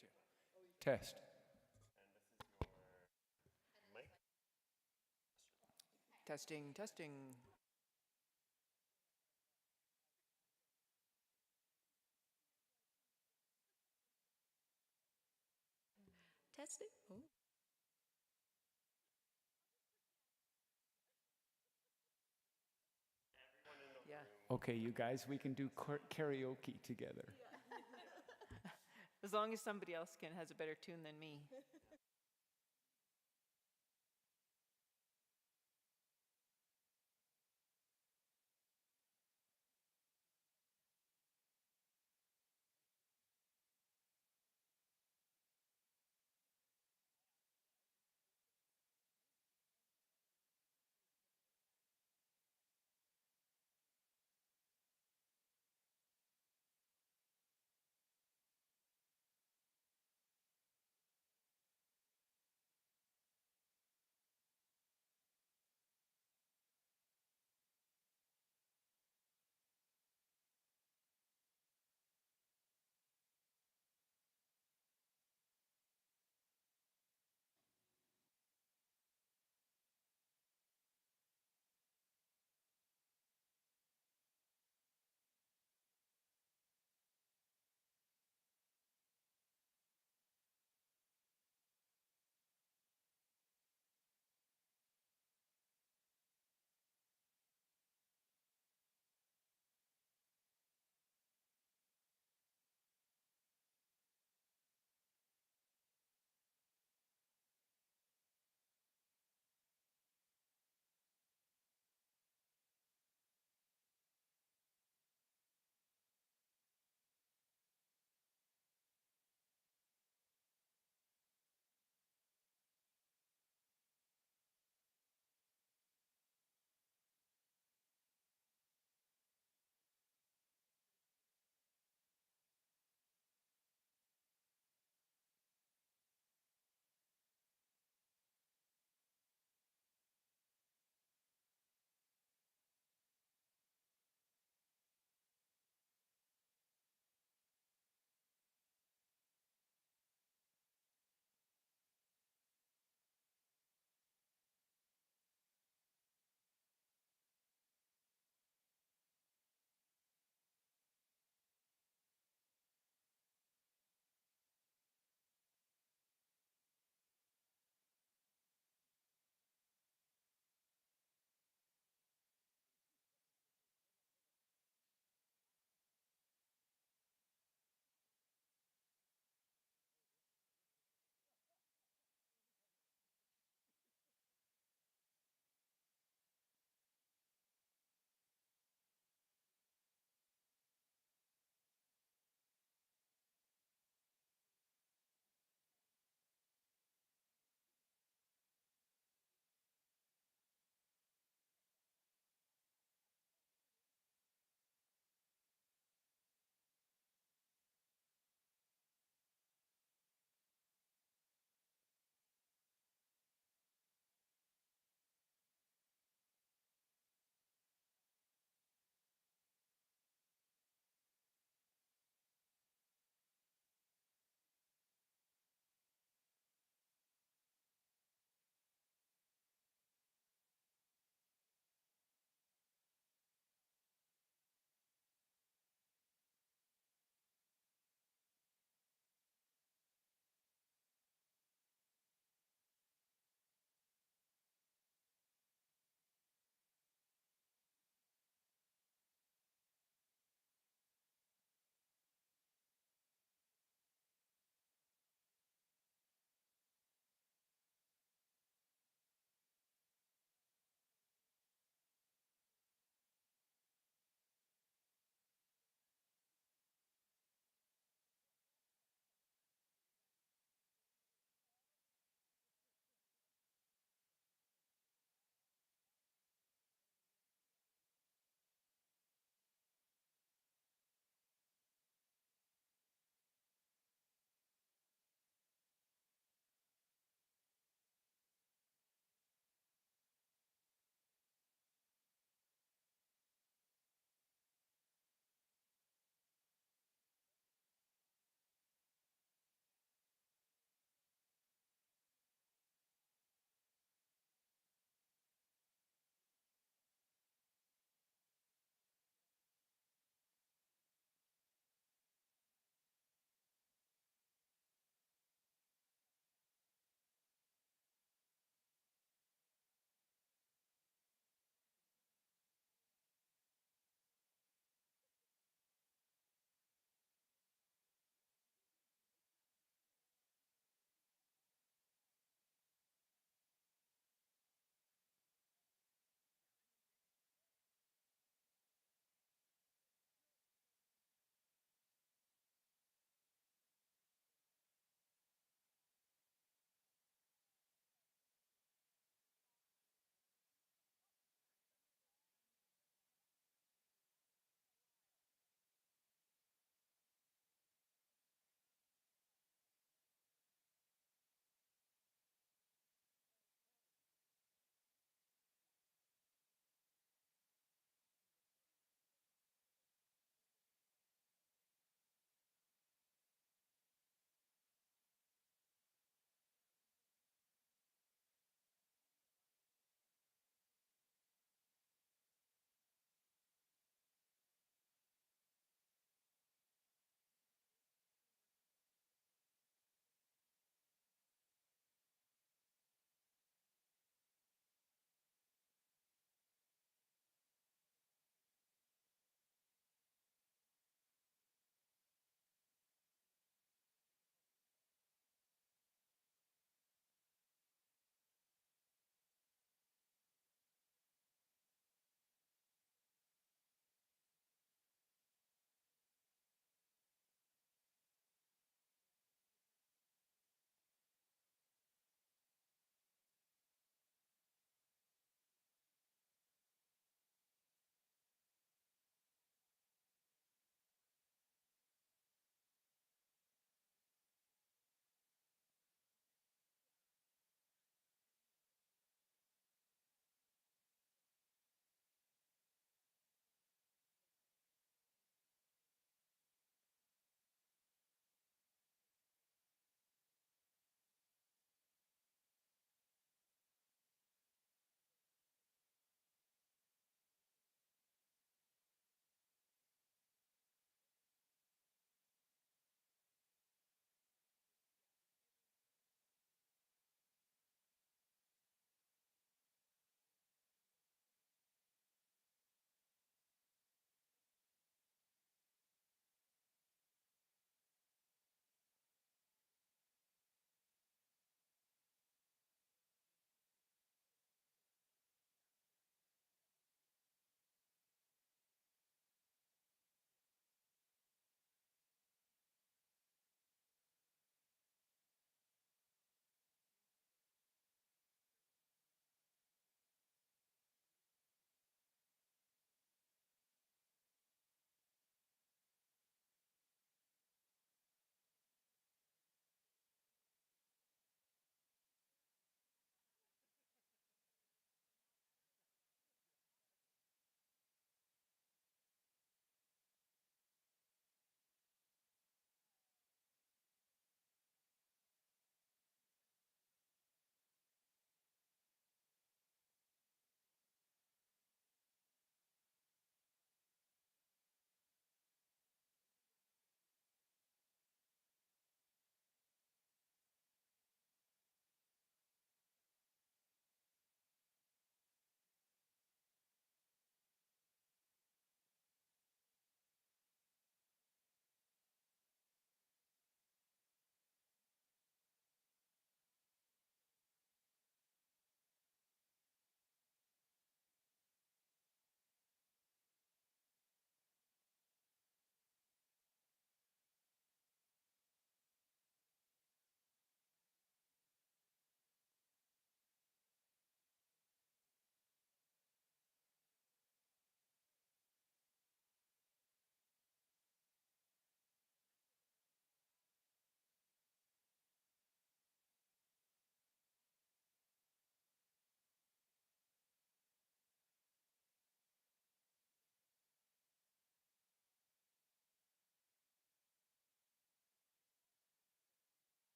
to. Test. Testing, testing. Testing. Oh. Yeah. Okay, you guys, we can do karaoke together. As long as somebody else has a better tune than me.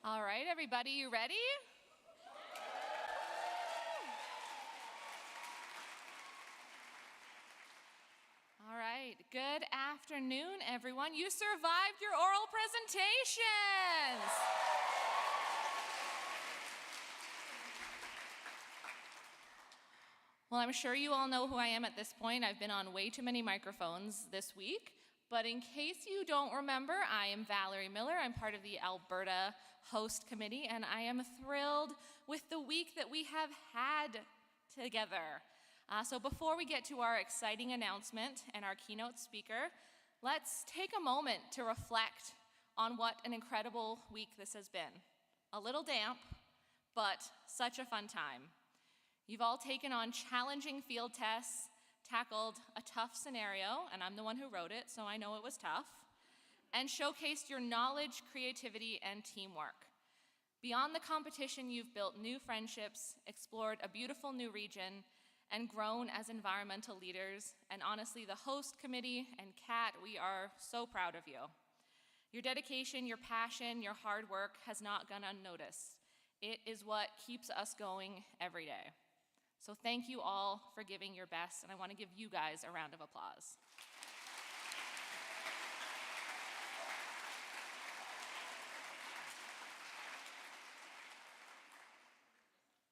All right, everybody, you ready? All right, good afternoon, everyone. You survived your oral presentations. Well, I'm sure you all know who I am at this point. I've been on way too many microphones this week. But in case you don't remember, I am Valerie Miller. I'm part of the Alberta Host Committee, and I am thrilled with the week that we have had together. So before we get to our exciting announcement and our keynote speaker, let's take a moment to reflect on what an incredible week this has been. A little damp, but such a fun time. You've all taken on challenging field tests, tackled a tough scenario, and I'm the one who wrote it, so I know it was tough, and showcased your knowledge, creativity, and teamwork. Beyond the competition, you've built new friendships, explored a beautiful new region, and grown as environmental leaders. And honestly, the host committee and Kat, we are so proud of you. Your dedication, your passion, your hard work has not gone unnoticed. It is what keeps us going every day. So thank you all for giving your best, and I want to give you guys a round of applause.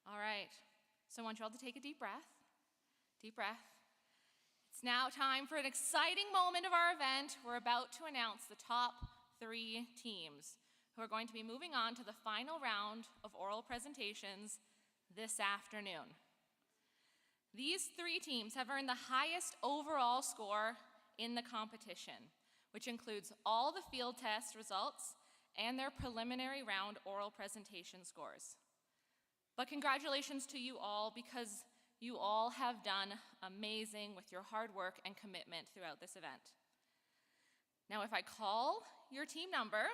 All right, so I want you all to take a deep breath. Deep breath. It's now time for an exciting moment of our event. We're about to announce the top 3 teams who are going to be moving on to the final round of oral presentations this afternoon. These 3 teams have earned the highest overall score in the competition, which includes all the field test results and their preliminary round oral presentation scores. But congratulations to you all, because you all have done amazing with your hard work and commitment throughout this event. Now, if I call your team number,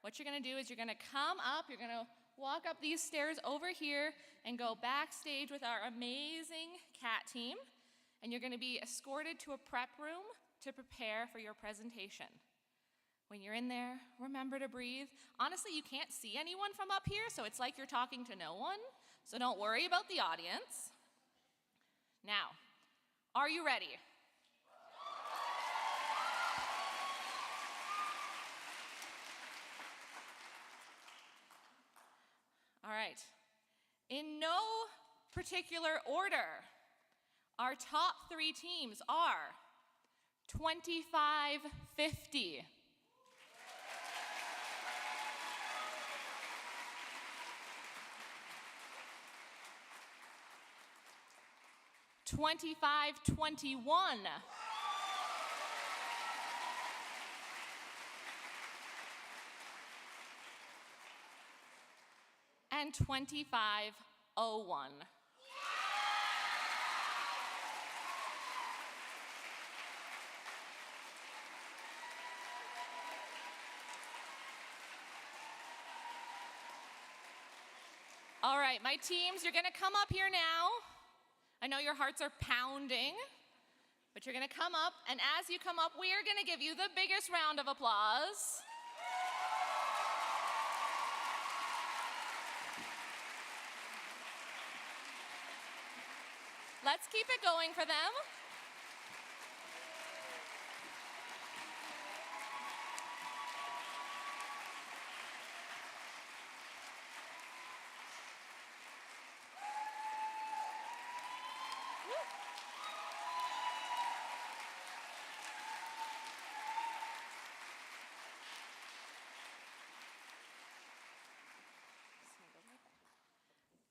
what you're gonna do is you're gonna come up, you're gonna walk up these stairs over here and go backstage with our amazing cat team, and you're gonna be escorted to a prep room to prepare for your presentation. When you're in there, remember to breathe. Honestly, you can't see anyone from up here, so it's like you're talking to no one, so don't worry about the audience. Now, are you ready? All right, in no particular order, our top 3 teams are 2550, 2521, and 2501. All right, my teams, you're gonna come up here now. I know your hearts are pounding, but you're gonna come up, and as you come up, we are gonna give you the biggest round of applause. Let's keep it going for them.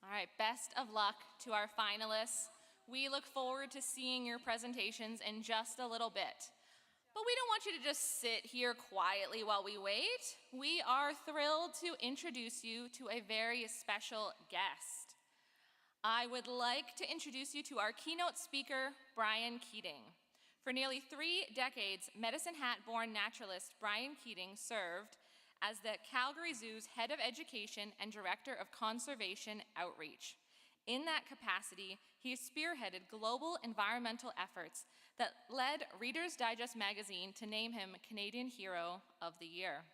All right, best of luck to our finalists. We look forward to seeing your presentations in just a little bit. But we don't want you to just sit here quietly while we wait. We are thrilled to introduce you to a very special guest. I would like to introduce you to our keynote speaker, Brian Keating. For nearly 3 decades, Medicine Hat-born naturalist Brian Keating served as the Calgary Zoo's head of education and director of conservation outreach. In that capacity, he spearheaded global environmental efforts that led Reader's Digest magazine to name him Canadian Hero of the Year.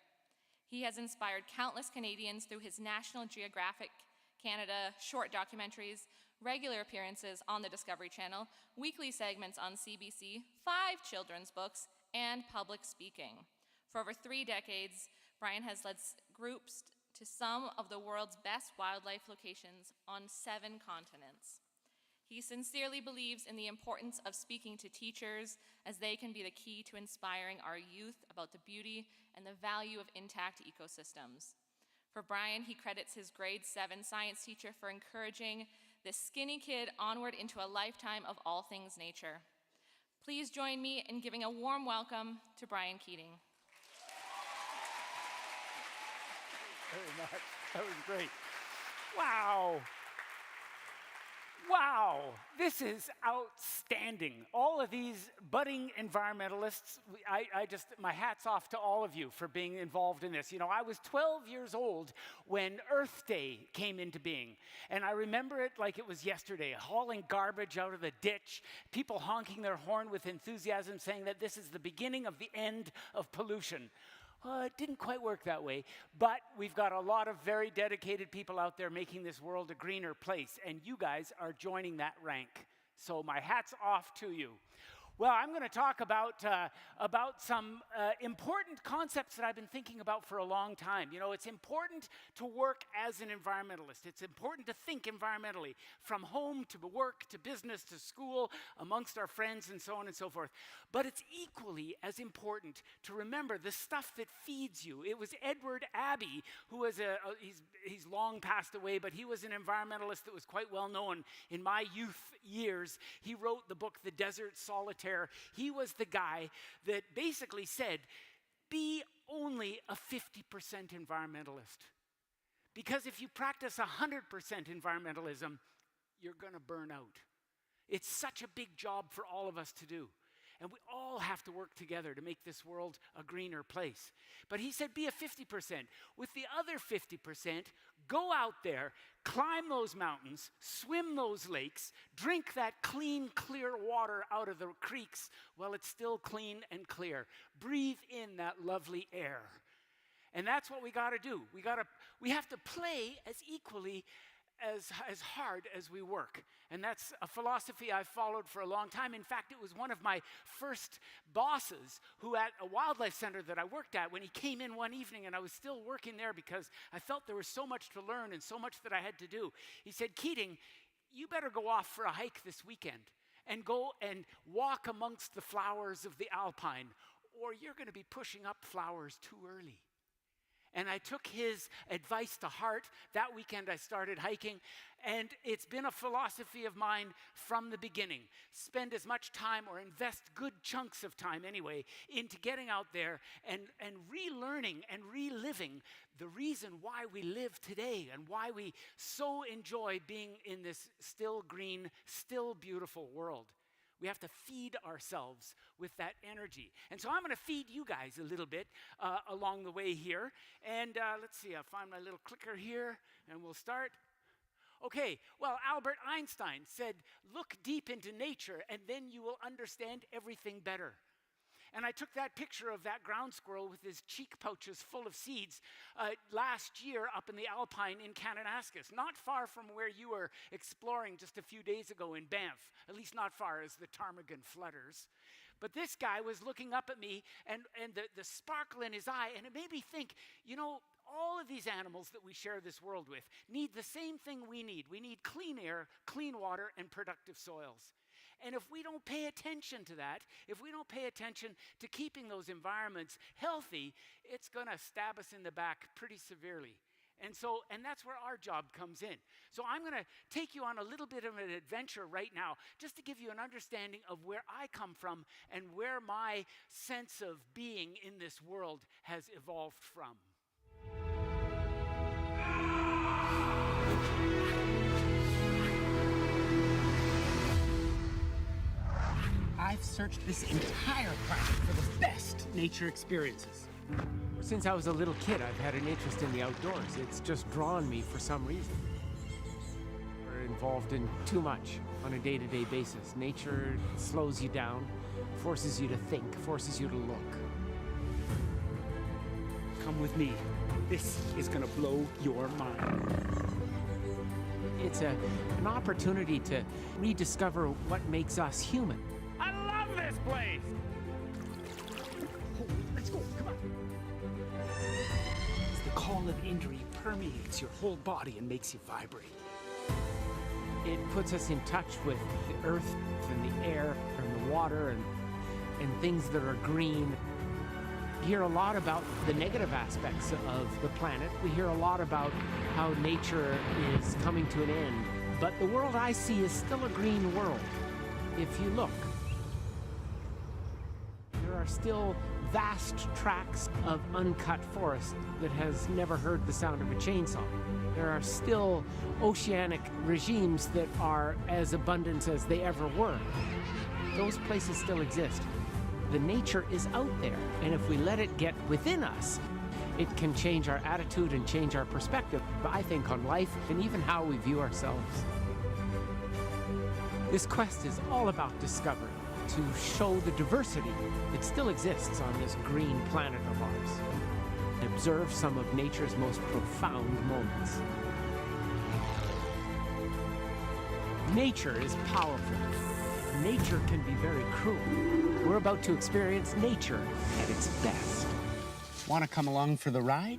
He has inspired countless Canadians through his National Geographic Canada short documentaries, regular appearances on the Discovery Channel, weekly segments on CBC, 5 children's books, and public speaking. For over 3 decades, Brian has led groups to some of the world's best wildlife locations on 7 continents. He sincerely believes in the importance of speaking to teachers, as they can be the key to inspiring our youth about the beauty and the value of intact ecosystems. For Brian, he credits his grade 7 science teacher for encouraging this skinny kid onward into a lifetime of all things nature. Please join me in giving a warm welcome to Brian Keating. Very much. That was great. Wow. Wow, this is outstanding. All of these budding environmentalists, my hat's off to all of you for being involved in this. You know, I was 12 years old when Earth Day came into being, and I remember it like it was yesterday, hauling garbage out of the ditch, people honking their horn with enthusiasm, saying that this is the beginning of the end of pollution. It didn't quite work that way, but we've got a lot of very dedicated people out there making this world a greener place, and you guys are joining that rank. So my hat's off to you. Well, I'm going to talk about some important concepts that I've been thinking about for a long time. You know, it's important to work as an environmentalist. It's important to think environmentally, from home to work to business to school, amongst our friends and so on and so forth. But it's equally as important to remember the stuff that feeds you. It was Edward Abbey, who was he's long passed away, but he was an environmentalist that was quite well known in my youth years. He wrote the book, The Desert Solitaire. He was the guy that basically said, be only a 50% environmentalist. Because if you practice 100% environmentalism, you're going to burn out. It's such a big job for all of us to do. And we all have to work together to make this world a greener place. But he said, be a 50%. With the other 50%, go out there, climb those mountains, swim those lakes, drink that clean, clear water out of the creeks while it's still clean and clear. Breathe in that lovely air. And that's what we got to do. We have to play as equally as hard as we work. And that's a philosophy I've followed for a long time. In fact, it was one of my first bosses who at a wildlife center that I worked at, when he came in one evening and I was still working there because I felt there was so much to learn and so much that I had to do. He said, Keating, you better go off for a hike this weekend and go and walk amongst the flowers of the alpine, or you're going to be pushing up flowers too early. And I took his advice to heart. That weekend I started hiking, and it's been a philosophy of mine from the beginning. Spend as much time, or invest good chunks of time anyway, into getting out there and relearning and reliving the reason why we live today and why we so enjoy being in this still green, still beautiful world. We have to feed ourselves with that energy. And so I'm going to feed you guys a little bit along the way here. And let's see, I'll find my little clicker here, and we'll start. Okay, well, Albert Einstein said, look deep into nature, and then you will understand everything better. And I took that picture of that ground squirrel with his cheek pouches full of seeds last year up in the Alpine in Kananaskis, not far from where you were exploring just a few days ago in Banff, at least not far as the ptarmigan flutters. But this guy was looking up at me, and the sparkle in his eye, and it made me think, you know, all of these animals that we share this world with need the same thing we need. We need clean air, clean water, and productive soils. And if we don't pay attention to that, if we don't pay attention to keeping those environments healthy, it's going to stab us in the back pretty severely. And that's where our job comes in. So I'm going to take you on a little bit of an adventure right now, just to give you an understanding of where I come from and where my sense of being in this world has evolved from. I've searched this entire park for the best nature experiences. Since I was a little kid, I've had an interest in the outdoors. It's just drawn me for some reason. We're involved in too much on a day-to-day basis. Nature slows you down, forces you to think, forces you to look. Come with me. This is gonna blow your mind. It's an opportunity to rediscover what makes us human. I love this place! Oh, let's go, come on. As the call of Indri permeates your whole body and makes you vibrate. It puts us in touch with the earth and the air and the water and things that are green. We hear a lot about the negative aspects of the planet. We hear a lot about how nature is coming to an end. But the world I see is still a green world. If you look, there are still vast tracts of uncut forest that has never heard the sound of a chainsaw. There are still oceanic regimes that are as abundant as they ever were. Those places still exist. The nature is out there, and if we let it get within us, it can change our attitude and change our perspective, I think, on life and even how we view ourselves. This quest is all about discovery, to show the diversity that still exists on this green planet of ours, and observe some of nature's most profound moments. Nature is powerful. Nature can be very cruel. We're about to experience nature at its best. Want to come along for the ride?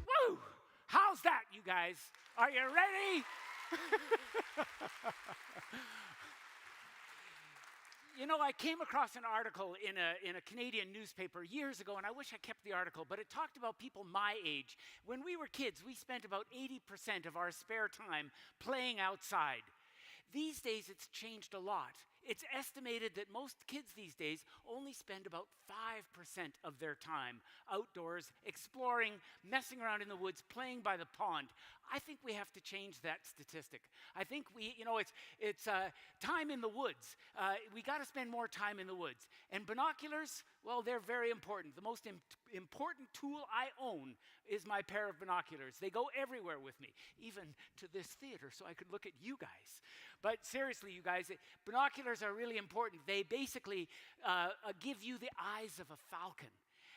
Woo! How's that, you guys? Are you ready? You know, I came across an article in a Canadian newspaper years ago, and I wish I kept the article, but it talked about people my age. When we were kids, we spent about 80% of our spare time playing outside. These days, it's changed a lot. It's estimated that most kids these days only spend about 5% of their time outdoors, exploring, messing around in the woods, playing by the pond. I think we have to change that statistic. I think it's time in the woods. We got to spend more time in the woods. And binoculars, well, they're very important. The most important tool I own is my pair of binoculars. They go everywhere with me, even to this theater, so I could look at you guys. But seriously, you guys, binoculars are really important. They basically give you the eyes of a falcon.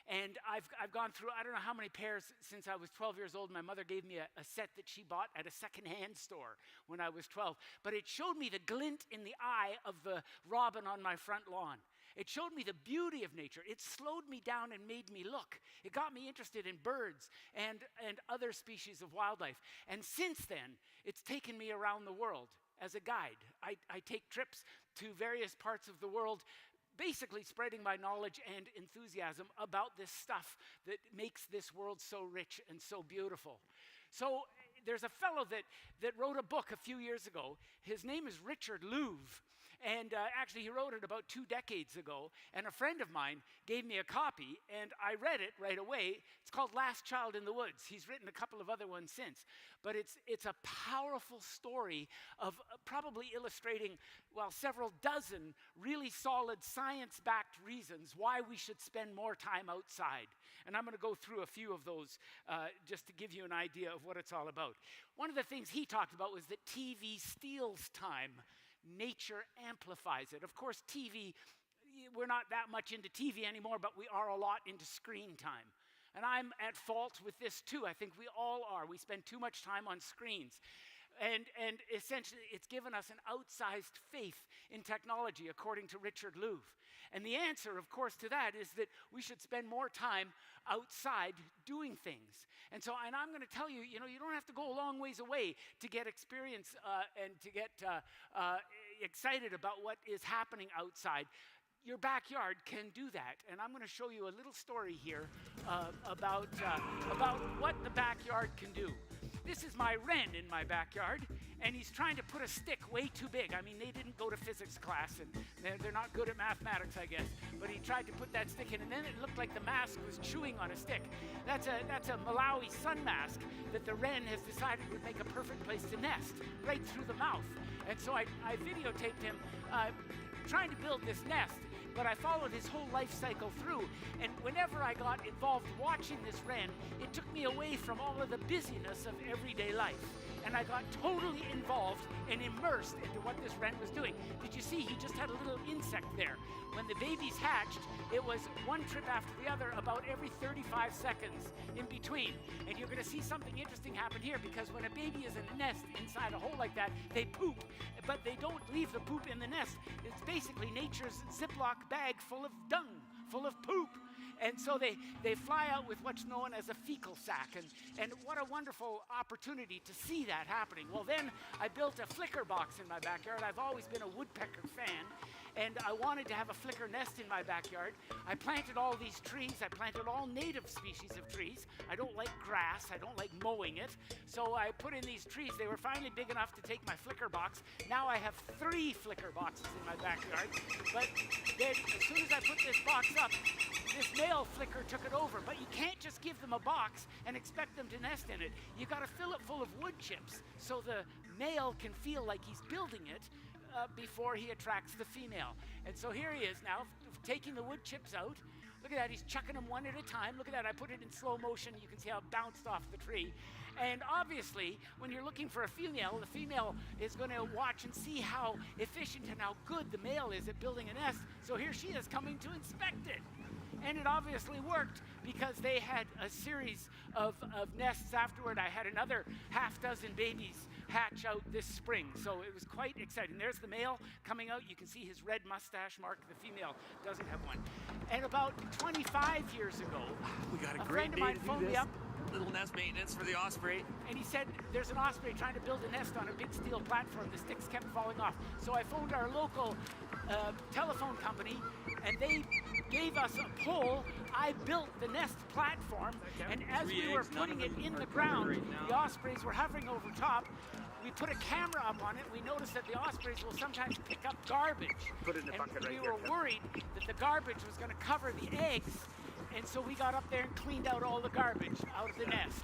And I've gone through, I don't know how many pairs since I was 12 years old. My mother gave me a set that she bought at a secondhand store when I was 12. But it showed me the glint in the eye of the robin on my front lawn. It showed me the beauty of nature. It slowed me down and made me look. It got me interested in birds and other species of wildlife. And since then, it's taken me around the world as a guide. I take trips to various parts of the world, basically spreading my knowledge and enthusiasm about this stuff that makes this world so rich and so beautiful. So there's a fellow that wrote a book a few years ago. His name is Richard Louv. And actually, he wrote it about 2 decades ago, and a friend of mine gave me a copy, and I read it right away. It's called Last Child in the Woods. He's written a couple of other ones since. But it's a powerful story of probably illustrating, well, several dozen really solid science-backed reasons why we should spend more time outside. And I'm going to go through a few of those just to give you an idea of what it's all about. One of the things he talked about was that TV steals time. Nature amplifies it. Of course, TV, we're not that much into TV anymore, but we are a lot into screen time. And I'm at fault with this too. I think we all are. We spend too much time on screens. And essentially, it's given us an outsized faith in technology, according to Richard Louv. And the answer, of course, to that is that we should spend more time outside doing things. And I'm going to tell you, you don't have to go a long ways away to get experience and to get excited about what is happening outside. Your backyard can do that. And I'm going to show you a little story here about what the backyard can do. This is my wren in my backyard, and he's trying to put a stick way too big. I mean, they didn't go to physics class, and they're not good at mathematics, I guess. But he tried to put that stick in, and then it looked like the mask was chewing on a stick. That's a Malawi sun mask that the wren has decided would make a perfect place to nest, right through the mouth. And so I videotaped him trying to build this nest. but I followed his whole life cycle through. And whenever I got involved watching this wren, it took me away from all of the busyness of everyday life. And I got totally involved and immersed into what this wren was doing. Did you see he just had a little insect there? When the babies hatched, it was one trip after the other about every 35 seconds in between. And you're going to see something interesting happen here, because when a baby is in a nest inside a hole like that, they poop, but they don't leave the poop in the nest. It's basically nature's Ziploc bag full of dung, full of poop. And so they fly out with what's known as a fecal sac. And what a wonderful opportunity to see that happening. Well, then I built a flicker box in my backyard. I've always been a woodpecker fan, and I wanted to have a flicker nest in my backyard. I planted all these trees. I planted all native species of trees. I don't like grass. I don't like mowing it. So I put in these trees. They were finally big enough to take my flicker box. Now I have 3 flicker boxes in my backyard. But then as soon as I put this box up, this male flicker took it over. But you can't just give them a box and expect them to nest in it. You got to fill it full of wood chips so the male can feel like he's building it before he attracts the female. And so here he is now, taking the wood chips out. Look at that, he's chucking them one at a time. Look at that, I put it in slow motion. You can see how it bounced off the tree. And obviously, when you're looking for a female, the female is going to watch and see how efficient and how good the male is at building a nest. So here she is coming to inspect it. And it obviously worked, because they had a series of nests afterward. I had another half dozen babies hatch out this spring. So it was quite exciting. There's the male coming out. You can see his red mustache mark. The female doesn't have one. And about 25 years ago, We got a a great friend of day mine to do phoned me this. up, Little nest maintenance for the osprey. and he said there's an osprey trying to build a nest on a big steel platform. The sticks kept falling off. So I phoned our local telephone company, and they gave us a pole. I built the nest platform, and as we were putting it in the ground, the ospreys were hovering over top. We put a camera up on it. We noticed that the ospreys will sometimes pick up garbage. Put it in the bucket right we there, were Kevin. worried that the garbage was going to cover the eggs, and so we got up there and cleaned out all the garbage out of the nest.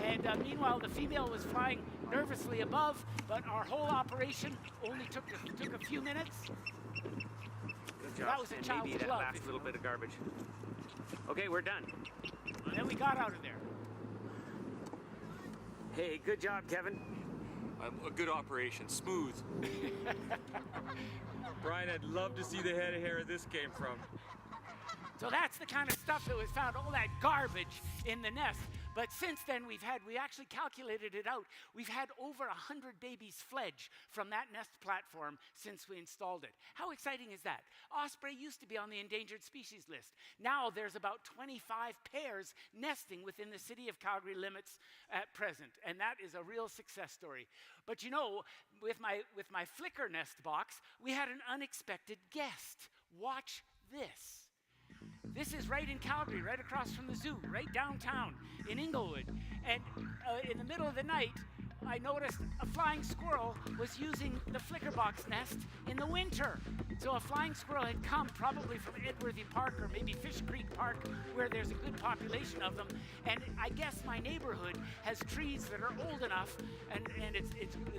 And meanwhile, the female was flying nervously above, but our whole operation only took a few minutes. Good job. That was a and child's maybe that glove, last if you little will. bit of garbage. Okay, we're done. And then we got out of there. Hey, good job, Kevin. A good operation, smooth. Brian, I'd love to see the head of hair this came from. So that's the kind of stuff that was found, all that garbage in the nest. But since then, we actually calculated it out. We've had over 100 babies fledge from that nest platform since we installed it. How exciting is that? Osprey used to be on the endangered species list. Now there's about 25 pairs nesting within the city of Calgary limits at present, and that is a real success story. But you know, with my flicker nest box, we had an unexpected guest. Watch this. This is right in Calgary, right across from the zoo, right downtown in Inglewood. And in the middle of the night, I noticed a flying squirrel was using the flicker box nest in the winter. So a flying squirrel had come probably from Edworthy Park or maybe Fish Creek Park, where there's a good population of them. And I guess my neighborhood has trees that are old enough and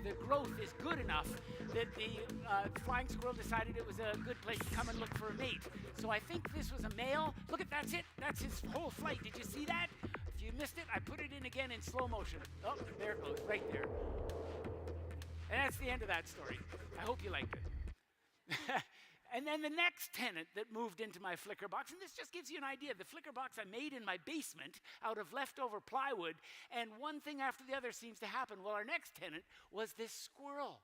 the growth is good enough that the flying squirrel decided it was a good place to come and look for a mate. So I think this was a male. Look at, that's it. That's his whole flight. Did you see that? If you missed it, I put it in again in slow motion. Oh, there it goes, right there. And that's the end of that story. I hope you liked it. And then the next tenant that moved into my flicker box, and this just gives you an idea. The flicker box I made in my basement out of leftover plywood, and one thing after the other seems to happen. Well, our next tenant was this squirrel.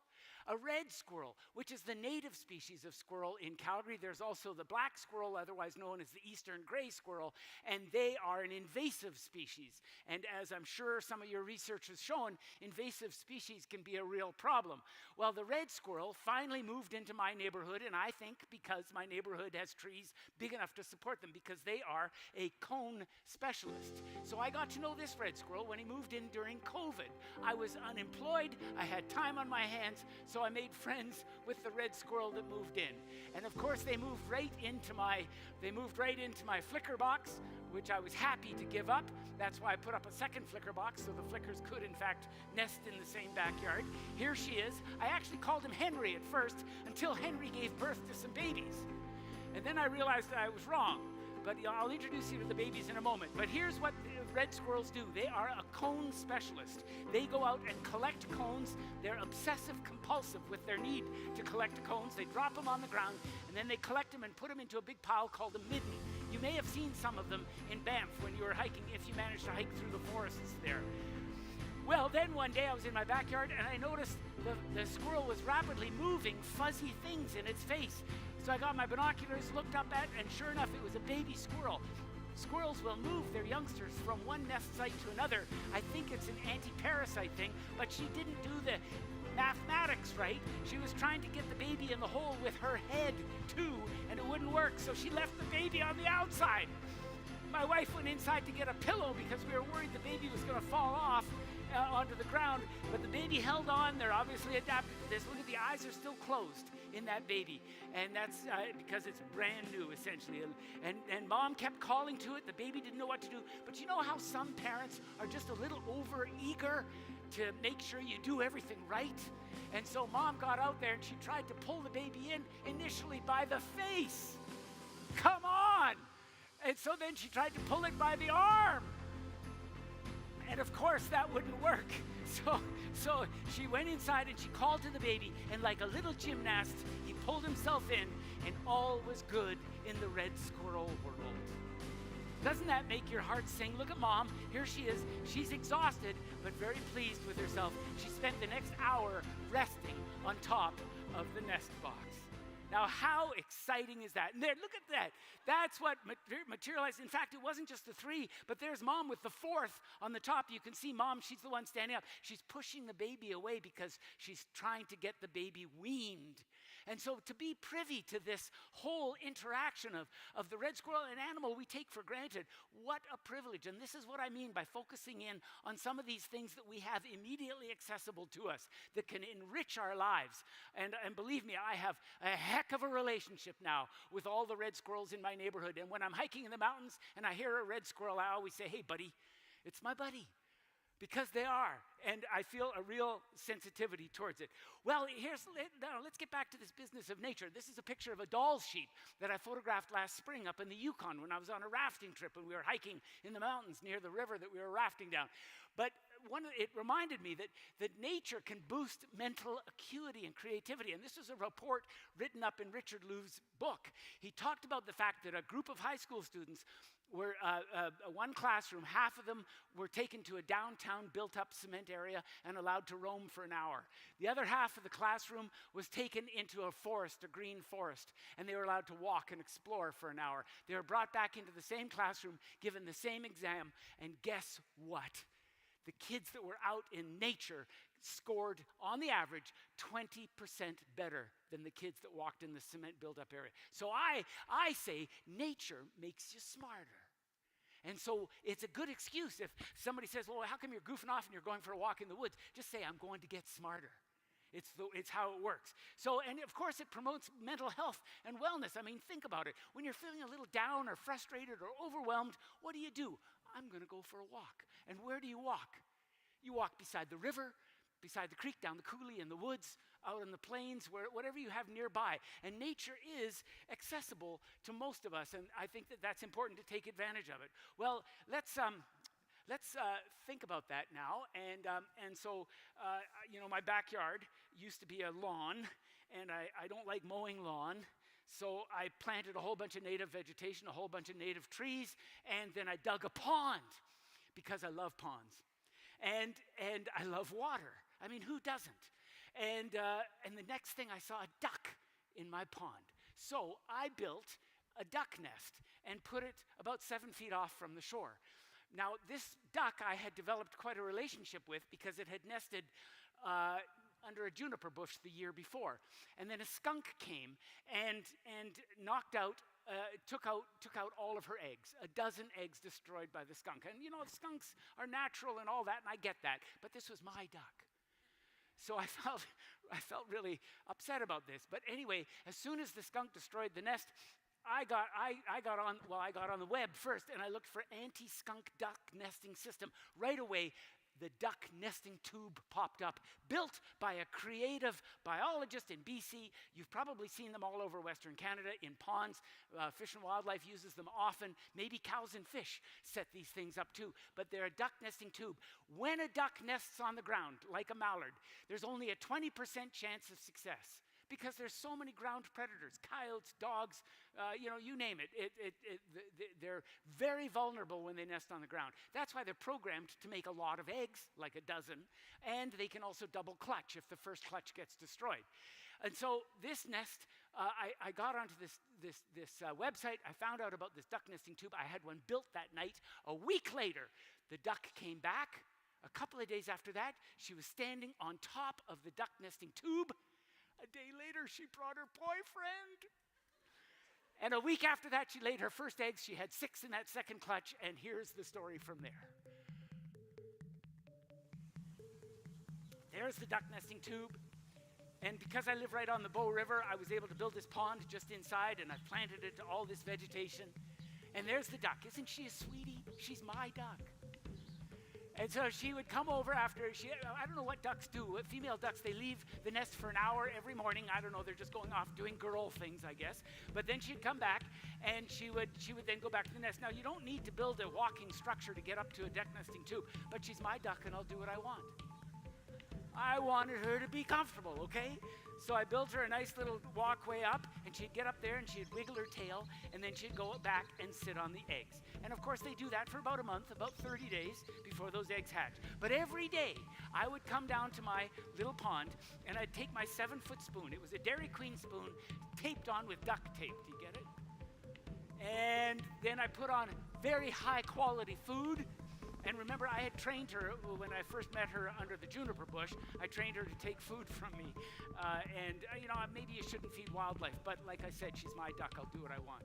A red squirrel, which is the native species of squirrel in Calgary. There's also the black squirrel, otherwise known as the eastern gray squirrel, and they are an invasive species. And as I'm sure some of your research has shown, invasive species can be a real problem. Well, the red squirrel finally moved into my neighborhood, and I think because my neighborhood has trees big enough to support them, because they are a cone specialist. So I got to know this red squirrel when he moved in during COVID. I was unemployed, I had time on my hands, so I made friends with the red squirrel that moved in. And of course, they moved right into my flicker box, which I was happy to give up. That's why I put up a second flicker box, so the flickers could, in fact, nest in the same backyard. Here she is. I actually called him Henry at first, until Henry gave birth to some babies. And then I realized I was wrong. But I'll introduce you to the babies in a moment. But here's what red squirrels do. They are a cone specialist. They go out and collect cones. They're obsessive compulsive with their need to collect cones. They drop them on the ground, and then they collect them and put them into a big pile called a midden. You may have seen some of them in Banff when you were hiking, if you managed to hike through the forests there. Well, then one day I was in my backyard, and I noticed the squirrel was rapidly moving fuzzy things in its face. So I got my binoculars, looked up at, and sure enough, it was a baby squirrel. Squirrels will move their youngsters from one nest site to another. I think it's an anti-parasite thing, but she didn't do the mathematics right. She was trying to get the baby in the hole with her head, too, and it wouldn't work, so she left the baby on the outside. My wife went inside to get a pillow because we were worried the baby was going to fall off onto the ground, but the baby held on. They're obviously adapted to this. Look at the eyes are still closed in that baby, and that's because it's brand new, essentially. And mom kept calling to it. The baby didn't know what to do. But you know how some parents are just a little over-eager to make sure you do everything right? And so mom got out there, and she tried to pull the baby in, initially by the face. Come on! And so then she tried to pull it by the arm. And of course, that wouldn't work. So she went inside and she called to the baby, and like a little gymnast, he pulled himself in, and all was good in the red squirrel world. Doesn't that make your heart sing? Look at mom. Here she is. She's exhausted, but very pleased with herself. She spent the next hour resting on top of the nest box. Now, how exciting is that? And there, look at that. That's what materialized. In fact, it wasn't just the three, but there's mom with the fourth on the top. You can see mom, she's the one standing up. She's pushing the baby away because she's trying to get the baby weaned. And so to be privy to this whole interaction of the red squirrel, an animal we take for granted, what a privilege. And this is what I mean by focusing in on some of these things that we have immediately accessible to us that can enrich our lives. And believe me, I have a heck of a relationship now with all the red squirrels in my neighborhood. And when I'm hiking in the mountains and I hear a red squirrel, I always say, hey, buddy, it's my buddy. Because they are, and I feel a real sensitivity towards it. Well, let's get back to this business of nature. This is a picture of a Dall's sheep that I photographed last spring up in the Yukon when I was on a rafting trip and we were hiking in the mountains near the river that we were rafting down. But it reminded me that nature can boost mental acuity and creativity. And this was a report written up in Richard Lou's book. He talked about the fact that a group of high school students were one classroom, half of them were taken to a downtown built-up cement area and allowed to roam for an hour. The other half of the classroom was taken into a forest, a green forest, and they were allowed to walk and explore for an hour. They were brought back into the same classroom, given the same exam, and guess what? The kids that were out in nature scored, on the average, 20% better than the kids that walked in the cement built-up area. So I say nature makes you smarter. And so it's a good excuse if somebody says, well, how come you're goofing off and you're going for a walk in the woods? Just say, I'm going to get smarter. It's how it works. So, and of course, it promotes mental health and wellness. I mean, think about it. When you're feeling a little down or frustrated or overwhelmed, what do? I'm going to go for a walk. And where do you walk? You walk beside the river, beside the creek, down the coulee, in the woods, out on the plains, whatever you have nearby. And nature is accessible to most of us, and I think that that's important to take advantage of it. Well, let's think about that now. And so, my backyard used to be a lawn, and I don't like mowing lawn. So I planted a whole bunch of native vegetation, a whole bunch of native trees, and then I dug a pond because I love ponds. And I love water. I mean, who doesn't? And the next thing I saw a duck in my pond. So I built a duck nest and put it about 7 feet off from the shore. Now, this duck I had developed quite a relationship with because it had nested under a juniper bush the year before. And then a skunk came and knocked out, took out all of her eggs. 12 eggs destroyed by the skunk. And skunks are natural and all that, and I get that. But this was my duck. So I felt really upset about this. But anyway, as soon as the skunk destroyed the nest, I got on the web first, and I looked for anti-skunk duck nesting system. Right away, the duck nesting tube popped up, built by a creative biologist in BC. You've probably seen them all over Western Canada in ponds. Fish and Wildlife uses them often. Maybe cows and fish set these things up too, but they're a duck nesting tube. When a duck nests on the ground, like a mallard, there's only a 20% chance of success, because there's so many ground predators, coyotes, dogs, you name it. They're very vulnerable when they nest on the ground. That's why they're programmed to make a lot of eggs, like a dozen, and they can also double clutch if the first clutch gets destroyed. And so this nest, I got onto this website. I found out about this duck nesting tube. I had one built that night. A week later, the duck came back. A couple of days after that, she was standing on top of the duck nesting tube. A day later, she brought her boyfriend. And a week after that, she laid her first eggs. She had 6 in that second clutch, and here's the story from there. There's the duck nesting tube. And because I live right on the Bow River, I was able to build this pond just inside, and I planted it to all this vegetation. And there's the duck. Isn't she a sweetie? She's my duck. And so she would come over after I don't know what ducks do. Female ducks, they leave the nest for an hour every morning. I don't know, they're just going off doing girl things, I guess. But then she'd come back, and she would then go back to the nest. Now, you don't need to build a walking structure to get up to a duck nesting tube, but she's my duck, and I'll do what I want. I wanted her to be comfortable, okay? So I built her a nice little walkway up, and she'd get up there, and she'd wiggle her tail, and then she'd go back and sit on the eggs. And of course, they do that for about a month, about 30 days before those eggs hatch. But every day, I would come down to my little pond, and I'd take my 7-foot spoon. It was a Dairy Queen spoon taped on with duct tape. Do you get it? And then I put on very high-quality food. And remember, I had trained her when I first met her under the juniper bush. I trained her to take food from me. Maybe you shouldn't feed wildlife, but like I said, she's my duck. I'll do what I want.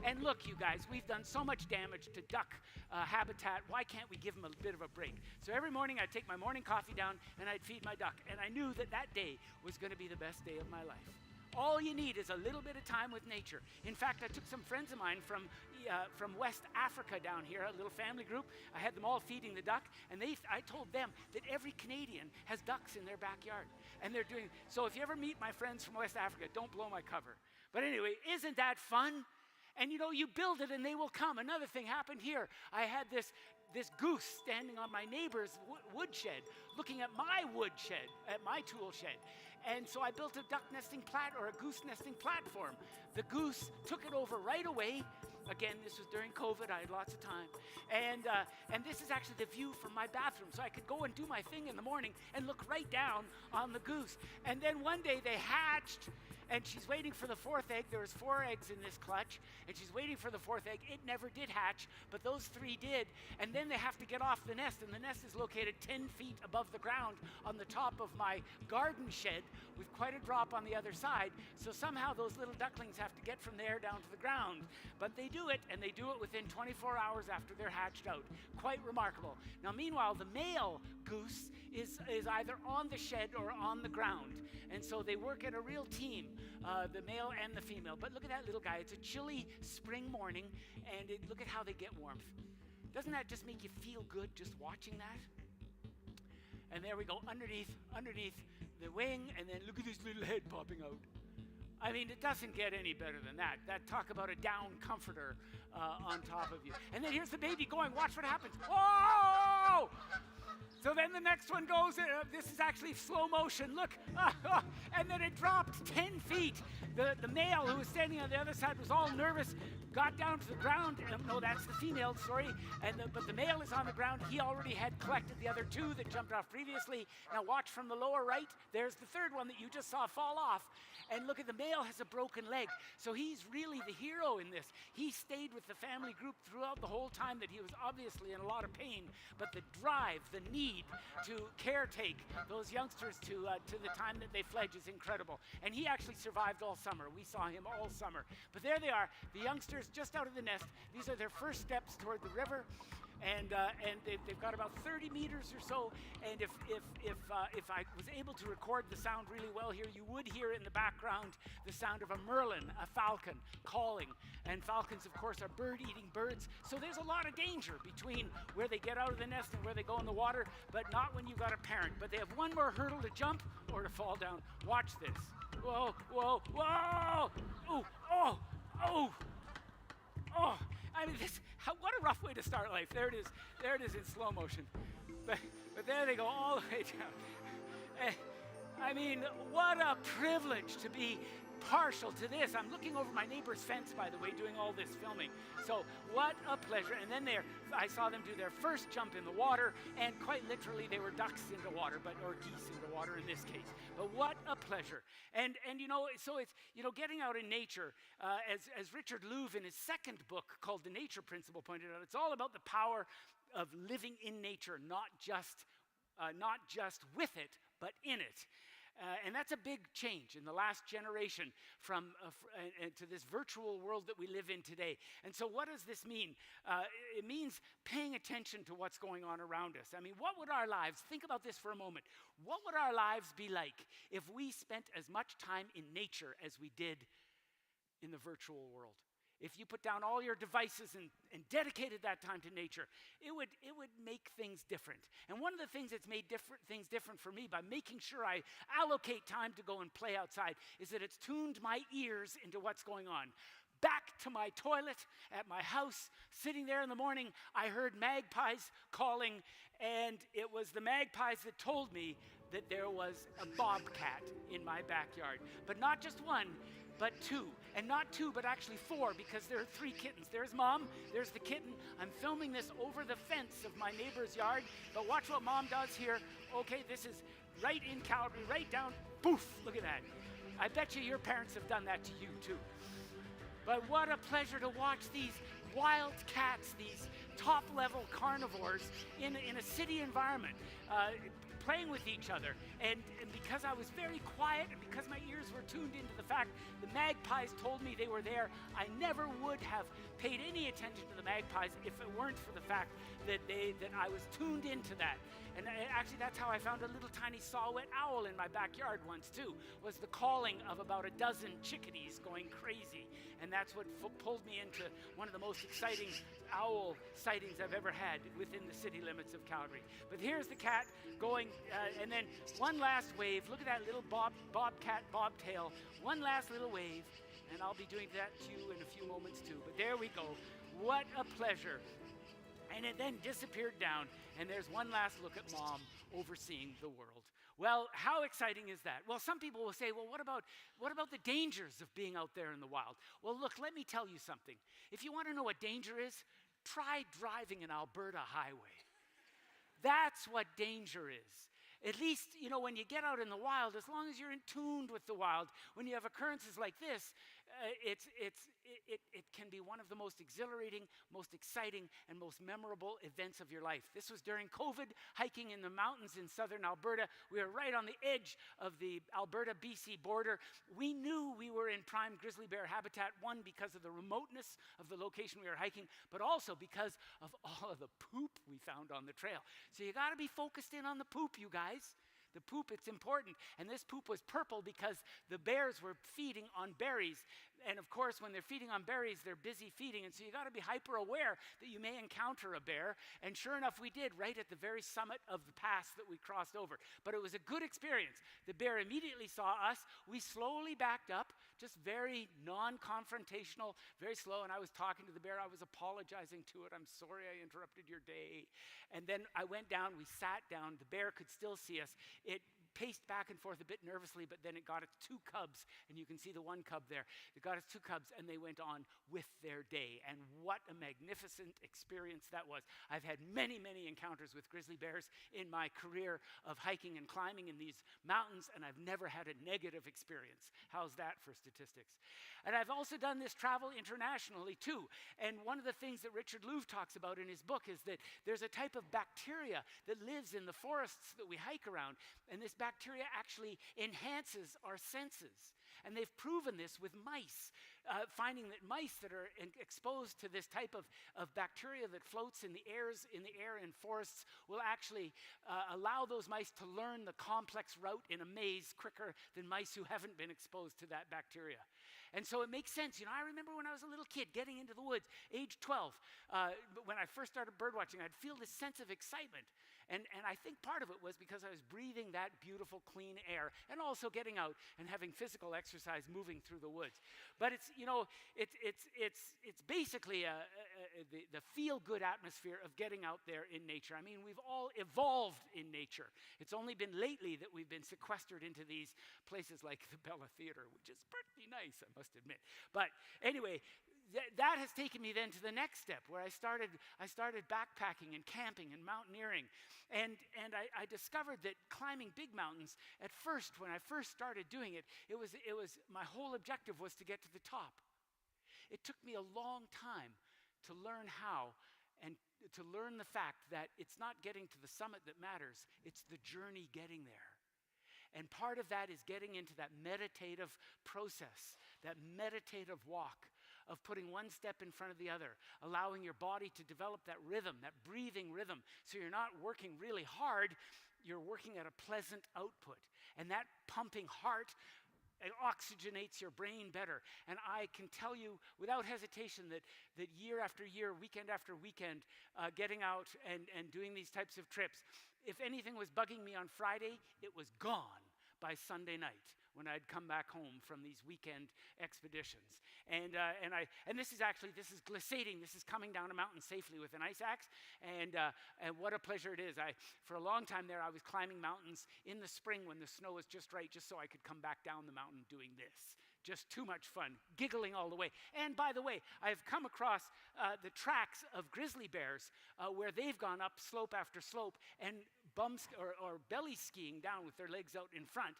And look, you guys, we've done so much damage to duck habitat. Why can't we give them a bit of a break? So every morning, I'd take my morning coffee down, and I'd feed my duck. And I knew that day was going to be the best day of my life. All you need is a little bit of time with nature. In fact, I took some friends of mine from West Africa down here, a little family group. I had them all feeding the duck, and I told them that every Canadian has ducks in their backyard. And they're doing, so if you ever meet my friends from West Africa, don't blow my cover. But anyway, isn't that fun? And you build it and they will come. Another thing happened here. I had this goose standing on my neighbor's woodshed, looking at my woodshed, at my tool shed. And so I built a duck nesting or a goose nesting platform. The goose took it over right away. Again, this was during COVID. I had lots of time. And this is actually the view from my bathroom. So I could go and do my thing in the morning and look right down on the goose. And then one day they hatched, and she's waiting for the 4th egg. There was 4 eggs in this clutch, and she's waiting for the 4th egg. It never did hatch, but those 3 did. And then they have to get off the nest, and the nest is located 10 feet above the ground on the top of my garden shed with quite a drop on the other side. So somehow those little ducklings have to get from there down to the ground. But they do it, and they do it within 24 hours after they're hatched out. Quite remarkable. Now, meanwhile, the male goose is either on the shed or on the ground. And so they work in a real team, the male and the female. But look at that little guy. It's a chilly spring morning, and look at how they get warmth. Doesn't that just make you feel good just watching that? And there we go, underneath the wing, and then look at this little head popping out. I mean, it doesn't get any better than that. Talk about a down comforter on top of you. And then here's the baby going. Watch what happens. Whoa! So then the next one goes, this is actually slow motion, look, and then it dropped 10 feet. The male who was standing on the other side was all nervous, got down to the ground. No, that's the female, sorry. But the male is on the ground. He already had collected the other 2 that jumped off previously. Now watch from the lower right. There's the 3rd one that you just saw fall off. And look at the male has a broken leg. So he's really the hero in this. He stayed with the family group throughout the whole time that he was obviously in a lot of pain. But the drive, the need to caretake those youngsters to the time that they fledge is incredible. And he actually survived all summer. We saw him all summer. But there they are. The youngsters birders just out of the nest. These are their first steps toward the river. And they've got about 30 meters or so. And if I was able to record the sound really well here, you would hear in the background the sound of a merlin, a falcon, calling. And falcons, of course, are bird-eating birds. So there's a lot of danger between where they get out of the nest and where they go in the water, but not when you've got a parent. But they have one more hurdle to jump or to fall down. Watch this. Whoa, whoa, whoa! Oh, oh, oh! Oh, I mean, what a rough way to start life. There it is in slow motion. But there they go all the way down. I mean, what a privilege to be partial to this. I'm looking over my neighbor's fence, by the way, doing all this filming. So what a pleasure. And then I saw them do their first jump in the water, and quite literally they were ducks into water, or geese into water in this case. But what a pleasure. And so it's, getting out in nature, as Richard Louv in his second book called The Nature Principle pointed out, it's all about the power of living in nature, not just with it, but in it. And that's a big change in the last generation to this virtual world that we live in today. And so what does this mean? It means paying attention to what's going on around us. I mean, what would our lives, think about this for a moment, what would our lives be like if we spent as much time in nature as we did in the virtual world? If you put down all your devices and dedicated that time to nature, it would make things different. And one of the things that's made things different for me by making sure I allocate time to go and play outside is that it's tuned my ears into what's going on. Back to my toilet at my house, sitting there in the morning, I heard magpies calling, and it was the magpies that told me that there was a bobcat in my backyard. But not just one, but two. And not two, but actually four, because there are three kittens. There's Mom, there's the kitten. I'm filming this over the fence of my neighbor's yard, but watch what Mom does here. Okay, this is right in Calgary, right down, poof, look at that. I bet you your parents have done that to you too. But what a pleasure to watch these wild cats, these top-level carnivores in a city environment, playing with each other. And because I was very quiet and because my ears were tuned into the fact the magpies told me they were there, I never would have paid any attention to the magpies if it weren't for the fact that I was tuned into that. And actually, that's how I found a little tiny saw-whet owl in my backyard once too, was the calling of about a dozen chickadees going crazy. And that's what pulled me into one of the most exciting owl sightings I've ever had within the city limits of Calgary. But here's the cat going, and then one last wave. Look at that little bobcat bobtail. One last little wave, and I'll be doing that to you in a few moments too. But there we go. What a pleasure. And it then disappeared down, and there's one last look at Mom overseeing the world. Well, how exciting is that? Well, some people will say, well, what about the dangers of being out there in the wild? Well, look, let me tell you something. If you want to know what danger is, try driving an Alberta highway. That's what danger is. At least, when you get out in the wild, as long as you're in tune with the wild, when you have occurrences like this, it can be one of the most exhilarating, most exciting, and most memorable events of your life. This was during COVID, hiking in the mountains in southern Alberta. We were right on the edge of the Alberta-BC border. We knew we were in prime grizzly bear habitat, one, because of the remoteness of the location we were hiking, but also because of all of the poop we found on the trail. So you got to be focused in on the poop, you guys. The poop, it's important. And this poop was purple because the bears were feeding on berries. And of course, when they're feeding on berries, they're busy feeding. And so you got to be hyper aware that you may encounter a bear. And sure enough, we did right at the very summit of the pass that we crossed over. But it was a good experience. The bear immediately saw us. We slowly backed up, just very non-confrontational, very slow. And I was talking to the bear. I was apologizing to it. I'm sorry I interrupted your day. And then I went down. We sat down. The bear could still see us. It paced back and forth a bit nervously, but then it got its two cubs, and you can see the one cub there. It got its two cubs, and they went on with their day. And what a magnificent experience that was. I've had many, many encounters with grizzly bears in my career of hiking and climbing in these mountains, and I've never had a negative experience. How's that for statistics? And I've also done this travel internationally too. And one of the things that Richard Louv talks about in his book is that there's a type of bacteria that lives in the forests that we hike around. And this bacteria actually enhances our senses. And they've proven this with mice, finding that mice that are exposed to this type of bacteria that floats in the air in forests will actually allow those mice to learn the complex route in a maze quicker than mice who haven't been exposed to that bacteria. And so it makes sense. You know, I remember when I was a little kid getting into the woods, age 12, when I first started birdwatching, I'd feel this sense of excitement. And I think part of it was because I was breathing that beautiful, clean air and also getting out and having physical exercise moving through the woods. But it's, you know, it's basically the feel-good atmosphere of getting out there in nature. I mean, we've all evolved in nature. It's only been lately that we've been sequestered into these places like the Bella Theater, which is pretty nice, I must admit. But anyway, that has taken me then to the next step where I started backpacking and camping and mountaineering. And I discovered that climbing big mountains, at first, when I first started doing it, it was my whole objective was to get to the top. It took me a long time to learn how and to learn the fact that it's not getting to the summit that matters, it's the journey getting there. And part of that is getting into that meditative process, that meditative walk of putting one step in front of the other, allowing your body to develop that rhythm, that breathing rhythm. So you're not working really hard, you're working at a pleasant output. And that pumping heart, it oxygenates your brain better. And I can tell you without hesitation that year after year, weekend after weekend, getting out and doing these types of trips, if anything was bugging me on Friday, it was gone by Sunday night when I'd come back home from these weekend expeditions. And this is glissading. This is coming down a mountain safely with an ice axe. And what a pleasure it is. For a long time there, I was climbing mountains in the spring when the snow was just right, just so I could come back down the mountain doing this. Just too much fun, giggling all the way. And by the way, I've come across the tracks of grizzly bears where they've gone up slope after slope and or belly skiing down with their legs out in front,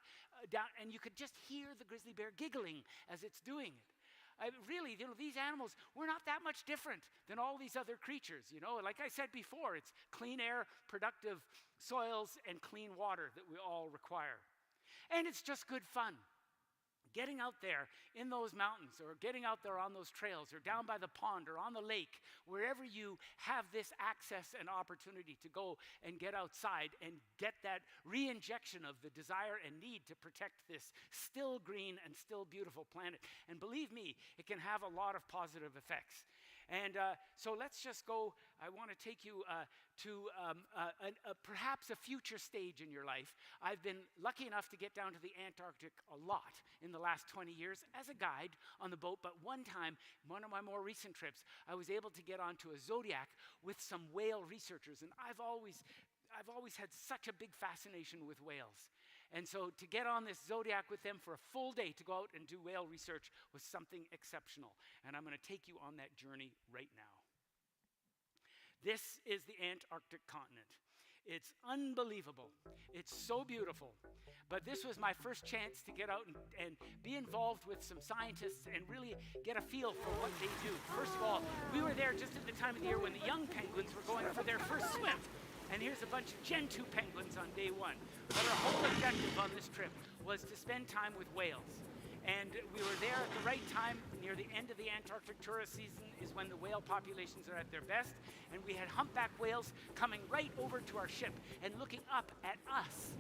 down, and you could just hear the grizzly bear giggling as it's doing it. Really, you know, these animals, we're not that much different than all these other creatures, you know. Like I said before, it's clean air, productive soils, and clean water that we all require. And it's just good fun. Getting out there in those mountains or getting out there on those trails or down by the pond or on the lake, wherever you have this access and opportunity to go and get outside and get that re-injection of the desire and need to protect this still green and still beautiful planet. And believe me, it can have a lot of positive effects. And so let's just go. I want to take you to perhaps a future stage in your life. I've been lucky enough to get down to the Antarctic a lot in the last 20 years as a guide on the boat. But one time, one of my more recent trips, I was able to get onto a Zodiac with some whale researchers. And I've always had such a big fascination with whales. And so to get on this Zodiac with them for a full day to go out and do whale research was something exceptional. And I'm going to take you on that journey right now. This is the Antarctic continent. It's unbelievable. It's so beautiful. But this was my first chance to get out and be involved with some scientists and really get a feel for what they do. First of all, we were there just at the time of the year when the young penguins were going for their first swim. And here's a bunch of Gen 2 penguins on day one. But our whole objective on this trip was to spend time with whales. And we were there at the right time. Near the end of the Antarctic tourist season is when the whale populations are at their best. And we had humpback whales coming right over to our ship and looking up at us.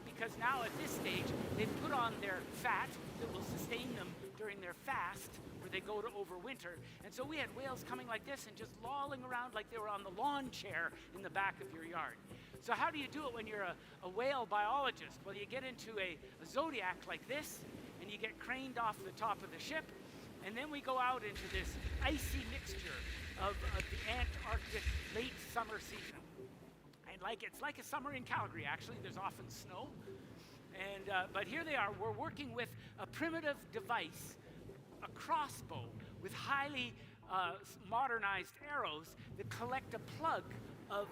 Because now at this stage, they've put on their fat that will sustain them during their fast, where they go to overwinter. And so we had whales coming like this and just lolling around like they were on the lawn chair in the back of your yard. So how do you do it when you're a whale biologist? Well, you get into a Zodiac like this, and you get craned off the top of the ship, and then we go out into this icy mixture of the Antarctic late summer season. And it's like a summer in Calgary, actually. There's often snow. But here they are. We're working with a primitive device, a crossbow with highly modernized arrows that collect a plug of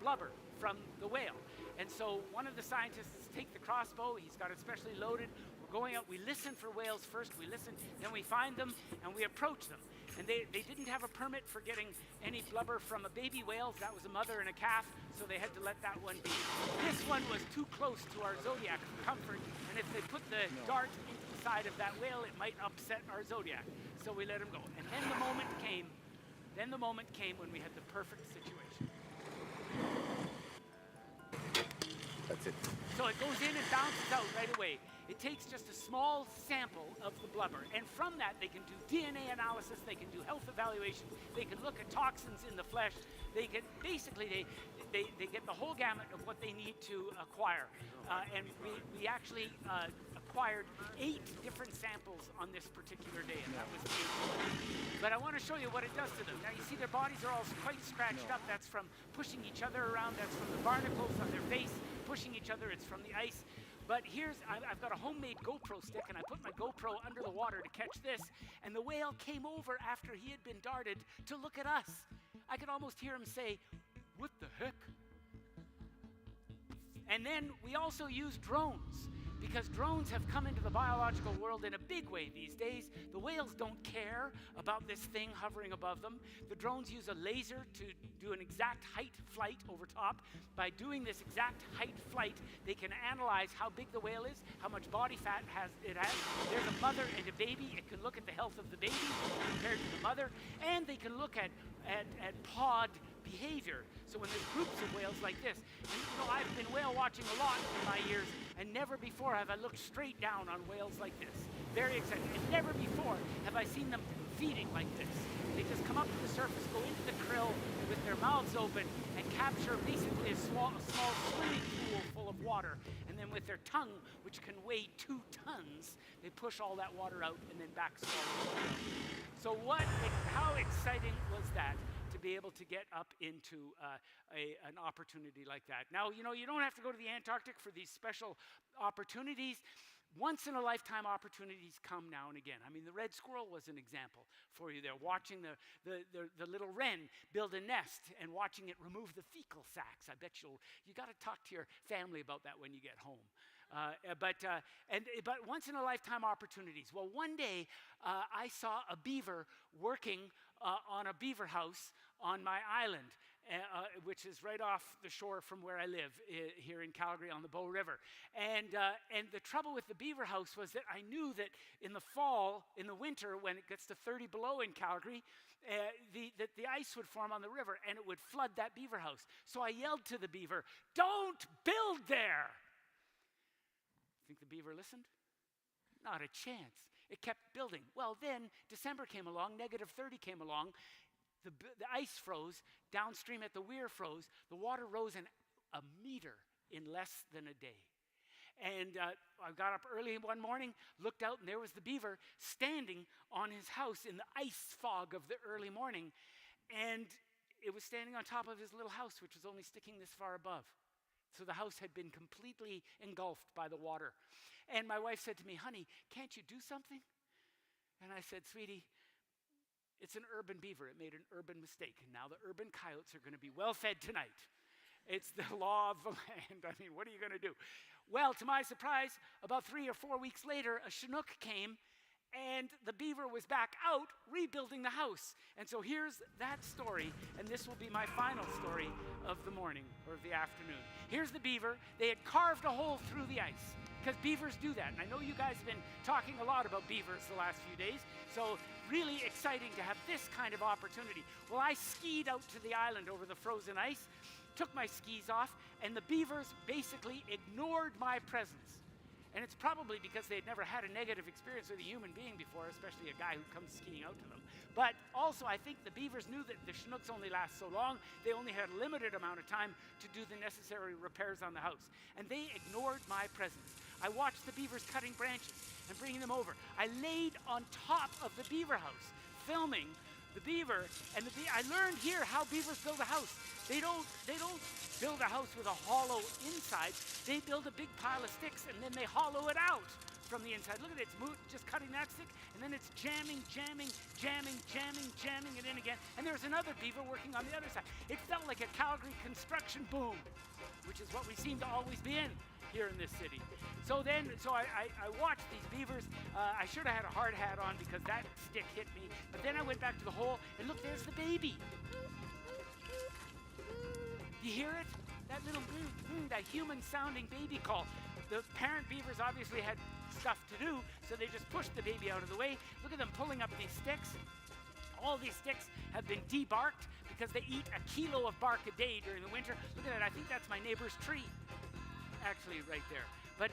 blubber from the whale. And so one of the scientists takes the crossbow. He's got it specially loaded. We're going out. We listen for whales first. We listen. Then we find them, and we approach them. And they didn't have a permit for getting any blubber from a baby whale. That was a mother and a calf, so they had to let that one be. This one was too close to our Zodiac for comfort, and if they put the dart into the side of that whale, it might upset our Zodiac. So we let him go. And then the moment came when we had the perfect situation. That's it. So it goes in and bounces out right away. It takes just a small sample of the blubber, and from that they can do DNA analysis, they can do health evaluation, they can look at toxins in the flesh, they can basically they get the whole gamut of what they need to acquire. And we actually acquired 8 different samples on this particular day, and that was the 8th. But I want to show you what it does to them. Now you see their bodies are all quite scratched up. That's from pushing each other around. That's from the barnacles on their face, pushing each other. It's from the ice. But I've got a homemade GoPro stick, and I put my GoPro under the water to catch this, and the whale came over after he had been darted to look at us. I could almost hear him say, "What the heck?" And then we also use drones, because drones have come into the biological world in a big way these days. The whales don't care about this thing hovering above them. The drones use a laser to do an exact height flight over top. By doing this exact height flight, they can analyze how big the whale is, how much body fat it has. There's a mother and a baby. It can look at the health of the baby compared to the mother, and they can look at pod behavior. So when there's groups of whales like this, and I've been whale watching a lot in my years, and never before have I looked straight down on whales like this. Very exciting. And never before have I seen them feeding like this. They just come up to the surface, go into the krill with their mouths open, and capture basically a small swimming pool full of water. And then with their tongue, which can weigh 2 tons, they push all that water out and then back swallow it. So how exciting was that? To be able to get up into an opportunity like that. Now, you don't have to go to the Antarctic for these special opportunities. Once-in-a-lifetime opportunities come now and again. I mean, the red squirrel was an example for you there, watching the little wren build a nest and watching it remove the fecal sacs. I bet you got to talk to your family about that when you get home. But once-in-a-lifetime opportunities. Well, one day I saw a beaver working on a beaver house on my island, which is right off the shore from where I live here in Calgary on the Bow River. And the trouble with the beaver house was that I knew that in the fall, in the winter, when it gets to 30 below in Calgary, that the ice would form on the river and it would flood that beaver house. So I yelled to the beaver, "Don't build there!" Think the beaver listened? Not a chance. It kept building. Well, then December came along, -30 came along, the ice froze, downstream at the weir froze, the water rose a meter in less than a day. And I got up early one morning, looked out, and there was the beaver standing on his house in the ice fog of the early morning, and it was standing on top of his little house, which was only sticking this far above. So the house had been completely engulfed by the water. And my wife said to me, "Honey, can't you do something?" And I said, "Sweetie, it's an urban beaver. It made an urban mistake. And now the urban coyotes are going to be well fed tonight. It's the law of the land. I mean, what are you going to do?" Well, to my surprise, about 3 or 4 weeks later, a Chinook came, and the beaver was back out rebuilding the house. And so here's that story, and this will be my final story of the morning or of the afternoon. Here's the beaver. They had carved a hole through the ice, because beavers do that. And I know you guys have been talking a lot about beavers the last few days, so really exciting to have this kind of opportunity. Well, I skied out to the island over the frozen ice, took my skis off, and the beavers basically ignored my presence. And it's probably because they'd never had a negative experience with a human being before, especially a guy who comes skiing out to them. But also, I think the beavers knew that the Chinooks only last so long. They only had a limited amount of time to do the necessary repairs on the house. And they ignored my presence. I watched the beavers cutting branches and bringing them over. I laid on top of the beaver house, filming the beaver. And I learned here how beavers build a house. They don't build a house with a hollow inside. They build a big pile of sticks and then they hollow it out from the inside. Look at it, it's just cutting that stick, and then it's jamming it in again. And there's another beaver working on the other side. It felt like a Calgary construction boom, which is what we seem to always be in here in this city. So I watched these beavers. I should have had a hard hat on because that stick hit me. But then I went back to the hole, and look, there's the baby. You hear it? That little that human-sounding baby call. The parent beavers obviously had stuff to do, so they just pushed the baby out of the way. Look at them pulling up these sticks. All these sticks have been debarked because they eat a kilo of bark a day during the winter. Look at that, I think that's my neighbor's tree, actually right there. But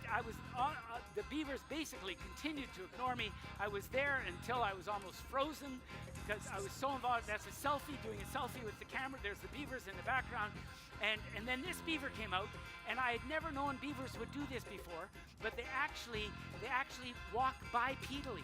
the beavers basically continued to ignore me. I was there until I was almost frozen because I was so involved. That's a selfie, doing a selfie with the camera. There's the beavers in the background. And then this beaver came out, and I had never known beavers would do this before, but they actually walk bipedally.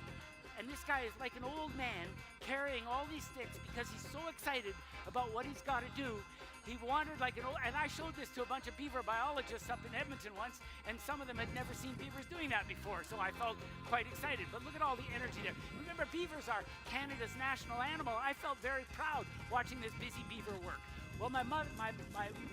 And this guy is like an old man carrying all these sticks because he's so excited about what he's got to do. He wandered like an old, and I showed this to a bunch of beaver biologists up in Edmonton once, and some of them had never seen beavers doing that before, so I felt quite excited. But look at all the energy there. Remember, beavers are Canada's national animal. I felt very proud watching this busy beaver work. Well, my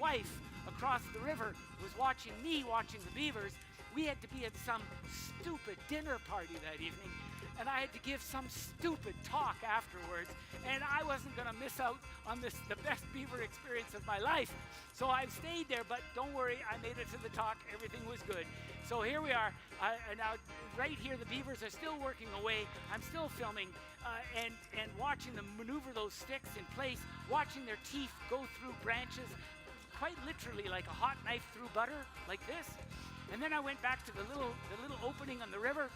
wife across the river was watching me watching the beavers. We had to be at some stupid dinner party that evening, and I had to give some stupid talk afterwards, and I wasn't going to miss out on the best beaver experience of my life. So I've stayed there, but don't worry, I made it to the talk. Everything was good. So here we are. Now, right here, the beavers are still working away. I'm still filming and watching them maneuver those sticks in place, watching their teeth go through branches, quite literally like a hot knife through butter, like this. And then I went back to the little opening on the river.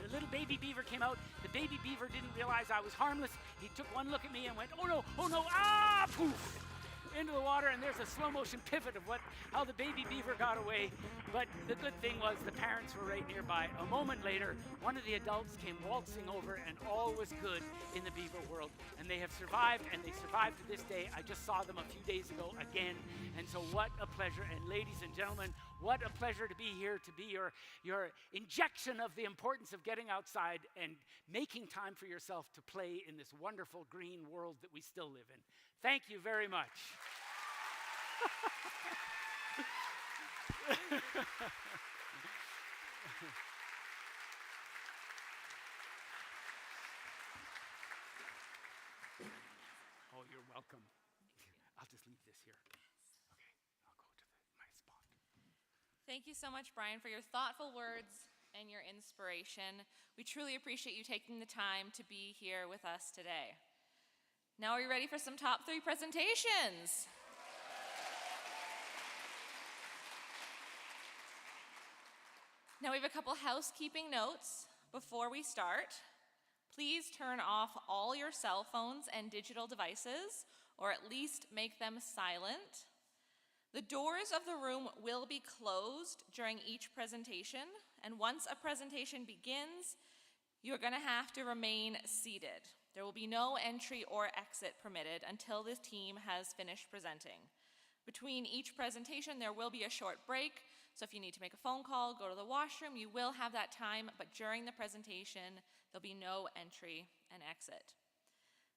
The little baby beaver came out. The baby beaver didn't realize I was harmless. He took one look at me and went, oh no, ah, poof, into the water. And there's a slow motion pivot of how the baby beaver got away. But the good thing was the parents were right nearby. A moment later, one of the adults came waltzing over, and all was good in the beaver world. And they have survived, and they survived to this day. I just saw them a few days ago again. And so what a pleasure. And ladies and gentlemen, what a pleasure to be here, to be your injection of the importance of getting outside and making time for yourself to play in this wonderful green world that we still live in. Thank you very much. Oh, you're welcome. I'll just leave this here. Okay, I'll go to my spot. Thank you so much, Brian, for your thoughtful words and your inspiration. We truly appreciate you taking the time to be here with us today. Now, are you ready for some top 3 presentations? Now, we have a couple housekeeping notes before we start. Please turn off all your cell phones and digital devices, or at least make them silent. The doors of the room will be closed during each presentation, and once a presentation begins, you're going to have to remain seated. There will be no entry or exit permitted until the team has finished presenting. Between each presentation, there will be a short break, so if you need to make a phone call, go to the washroom, you will have that time, but during the presentation, there'll be no entry and exit.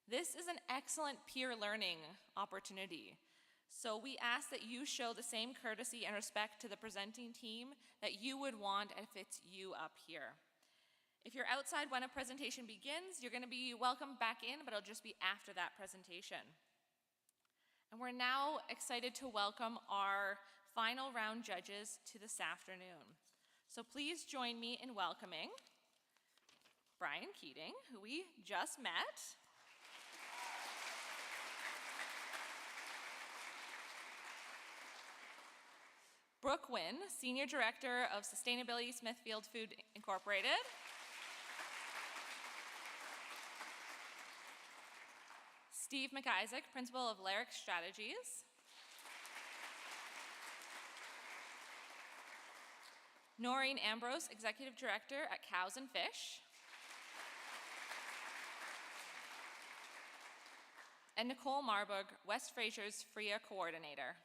This is an excellent peer learning opportunity. So we ask that you show the same courtesy and respect to the presenting team that you would want if it's you up here. If you're outside when a presentation begins, you're going to be welcomed back in, but it'll just be after that presentation. And we're now excited to welcome our final round judges to this afternoon. So please join me in welcoming Brian Keating, who we just met, Brooke Wynn, Senior Director of Sustainability, Smithfield Food Incorporated. Steve McIsaac, Principal of Lyric Strategies. Noreen Ambrose, Executive Director at Cows and Fish. And Nicole Marburg, West Fraser's FRIA Coordinator.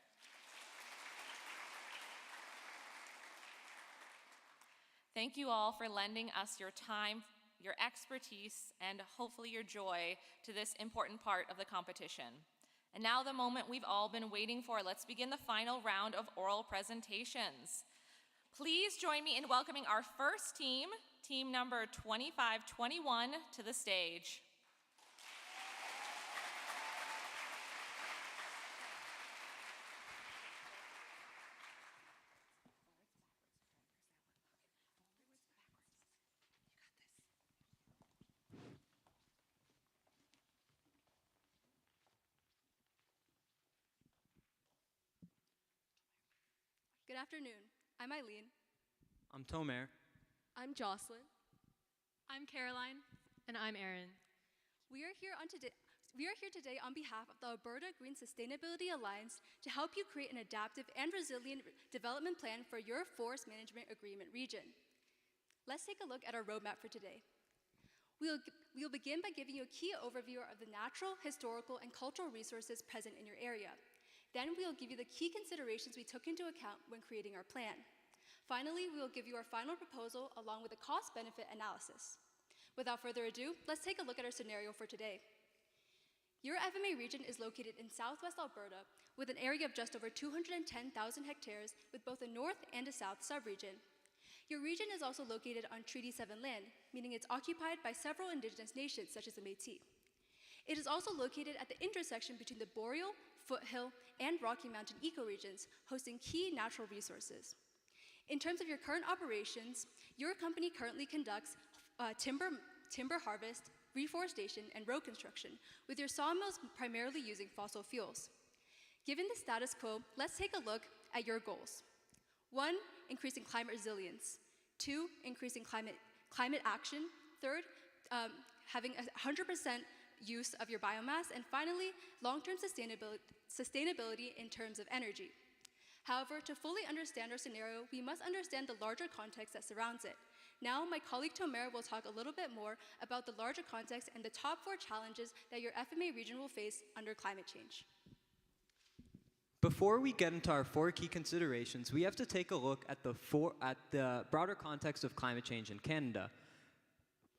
Thank you all for lending us your time, your expertise, and hopefully your joy to this important part of the competition. And now the moment we've all been waiting for. Let's begin the final round of oral presentations. Please join me in welcoming our first team, team number 2521, to the stage. Good afternoon. I'm Eileen. I'm Tomer. I'm Jocelyn. I'm Caroline. And I'm Erin. We are here today on behalf of the Alberta Green Sustainability Alliance to help you create an adaptive and resilient development plan for your Forest Management Agreement region. Let's take a look at our roadmap for today. We'll begin by giving you a key overview of the natural, historical, and cultural resources present in your area. Then we'll give you the key considerations we took into account when creating our plan. Finally, we will give you our final proposal along with a cost-benefit analysis. Without further ado, let's take a look at our scenario for today. Your FMA region is located in southwest Alberta with an area of just over 210,000 hectares with both a north and a south subregion. Your region is also located on Treaty 7 land, meaning it's occupied by several Indigenous nations such as the Métis. It is also located at the intersection between the Boreal, Foothill, and Rocky Mountain ecoregions, hosting key natural resources. In terms of your current operations, your company currently conducts timber harvest, reforestation, and road construction, with your sawmills primarily using fossil fuels. Given the status quo, let's take a look at your goals. 1, increasing climate resilience. 2, increasing climate action. 3rd, having 100% use of your biomass, and finally, long-term sustainability in terms of energy. However, to fully understand our scenario, we must understand the larger context that surrounds it. Now, my colleague Tomer will talk a little bit more about the larger context and the top 4 challenges that your FMA region will face under climate change. Before we get into our 4 key considerations, we have to take a look at the broader context of climate change in Canada.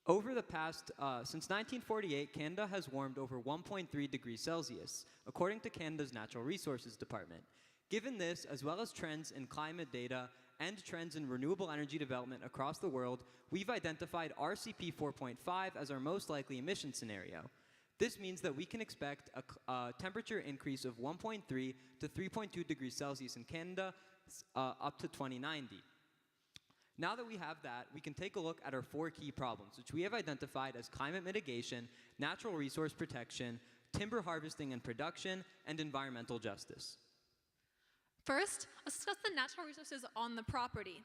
Over the past, since 1948, Canada has warmed over 1.3 degrees Celsius, according to Canada's Natural Resources Department. Given this, as well as trends in climate data and trends in renewable energy development across the world, we've identified RCP 4.5 as our most likely emission scenario. This means that we can expect a temperature increase of 1.3 to 3.2 degrees Celsius in Canada up to 2090. Now that we have that, we can take a look at our 4 key problems, which we have identified as climate mitigation, natural resource protection, timber harvesting and production, and environmental justice. First, let's discuss the natural resources on the property.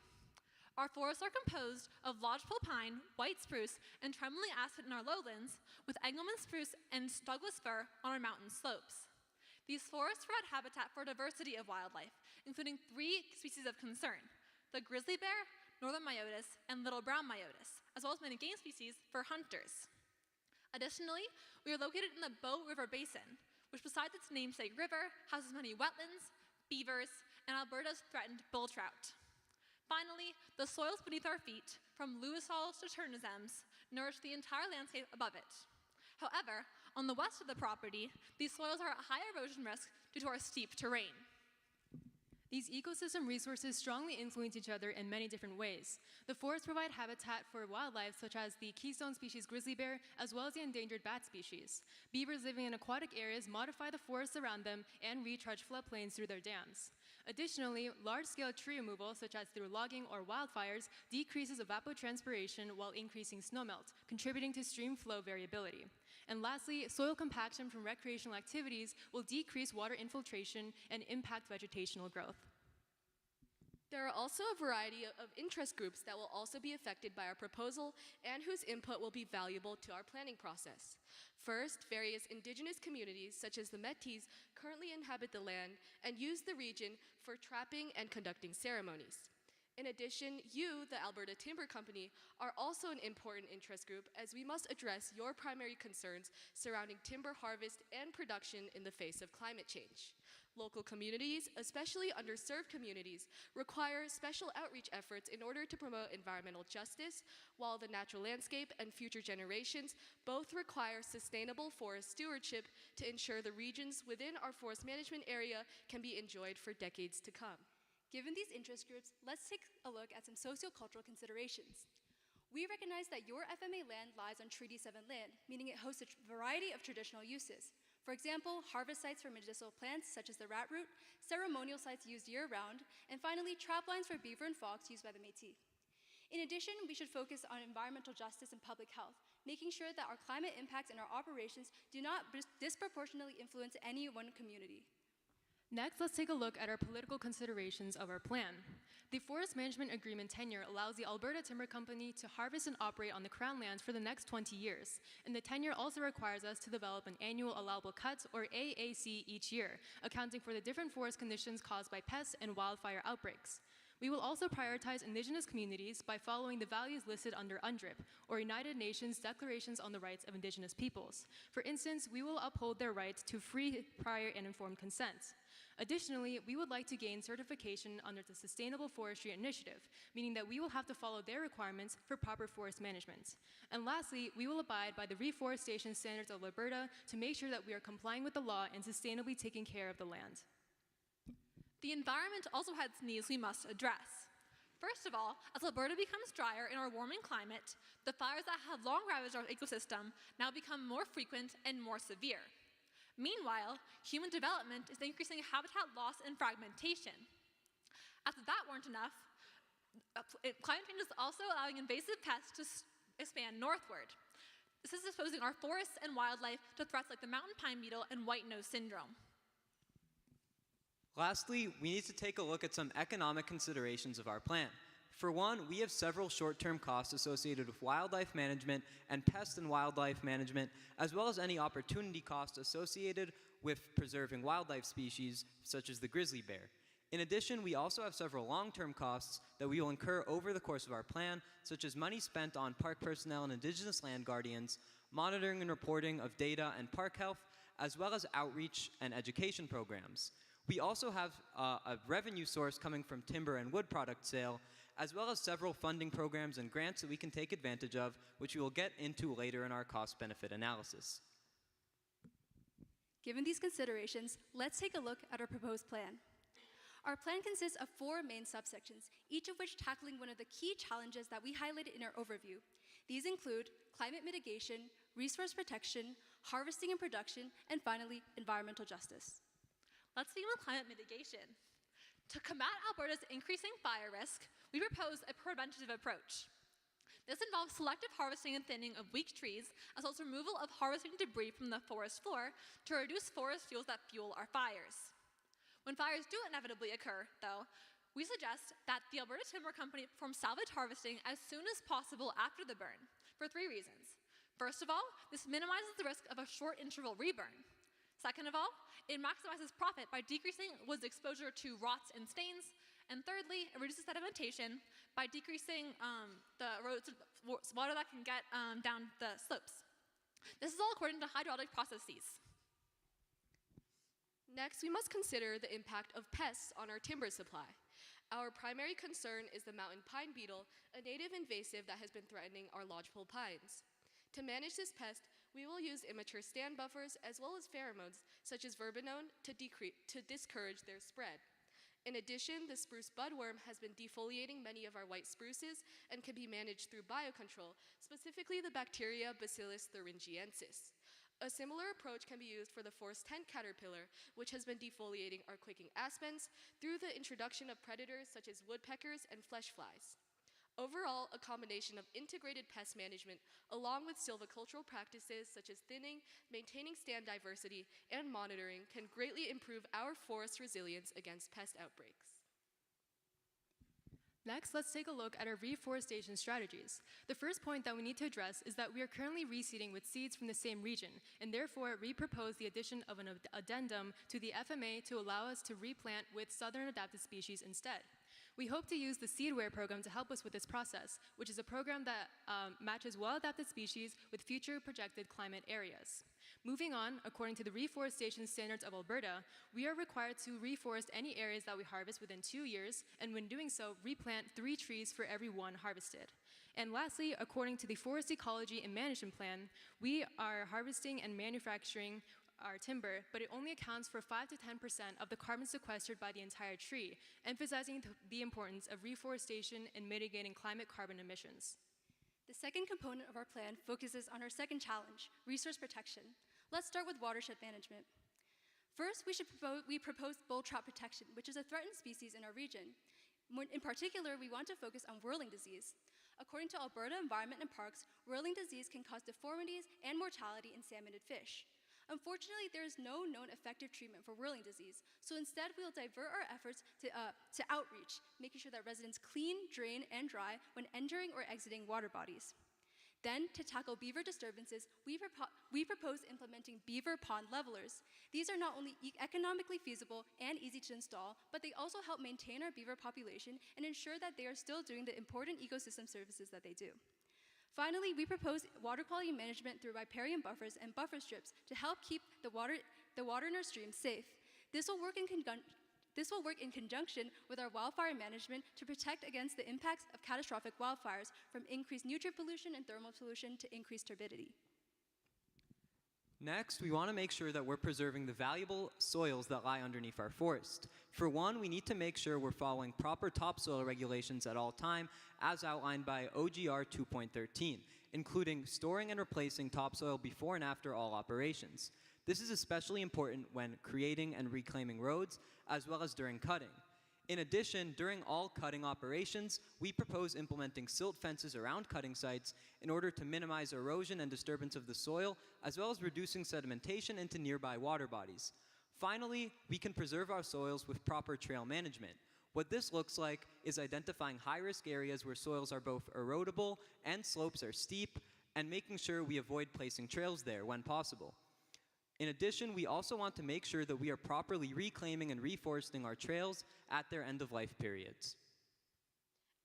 Our forests are composed of lodgepole pine, white spruce, and trembling aspen in our lowlands, with Engelmann spruce and Douglas fir on our mountain slopes. These forests provide habitat for a diversity of wildlife, including 3 species of concern: the grizzly bear, northern myotis, and little brown myotis, as well as many game species for hunters. Additionally, we are located in the Bow River Basin, which besides its namesake river, houses many wetlands, beavers, and Alberta's threatened bull trout. Finally, the soils beneath our feet, from Lewis Falls to Turnhams, nourish the entire landscape above it. However, on the west of the property, these soils are at high erosion risk due to our steep terrain. These ecosystem resources strongly influence each other in many different ways. The forests provide habitat for wildlife such as the keystone species grizzly bear, as well as the endangered bat species. Beavers living in aquatic areas modify the forests around them and recharge floodplains through their dams. Additionally, large-scale tree removal, such as through logging or wildfires, decreases evapotranspiration while increasing snowmelt, contributing to stream flow variability. And lastly, soil compaction from recreational activities will decrease water infiltration and impact vegetational growth. There are also a variety of interest groups that will also be affected by our proposal and whose input will be valuable to our planning process. First, various Indigenous communities, such as the Métis, currently inhabit the land and use the region for trapping and conducting ceremonies. In addition, you, the Alberta Timber Company, are also an important interest group, as we must address your primary concerns surrounding timber harvest and production in the face of climate change. Local communities, especially underserved communities, require special outreach efforts in order to promote environmental justice, while the natural landscape and future generations both require sustainable forest stewardship to ensure the regions within our forest management area can be enjoyed for decades to come. Given these interest groups, let's take a look at some sociocultural considerations. We recognize that your FMA land lies on Treaty 7 land, meaning it hosts a variety of traditional uses. For example, harvest sites for medicinal plants such as the rat root, ceremonial sites used year-round, and finally, trap lines for beaver and fox used by the Métis. In addition, we should focus on environmental justice and public health, making sure that our climate impacts and our operations do not disproportionately influence any one community. Next, let's take a look at our political considerations of our plan. The Forest Management Agreement tenure allows the Alberta Timber Company to harvest and operate on the Crown lands for the next 20 years, and the tenure also requires us to develop an annual allowable cut, or AAC, each year, accounting for the different forest conditions caused by pests and wildfire outbreaks. We will also prioritize Indigenous communities by following the values listed under UNDRIP, or United Nations Declarations on the Rights of Indigenous Peoples. For instance, we will uphold their right to free, prior, and informed consent. Additionally, we would like to gain certification under the Sustainable Forestry Initiative, meaning that we will have to follow their requirements for proper forest management. And lastly, we will abide by the reforestation standards of Alberta to make sure that we are complying with the law and sustainably taking care of the land. The environment also has needs we must address. First of all, as Alberta becomes drier in our warming climate, the fires that have long ravaged our ecosystem now become more frequent and more severe. Meanwhile, human development is increasing habitat loss and fragmentation. As if that weren't enough, climate change is also allowing invasive pests to expand northward. This is exposing our forests and wildlife to threats like the mountain pine beetle and white nose syndrome. Lastly, we need to take a look at some economic considerations of our plan. For one, we have several short-term costs associated with wildlife management and pest and wildlife management, as well as any opportunity costs associated with preserving wildlife species, such as the grizzly bear. In addition, we also have several long-term costs that we will incur over the course of our plan, such as money spent on park personnel and Indigenous land guardians, monitoring and reporting of data and park health, as well as outreach and education programs. We also have a revenue source coming from timber and wood product sale, as well as several funding programs and grants that we can take advantage of, which we will get into later in our cost-benefit analysis. Given these considerations, let's take a look at our proposed plan. Our plan consists of 4 main subsections, each of which tackling one of the key challenges that we highlighted in our overview. These include climate mitigation, resource protection, harvesting and production, and finally, environmental justice. Let's begin with climate mitigation. To combat Alberta's increasing fire risk, we propose a preventative approach. This involves selective harvesting and thinning of weak trees, as well as removal of harvesting debris from the forest floor to reduce forest fuels that fuel our fires. When fires do inevitably occur, though, we suggest that the Alberta Timber Company perform salvage harvesting as soon as possible after the burn, for 3 reasons. First of all, this minimizes the risk of a short interval reburn. Second of all, it maximizes profit by decreasing wood's exposure to rots and stains. And thirdly, it reduces sedimentation by decreasing the water that can get down the slopes. This is all according to hydraulic processes. Next, we must consider the impact of pests on our timber supply. Our primary concern is the mountain pine beetle, a native invasive that has been threatening our lodgepole pines. To manage this pest, we will use immature stand buffers as well as pheromones, such as verbenone, to discourage their spread. In addition, the spruce budworm has been defoliating many of our white spruces and can be managed through biocontrol, specifically the bacteria Bacillus thuringiensis. A similar approach can be used for the forest tent caterpillar, which has been defoliating our quaking aspens through the introduction of predators such as woodpeckers and flesh flies. Overall, a combination of integrated pest management along with silvicultural practices such as thinning, maintaining stand diversity, and monitoring can greatly improve our forest resilience against pest outbreaks. Next, let's take a look at our reforestation strategies. The first point that we need to address is that we are currently reseeding with seeds from the same region, and therefore we propose the addition of an addendum to the FMA to allow us to replant with southern adapted species instead. We hope to use the Seedware program to help us with this process, which is a program that matches well-adapted species with future projected climate areas. Moving on, according to the Reforestation Standards of Alberta, we are required to reforest any areas that we harvest within 2 years, and when doing so, replant 3 trees for every 1 harvested. And lastly, according to the Forest Ecology and Management Plan, we are harvesting and manufacturing our timber, but it only accounts for 5 to 10% of the carbon sequestered by the entire tree, emphasizing the importance of reforestation in mitigating climate carbon emissions. The second component of our plan focuses on our second challenge, resource protection. Let's start with watershed management. First, we propose bull trout protection, which is a threatened species in our region. In particular, we want to focus on whirling disease. According to Alberta Environment and Parks, whirling disease can cause deformities and mortality in salmon and fish. Unfortunately, there is no known effective treatment for whirling disease, so instead we will divert our efforts to outreach, making sure that residents clean, drain, and dry when entering or exiting water bodies. Then, to tackle beaver disturbances, we propose implementing beaver pond levelers. These are not only economically feasible and easy to install, but they also help maintain our beaver population and ensure that they are still doing the important ecosystem services that they do. Finally, we propose water quality management through riparian buffers and buffer strips to help keep the water in our streams safe. This will work in conjunction with our wildfire management to protect against the impacts of catastrophic wildfires, from increased nutrient pollution and thermal pollution to increased turbidity. Next, we want to make sure that we're preserving the valuable soils that lie underneath our forest. For one, we need to make sure we're following proper topsoil regulations at all time, as outlined by OGR 2.13, including storing and replacing topsoil before and after all operations. This is especially important when creating and reclaiming roads, as well as during cutting. In addition, during all cutting operations, we propose implementing silt fences around cutting sites in order to minimize erosion and disturbance of the soil, as well as reducing sedimentation into nearby water bodies. Finally, we can preserve our soils with proper trail management. What this looks like is identifying high-risk areas where soils are both erodible and slopes are steep, and making sure we avoid placing trails there when possible. In addition, we also want to make sure that we are properly reclaiming and reforesting our trails at their end-of-life periods.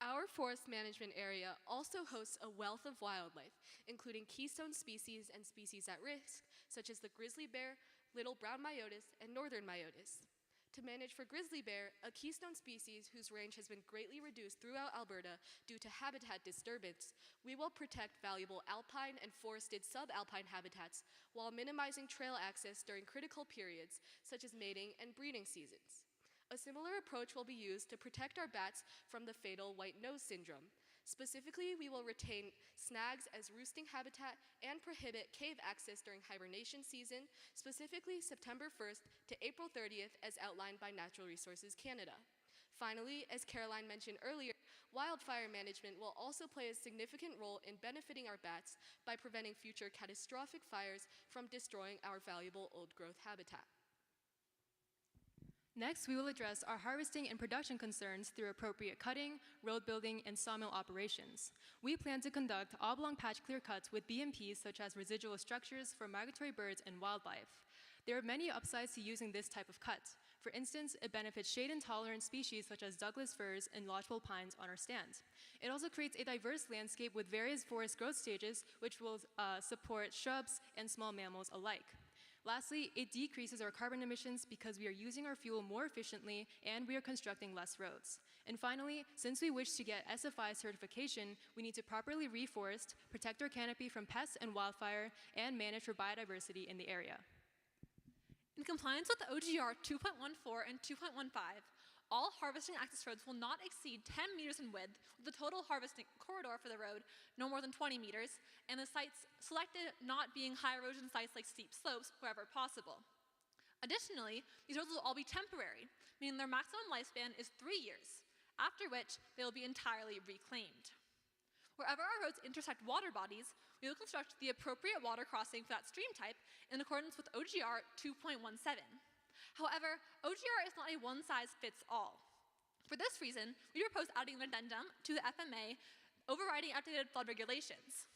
Our forest management area also hosts a wealth of wildlife, including keystone species and species at risk, such as the grizzly bear, little brown myotis, and northern myotis. To manage for grizzly bear, a keystone species whose range has been greatly reduced throughout Alberta due to habitat disturbance, we will protect valuable alpine and forested subalpine habitats while minimizing trail access during critical periods, such as mating and breeding seasons. A similar approach will be used to protect our bats from the fatal white nose syndrome. Specifically, we will retain snags as roosting habitat and prohibit cave access during hibernation season, specifically September 1st to April 30th as outlined by Natural Resources Canada. Finally, as Caroline mentioned earlier, wildfire management will also play a significant role in benefiting our bats by preventing future catastrophic fires from destroying our valuable old-growth habitat. Next, we will address our harvesting and production concerns through appropriate cutting, road building, and sawmill operations. We plan to conduct oblong patch clear cuts with BMPs such as residual structures for migratory birds and wildlife. There are many upsides to using this type of cut. For instance, it benefits shade-intolerant species such as Douglas firs and lodgepole pines on our stand. It also creates a diverse landscape with various forest growth stages, which will support shrubs and small mammals alike. Lastly, it decreases our carbon emissions because we are using our fuel more efficiently and we are constructing less roads. And finally, since we wish to get SFI certification, we need to properly reforest, protect our canopy from pests and wildfire, and manage for biodiversity in the area. In compliance with OGR 2.14 and 2.15, all harvesting access roads will not exceed 10 meters in width, with the total harvesting corridor for the road no more than 20 meters, and the sites selected not being high erosion sites like steep slopes wherever possible. Additionally, these roads will all be temporary, meaning their maximum lifespan is 3 years, after which they will be entirely reclaimed. Wherever our roads intersect water bodies, we will construct the appropriate water crossing for that stream type in accordance with OGR 2.17. However, OGR is not a one-size-fits-all. For this reason, we propose adding an addendum to the FMA overriding outdated flood regulations.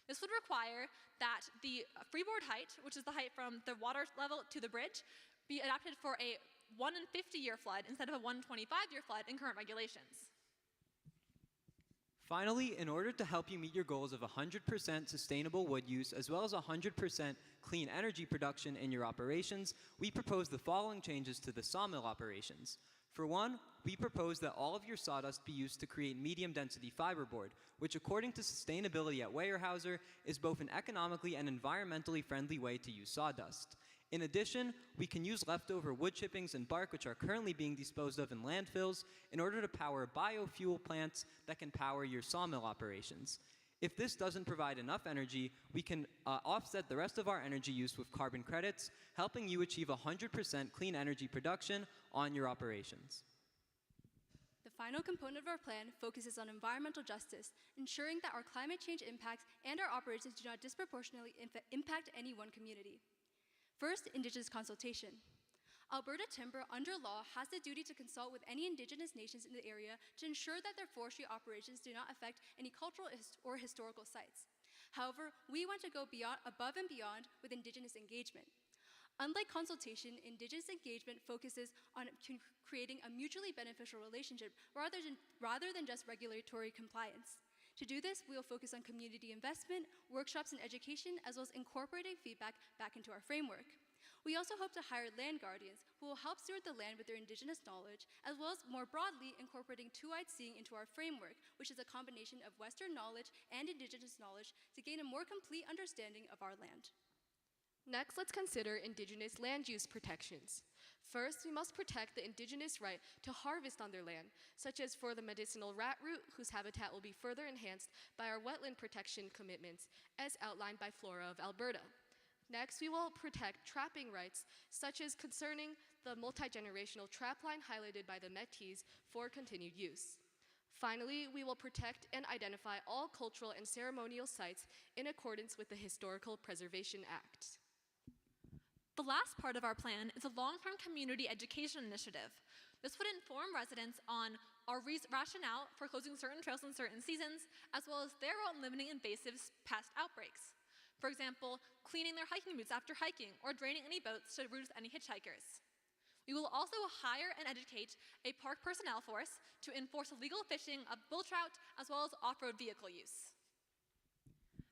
This would require that the freeboard height, which is the height from the water level to the bridge, be adapted for a 1 in 50-year flood instead of a 1 in 25-year flood in current regulations. Finally, in order to help you meet your goals of 100% sustainable wood use as well as 100% clean energy production in your operations, we propose the following changes to the sawmill operations. For one, we propose that all of your sawdust be used to create medium-density fiberboard, which according to sustainability at Weyerhaeuser is both an economically and environmentally friendly way to use sawdust. In addition, we can use leftover wood chippings and bark which are currently being disposed of in landfills in order to power biofuel plants that can power your sawmill operations. If this doesn't provide enough energy, we can offset the rest of our energy use with carbon credits, helping you achieve 100% clean energy production on your operations. The final component of our plan focuses on environmental justice, ensuring that our climate change impacts and our operations do not disproportionately impact any one community. First, Indigenous consultation. Alberta Timber, under law, has the duty to consult with any Indigenous nations in the area to ensure that their forestry operations do not affect any cultural or historical sites. However, we want to go above and beyond with Indigenous engagement. Unlike consultation, Indigenous engagement focuses on creating a mutually beneficial relationship rather than just regulatory compliance. To do this, we will focus on community investment, workshops, and education, as well as incorporating feedback back into our framework. We also hope to hire land guardians who will help steward the land with their Indigenous knowledge, as well as more broadly incorporating two-eyed seeing into our framework, which is a combination of Western knowledge and Indigenous knowledge to gain a more complete understanding of our land. Next, let's consider Indigenous land use protections. First, we must protect the Indigenous right to harvest on their land, such as for the medicinal rat root, whose habitat will be further enhanced by our wetland protection commitments, as outlined by Flora of Alberta. Next, we will protect trapping rights, such as concerning the multi-generational trap line highlighted by the Métis for continued use. Finally, we will protect and identify all cultural and ceremonial sites in accordance with the Historical Preservation Act. The last part of our plan is a long-term community education initiative. This would inform residents on our rationale for closing certain trails in certain seasons, as well as their role in limiting invasive past outbreaks. For example, cleaning their hiking boots after hiking, or draining any boats to reduce any hitchhikers. We will also hire and educate a park personnel force to enforce illegal fishing of bull trout, as well as off-road vehicle use.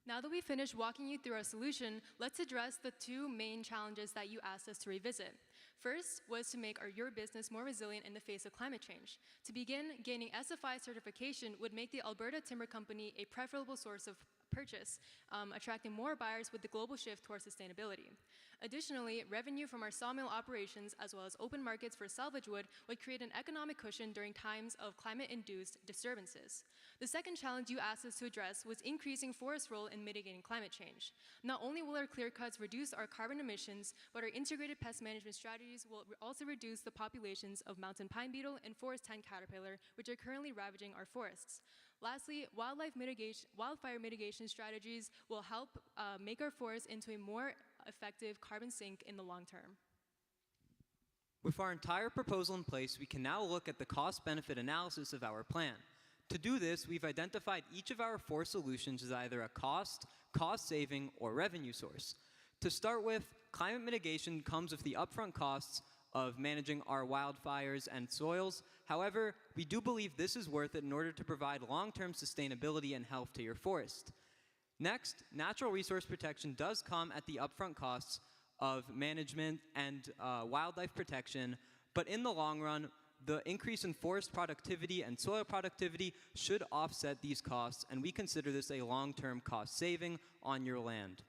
Now that we've finished walking you through our solution, let's address the two main challenges that you asked us to revisit. First was to make your business more resilient in the face of climate change. To begin, gaining SFI certification would make the Alberta Timber Company a preferable source of purchase, attracting more buyers with the global shift towards sustainability. Additionally, revenue from our sawmill operations, as well as open markets for salvage wood, would create an economic cushion during times of climate-induced disturbances. The second challenge you asked us to address was increasing forest role in mitigating climate change. Not only will our clear cuts reduce our carbon emissions, but our integrated pest management strategies will also reduce the populations of mountain pine beetle and forest tent caterpillar, which are currently ravaging our forests. Lastly, wildfire mitigation strategies will help make our forests into a more effective carbon sink in the long term. With our entire proposal in place, we can now look at the cost-benefit analysis of our plan. To do this, we've identified each of our four solutions as either a cost-saving, or revenue source. To start with, climate mitigation comes with the upfront costs of managing our wildfires and soils. However, we do believe this is worth it in order to provide long-term sustainability and health to your forest. Next, natural resource protection does come at the upfront costs of management and wildlife protection, but in the long run, the increase in forest productivity and soil productivity should offset these costs, and we consider this a long-term cost saving on your land.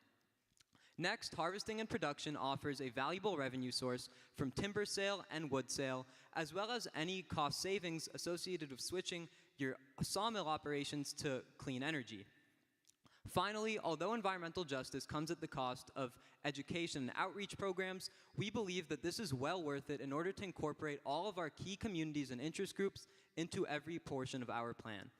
Next, harvesting and production offers a valuable revenue source from timber sale and wood sale, as well as any cost savings associated with switching your sawmill operations to clean energy. Finally, although environmental justice comes at the cost of education and outreach programs, we believe that this is well worth it in order to incorporate all of our key communities and interest groups into every portion of our plan.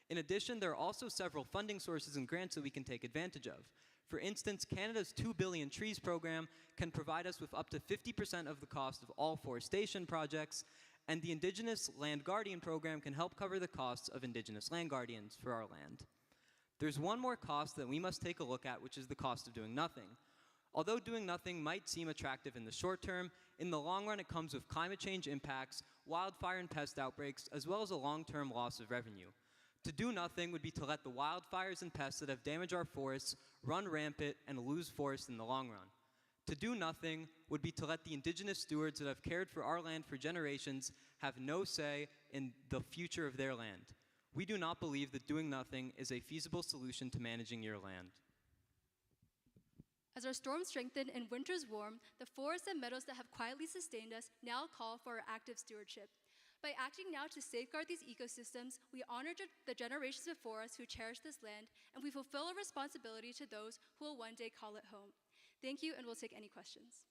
In addition, there are also several funding sources and grants that we can take advantage of. For instance, Canada's 2 Billion Trees program can provide us with up to 50% of the cost of all forestation projects, and the Indigenous Land Guardian program can help cover the costs of Indigenous land guardians for our land. There's one more cost that we must take a look at, which is the cost of doing nothing. Although doing nothing might seem attractive in the short term, in the long run it comes with climate change impacts, wildfire and pest outbreaks, as well as a long-term loss of revenue. To do nothing would be to let the wildfires and pests that have damaged our forests run rampant and lose forest in the long run. To do nothing would be to let the indigenous stewards that have cared for our land for generations have no say in the future of their land. We do not believe that doing nothing is a feasible solution to managing your land. As our storms strengthen and winters warm, the forests and meadows that have quietly sustained us now call for our active stewardship. By acting now to safeguard these ecosystems, we honor the generations before us who cherish this land, and we fulfill our responsibility to those who will one day call it home. Thank you, and we'll take any questions.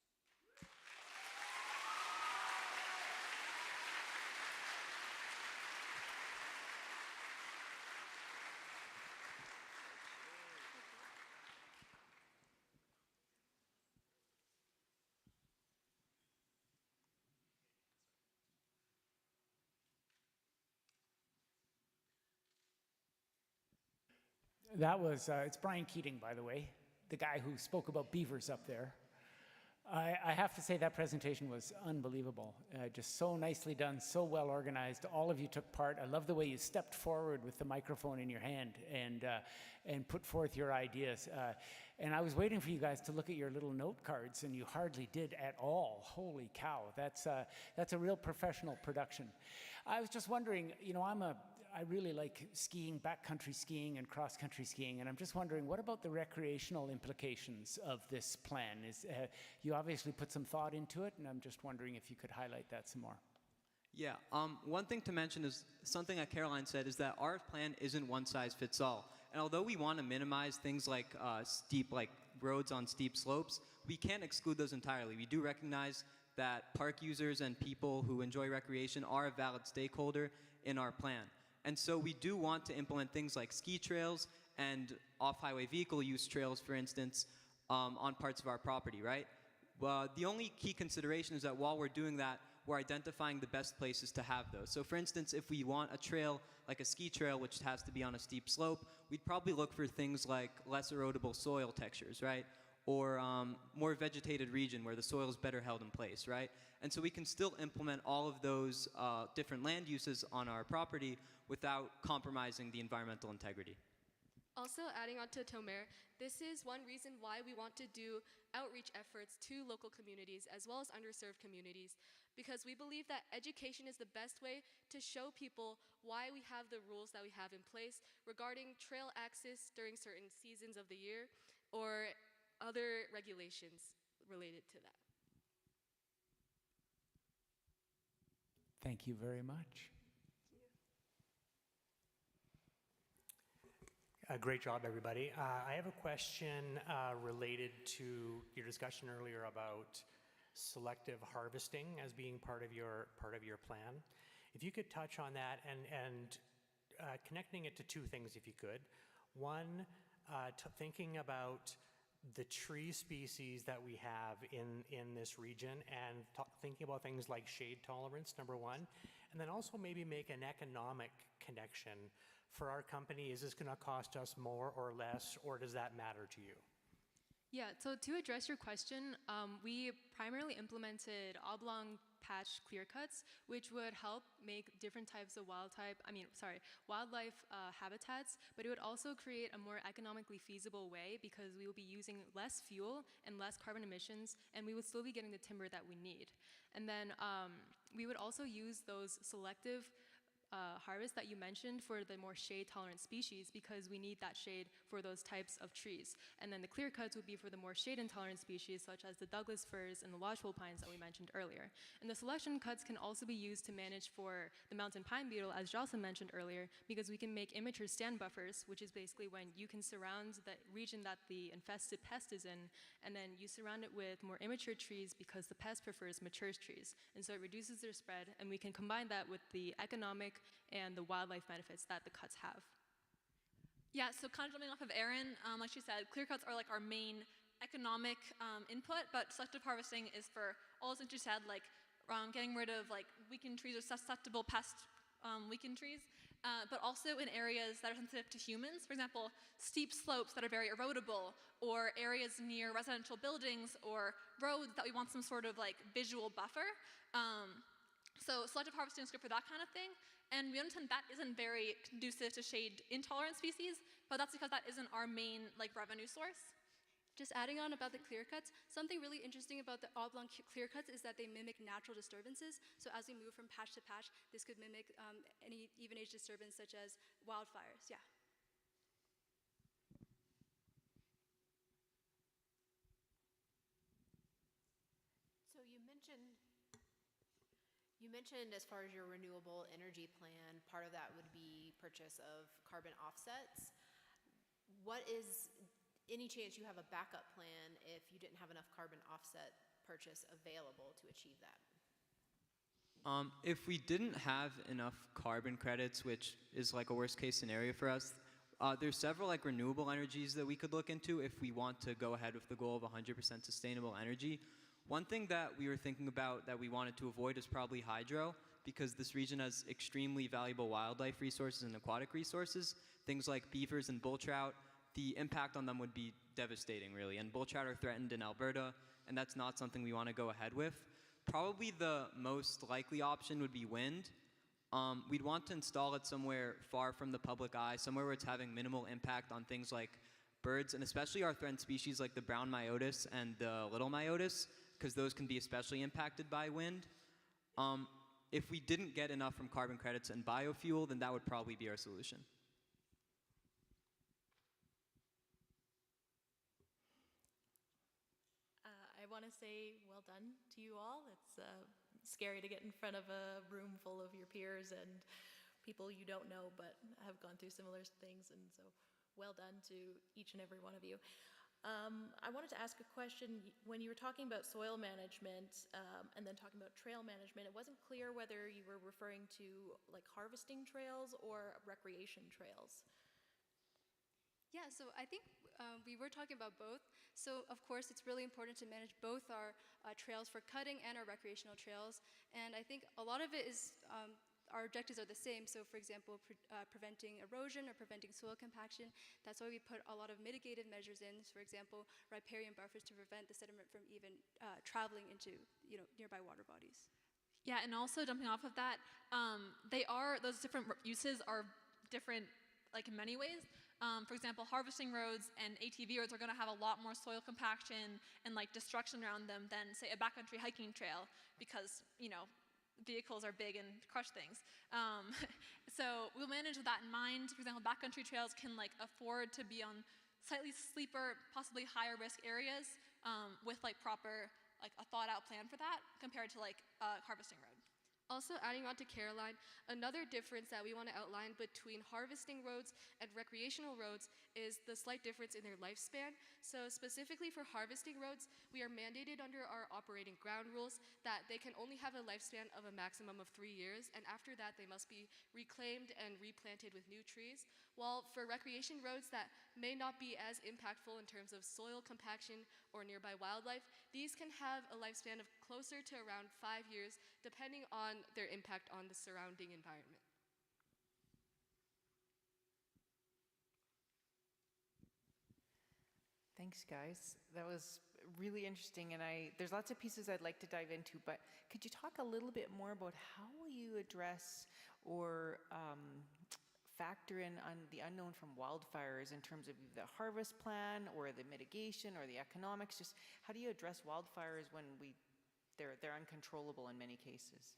That was, it's Brian Keating, by the way, the guy who spoke about beavers up there. I have to say that presentation was unbelievable. Just so nicely done, so well organized. All of you took part. I love the way you stepped forward with the microphone in your hand and put forth your ideas. And I was waiting for you guys to look at your little note cards, and you hardly did at all. Holy cow, that's a real professional production. I was just wondering, you know, I really like skiing, backcountry skiing and cross-country skiing, and I'm just wondering, what about the recreational implications of this plan? You obviously put some thought into it, and I'm just wondering if you could highlight that some more. Yeah, one thing to mention is something that Caroline said is that our plan isn't one size fits all. And although we want to minimize things like steep, like roads on steep slopes, we can't exclude those entirely. We do recognize that park users and people who enjoy recreation are a valid stakeholder in our plan. And so we do want to implement things like ski trails and off-highway vehicle use trails, for instance, on parts of our property, right? The only key consideration is that while we're doing that, we're identifying the best places to have those. So for instance, if we want a trail, like a ski trail, which has to be on a steep slope, we'd probably look for things like less erodible soil textures, right? Or more vegetated region where the soil is better held in place, right? And so we can still implement all of those different land uses on our property without compromising the environmental integrity. Also, adding on to Tomer, this is one reason why we want to do outreach efforts to local communities as well as underserved communities, because we believe that education is the best way to show people why we have the rules that we have in place regarding trail access during certain seasons of the year or other regulations related to that. Thank you very much. Great job, everybody. I have a question related to your discussion earlier about selective harvesting as being part of your plan. If you could touch on that and connecting it to two things, if you could. One, thinking about the tree species that we have in this region and thinking about things like shade tolerance, number one, and then also maybe make an economic connection for our company. Is this going to cost us more or less, or does that matter to you? Yeah, so to address your question, we primarily implemented oblong patch clear cuts, which would help make different types of wildlife habitats, but it would also create a more economically feasible way because we will be using less fuel and less carbon emissions, and we would still be getting the timber that we need. And then we would also use those selective harvest that you mentioned for the more shade-tolerant species because we need that shade for those types of trees. And then the clear cuts would be for the more shade-intolerant species such as the Douglas firs and the lodgepole pines that we mentioned earlier. And the selection cuts can also be used to manage for the mountain pine beetle, as Jocelyn mentioned earlier, because we can make immature stand buffers, which is basically when you can surround the region that the infested pest is in, and then you surround it with more immature trees because the pest prefers mature trees. And so it reduces their spread, and we can combine that with the economic and the wildlife benefits that the cuts have. Yeah, so kind of jumping off of Erin, like she said, clear cuts are like our main economic input, but selective harvesting is for all those things you said, like getting rid of like weakened trees or susceptible pest weakened trees, but also in areas that are sensitive to humans. For example, steep slopes that are very erodible, or areas near residential buildings or roads that we want some sort of like visual buffer. So selective harvesting is good for that kind of thing. And we understand that isn't very conducive to shade intolerant species, but that's because that isn't our main revenue source. Just adding on about the clear cuts, something really interesting about the oblong clear cuts is that they mimic natural disturbances. So as we move from patch to patch, this could mimic any even age disturbance such as wildfires. Yeah. So you mentioned as far as your renewable energy plan, part of that would be purchase of carbon offsets. What is any chance you have a backup plan if you didn't have enough carbon offset purchase available to achieve that? If we didn't have enough carbon credits, which is like a worst case scenario for us, there's several renewable energies that we could look into if we want to go ahead with the goal of 100% sustainable energy. One thing that we were thinking about that we wanted to avoid is probably hydro, because this region has extremely valuable wildlife resources and aquatic resources, things like beavers and bull trout. The impact on them would be devastating, really. And bull trout are threatened in Alberta, and that's not something we want to go ahead with. Probably the most likely option would be wind. We'd want to install it somewhere far from the public eye, somewhere where it's having minimal impact on things like birds, and especially our threatened species like the brown myotis and the little myotis, because those can be especially impacted by wind. If we didn't get enough from carbon credits and biofuel, then that would probably be our solution. I want to say well done to you all. It's scary to get in front of a room full of your peers and people you don't know but have gone through similar things, and so well done to each and every one of you. I wanted to ask a question. When you were talking about soil management and then talking about trail management, it wasn't clear whether you were referring to harvesting trails or recreation trails. Yeah, so I think we were talking about both. So of course, it's really important to manage both our trails for cutting and our recreational trails. And I think a lot of it is, our objectives are the same. So for example, preventing erosion or preventing soil compaction. That's why we put a lot of mitigative measures in. For example, riparian buffers to prevent the sediment from even traveling into nearby water bodies. Yeah, and also jumping off of that, those different uses are different in many ways. For example, harvesting roads and ATV roads are going to have a lot more soil compaction and destruction around them than, say, a backcountry hiking trail, because vehicles are big and crush things. So we'll manage with that in mind. For example, backcountry trails can afford to be on slightly steeper, possibly higher risk areas with proper a thought out plan for that compared to a harvesting road. Also, adding on to Caroline, another difference that we want to outline between harvesting roads and recreational roads is the slight difference in their lifespan. So specifically for harvesting roads, we are mandated under our operating ground rules that they can only have a lifespan of a maximum of 3 years, and after that they must be reclaimed and replanted with new trees. While for recreation roads that may not be as impactful in terms of soil compaction or nearby wildlife, these can have a lifespan of closer to around 5 years, depending on their impact on the surrounding environment. Thanks, guys. That was really interesting, and there's lots of pieces I'd like to dive into, but could you talk a little bit more about how will you address or factor in on the unknown from wildfires in terms of the harvest plan or the mitigation or the economics? Just how do you address wildfires when they're uncontrollable in many cases?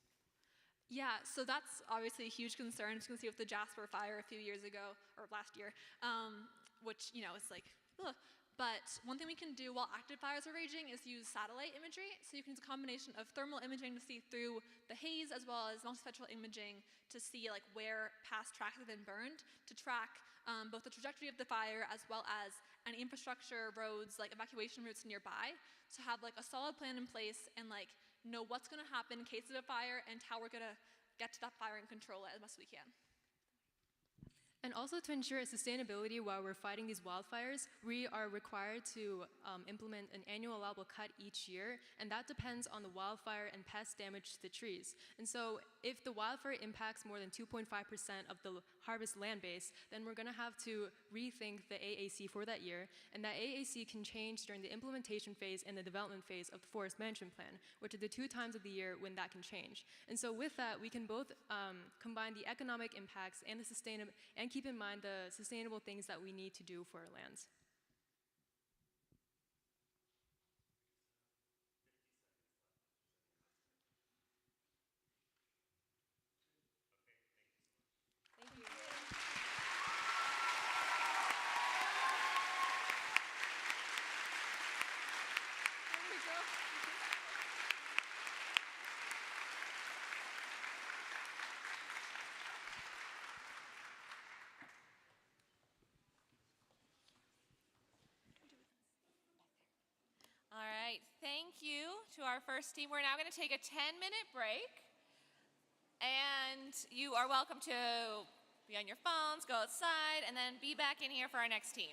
Yeah, so that's obviously a huge concern. You can see with the Jasper fire a few years ago, or last year, which, it's ugh. But one thing we can do while active fires are raging is use satellite imagery. So you can use a combination of thermal imaging to see through the haze, as well as multispectral imaging to see where past tracks have been burned, to track both the trajectory of the fire as well as any infrastructure, roads, evacuation routes nearby. So have a solid plan in place and know what's going to happen in case of a fire and how we're going to get to that fire and control it as best we can. And also to ensure sustainability while we're fighting these wildfires, we are required to implement an annual allowable cut each year, and that depends on the wildfire and pest damage to the trees. And so if the wildfire impacts more than 2.5% of the harvest land base, then we're gonna have to rethink the AAC for that year, and that AAC can change during the implementation phase and the development phase of the forest management plan, which are the 2 times of the year when that can change. And so with that, we can both combine the economic impacts and and keep in mind the sustainable things that we need to do for our lands. Thank you. There we go. All right, thank you to our first team. We're now going to take a 10-minute break. And you are welcome to be on your phones, go outside, and then be back in here for our next team.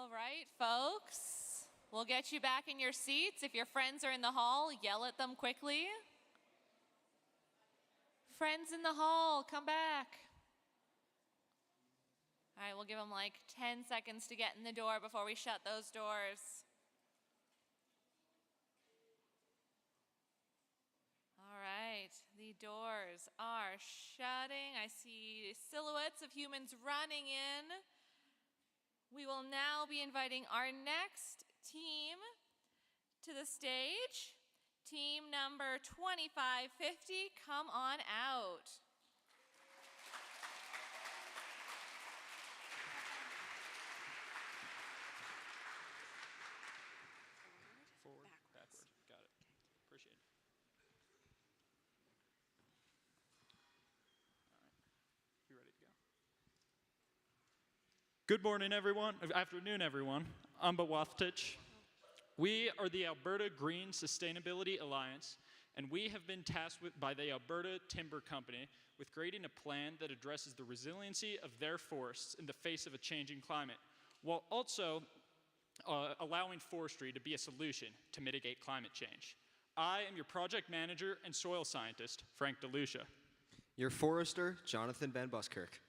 All right, folks. We'll get you back in your seats. If your friends are in the hall, yell at them quickly. Friends in the hall, come back. All right, we'll give them like 10 seconds to get in the door before we shut those doors. All right, the doors are shutting. I see silhouettes of humans running in. We will now be inviting our next team to the stage. Team number 2550, come on out. Forward, backward. Got it. Appreciate it. All right. You ready to go? Good morning, everyone. Afternoon, everyone. I'm Bawaftich. We are the Alberta Green Sustainability Alliance, and we have been tasked by the Alberta Timber Company with creating a plan that addresses the resiliency of their forests in the face of a changing climate, while also allowing forestry to be a solution to mitigate climate change. I am your project manager and soil scientist, Frank DeLucia. Your forester, Jonathan Van Buskirk.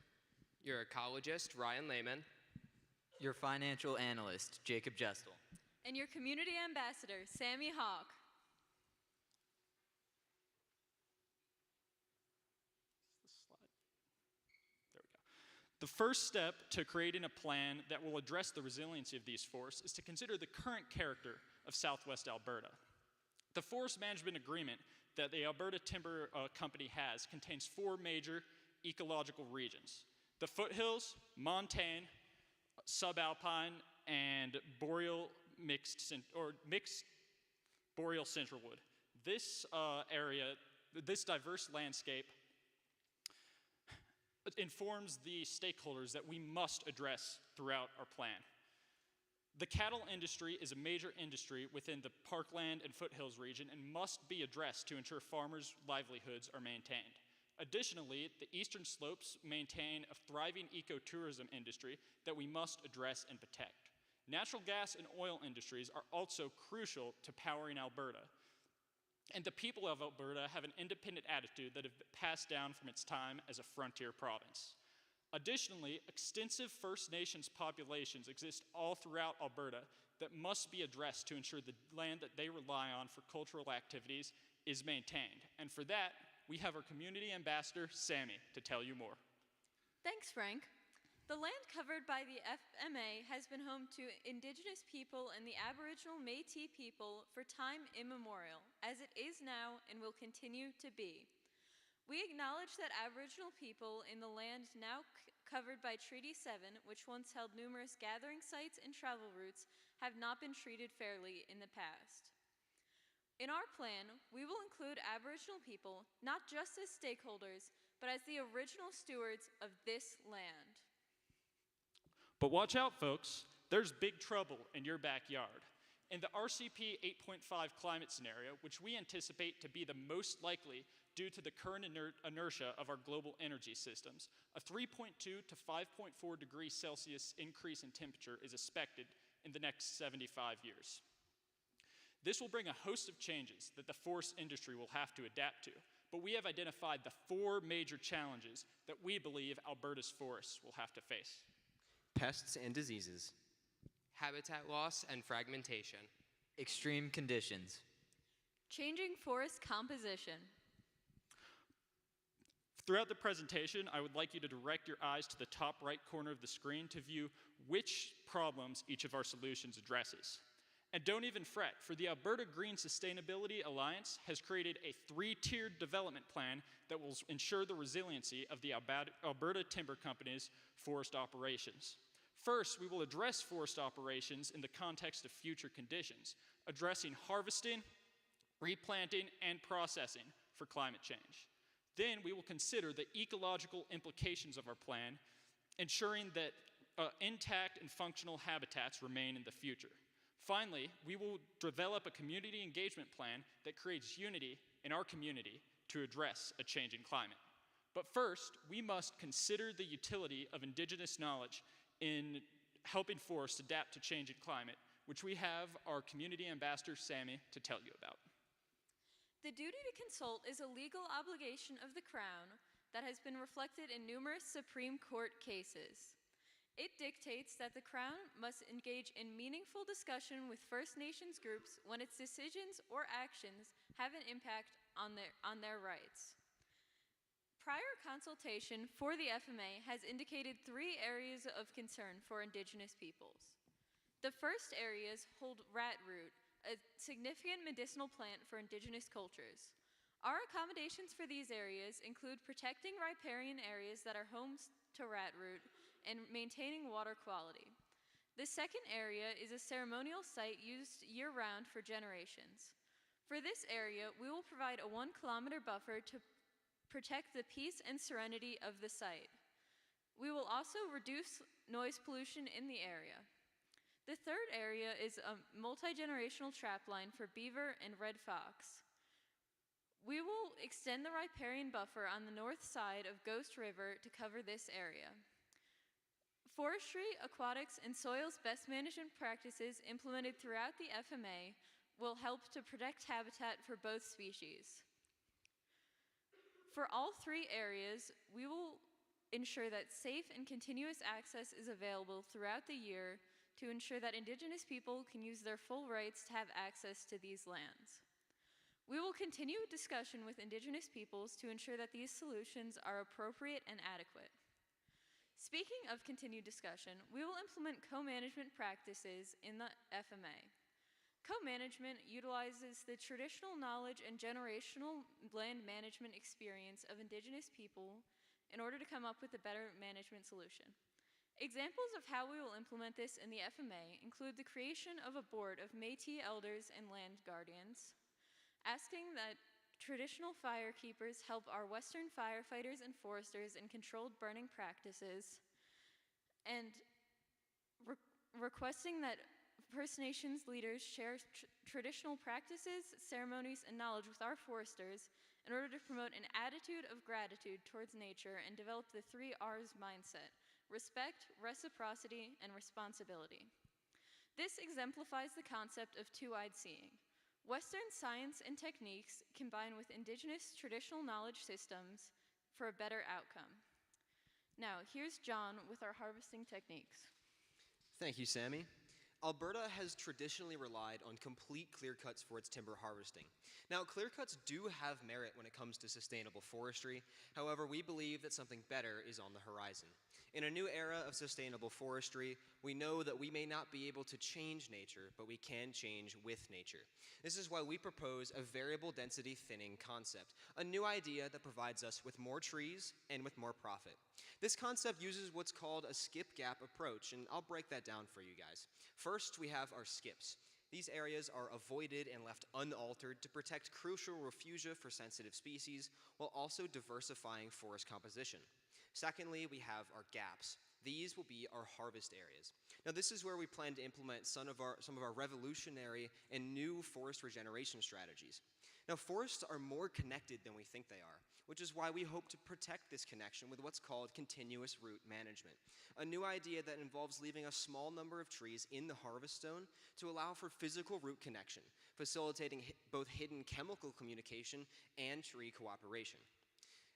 Your ecologist, Ryan Lehman. Your financial analyst, Jacob Gestel. And your community ambassador, Sammy Hawk. There we go. The first step to creating a plan that will address the resiliency of these forests is to consider the current character of Southwest Alberta. The forest management agreement that the Alberta Timber Company has contains 4 major ecological regions: the foothills, montane, subalpine, and boreal mixed boreal centralwood. This area, this diverse landscape informs the stakeholders that we must address throughout our plan. The cattle industry is a major industry within the parkland and foothills region and must be addressed to ensure farmers' livelihoods are maintained. Additionally, the eastern slopes maintain a thriving ecotourism industry that we must address and protect. Natural gas and oil industries are also crucial to powering Alberta. And the people of Alberta have an independent attitude that have passed down from its time as a frontier province. Additionally, extensive First Nations populations exist all throughout Alberta that must be addressed to ensure the land that they rely on for cultural activities is maintained. And for that, we have our community ambassador, Sammy, to tell you more. Thanks, Frank. The land covered by the FMA has been home to Indigenous people and the Aboriginal Métis people for time immemorial, as it is now and will continue to be. We acknowledge that Aboriginal people in the land now covered by Treaty 7, which once held numerous gathering sites and travel routes, have not been treated fairly in the past. In our plan, we will include Aboriginal people not just as stakeholders, but as the original stewards of this land. But watch out, folks. There's big trouble in your backyard. In the RCP 8.5 climate scenario, which we anticipate to be the most likely due to the current inertia of our global energy systems, a 3.2 to 5.4 degrees Celsius increase in temperature is expected in the next 75 years. This will bring a host of changes that the forest industry will have to adapt to, but we have identified the 4 major challenges that we believe Alberta's forests will have to face. Pests and diseases. Habitat loss and fragmentation. Extreme conditions. Changing forest composition. Throughout the presentation, I would like you to direct your eyes to the top right corner of the screen to view which problems each of our solutions addresses. And don't even fret, for the Alberta Green Sustainability Alliance has created a 3-tiered development plan that will ensure the resiliency of the Alberta Timber Company's forest operations. First, we will address forest operations in the context of future conditions, addressing harvesting, replanting, and processing for climate change. Then we will consider the ecological implications of our plan, ensuring that intact and functional habitats remain in the future. Finally, we will develop a community engagement plan that creates unity in our community to address a changing climate. But first, we must consider the utility of Indigenous knowledge in helping forests adapt to changing climate, which we have our community ambassador, Sammy, to tell you about. The duty to consult is a legal obligation of the Crown that has been reflected in numerous Supreme Court cases. It dictates that the Crown must engage in meaningful discussion with First Nations groups when its decisions or actions have an impact on their rights. Prior consultation for the FMA has indicated 3 areas of concern for Indigenous peoples. The first areas hold rat root, a significant medicinal plant for Indigenous cultures. Our accommodations for these areas include protecting riparian areas that are homes to rat root and maintaining water quality. The second area is a ceremonial site used year-round for generations. For this area, we will provide a 1-kilometer buffer to protect the peace and serenity of the site. We will also reduce noise pollution in the area. The third area is a multi-generational trapline for beaver and red fox. We will extend the riparian buffer on the north side of Ghost River to cover this area. Forestry, aquatics, and soils best management practices implemented throughout the FMA will help to protect habitat for both species. For all 3 areas, we will ensure that safe and continuous access is available throughout the year to ensure that Indigenous people can use their full rights to have access to these lands. We will continue discussion with Indigenous peoples to ensure that these solutions are appropriate and adequate. Speaking of continued discussion, we will implement co-management practices in the FMA. Co-management utilizes the traditional knowledge and generational land management experience of Indigenous people in order to come up with a better management solution. Examples of how we will implement this in the FMA include the creation of a board of Métis elders and land guardians, asking that traditional fire keepers help our Western firefighters and foresters in controlled burning practices, and requesting that First Nations leaders share traditional practices, ceremonies, and knowledge with our foresters in order to promote an attitude of gratitude towards nature and develop the 3 R's mindset: respect, reciprocity, and responsibility. This exemplifies the concept of 2-eyed seeing. Western science and techniques combined with Indigenous traditional knowledge systems for a better outcome. Now, here's John with our harvesting techniques. Thank you, Sammy. Alberta has traditionally relied on complete clear cuts for its timber harvesting. Now, clear cuts do have merit when it comes to sustainable forestry. However, we believe that something better is on the horizon. In a new era of sustainable forestry, we know that we may not be able to change nature, but we can change with nature. This is why we propose a variable density thinning concept, a new idea that provides us with more trees and with more profit. This concept uses what's called a skip gap approach, and I'll break that down for you guys. First, we have our skips. These areas are avoided and left unaltered to protect crucial refugia for sensitive species while also diversifying forest composition. Secondly, we have our gaps. These will be our harvest areas. Now, this is where we plan to implement some of our revolutionary and new forest regeneration strategies. Now, forests are more connected than we think they are, which is why we hope to protect this connection with what's called continuous root management, a new idea that involves leaving a small number of trees in the harvest zone to allow for physical root connection, facilitating both hidden chemical communication and tree cooperation.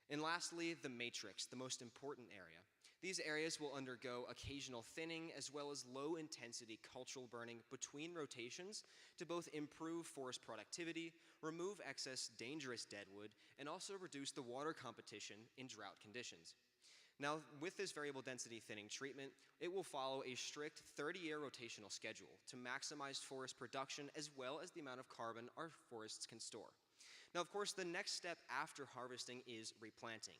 And lastly, the matrix, the most important area. These areas will undergo occasional thinning as well as low-intensity cultural burning between rotations to both improve forest productivity, remove excess dangerous deadwood, and also reduce the water competition in drought conditions. Now, with this variable density thinning treatment, it will follow a strict 30-year rotational schedule to maximize forest production as well as the amount of carbon our forests can store. Now, of course, the next step after harvesting is replanting.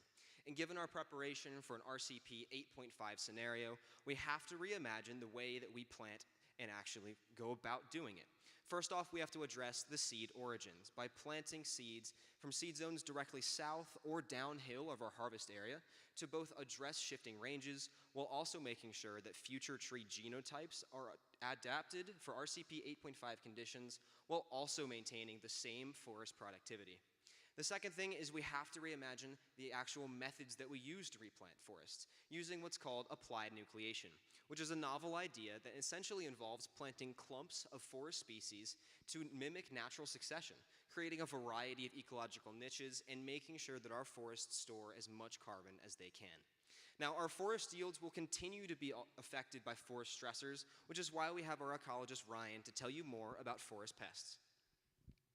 And given our preparation for an RCP 8.5 scenario, we have to reimagine the way that we plant and actually go about doing it. First off, we have to address the seed origins by planting seeds from seed zones directly south or downhill of our harvest area to both address shifting ranges while also making sure that future tree genotypes are adapted for RCP 8.5 conditions while also maintaining the same forest productivity. The second thing is we have to reimagine the actual methods that we use to replant forests, using what's called applied nucleation, which is a novel idea that essentially involves planting clumps of forest species to mimic natural succession, creating a variety of ecological niches and making sure that our forests store as much carbon as they can. Now, our forest yields will continue to be affected by forest stressors, which is why we have our ecologist Ryan to tell you more about forest pests.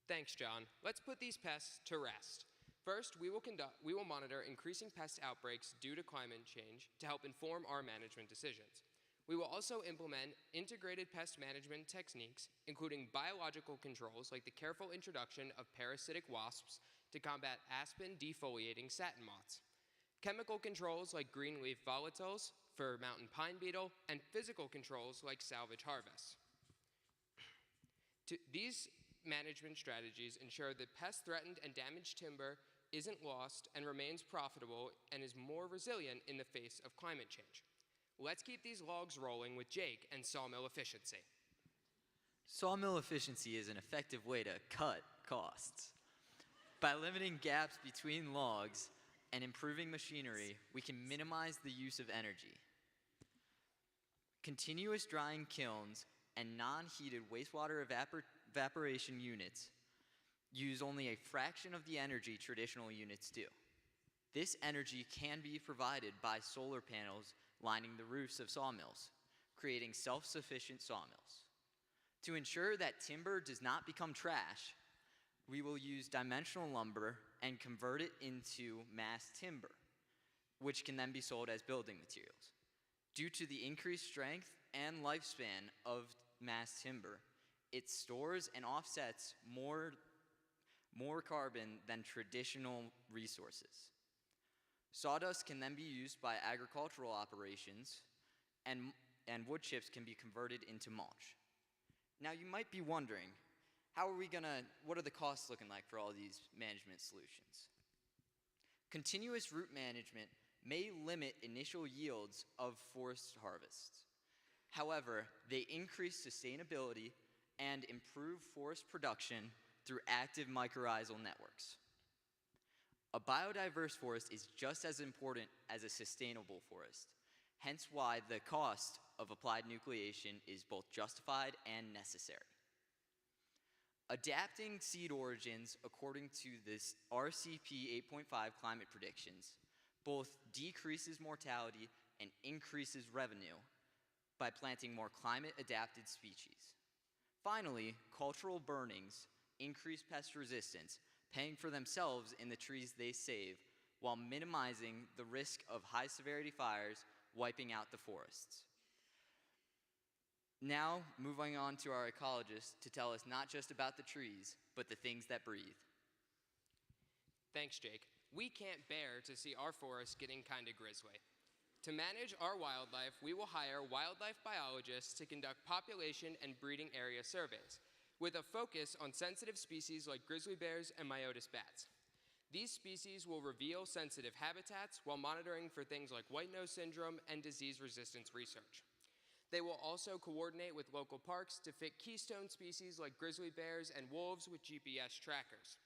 Thanks, John. Let's put these pests to rest. First, we will monitor increasing pest outbreaks due to climate change to help inform our management decisions. We will also implement integrated pest management techniques, including biological controls like the careful introduction of parasitic wasps to combat aspen defoliating satin moths, chemical controls like greenleaf volatiles for mountain pine beetle, and physical controls like salvage harvests. These management strategies ensure that pest-threatened and damaged timber isn't lost and remains profitable and is more resilient in the face of climate change. Let's keep these logs rolling with Jake and sawmill efficiency. Sawmill efficiency is an effective way to cut costs. By limiting gaps between logs and improving machinery, we can minimize the use of energy. Continuous drying kilns and non-heated wastewater evaporation units use only a fraction of the energy traditional units do. This energy can be provided by solar panels lining the roofs of sawmills, creating self-sufficient sawmills. To ensure that timber does not become trash, we will use dimensional lumber and convert it into mass timber, which can then be sold as building materials. Due to the increased strength and lifespan of mass timber, it stores and offsets more carbon than traditional resources. Sawdust can then be used by agricultural operations, and wood chips can be converted into mulch. Now you might be wondering, what are the costs looking like for all these management solutions? Continuous root management may limit initial yields of forest harvests. However, they increase sustainability and improve forest production through active mycorrhizal networks. A biodiverse forest is just as important as a sustainable forest, hence why the cost of applied nucleation is both justified and necessary. Adapting seed origins according to this RCP 8.5 climate predictions both decreases mortality and increases revenue by planting more climate-adapted species. Finally, cultural burnings increase pest resistance, paying for themselves in the trees they save, while minimizing the risk of high-severity fires wiping out the forests. Now, moving on to our ecologist to tell us not just about the trees, but the things that breathe. Thanks, Jake. We can't bear to see our forests getting kinda grizzly. To manage our wildlife, we will hire wildlife biologists to conduct population and breeding area surveys, with a focus on sensitive species like grizzly bears and myotis bats. These species will reveal sensitive habitats while monitoring for things like white nose syndrome and disease resistance research. They will also coordinate with local parks to fit keystone species like grizzly bears and wolves with GPS trackers.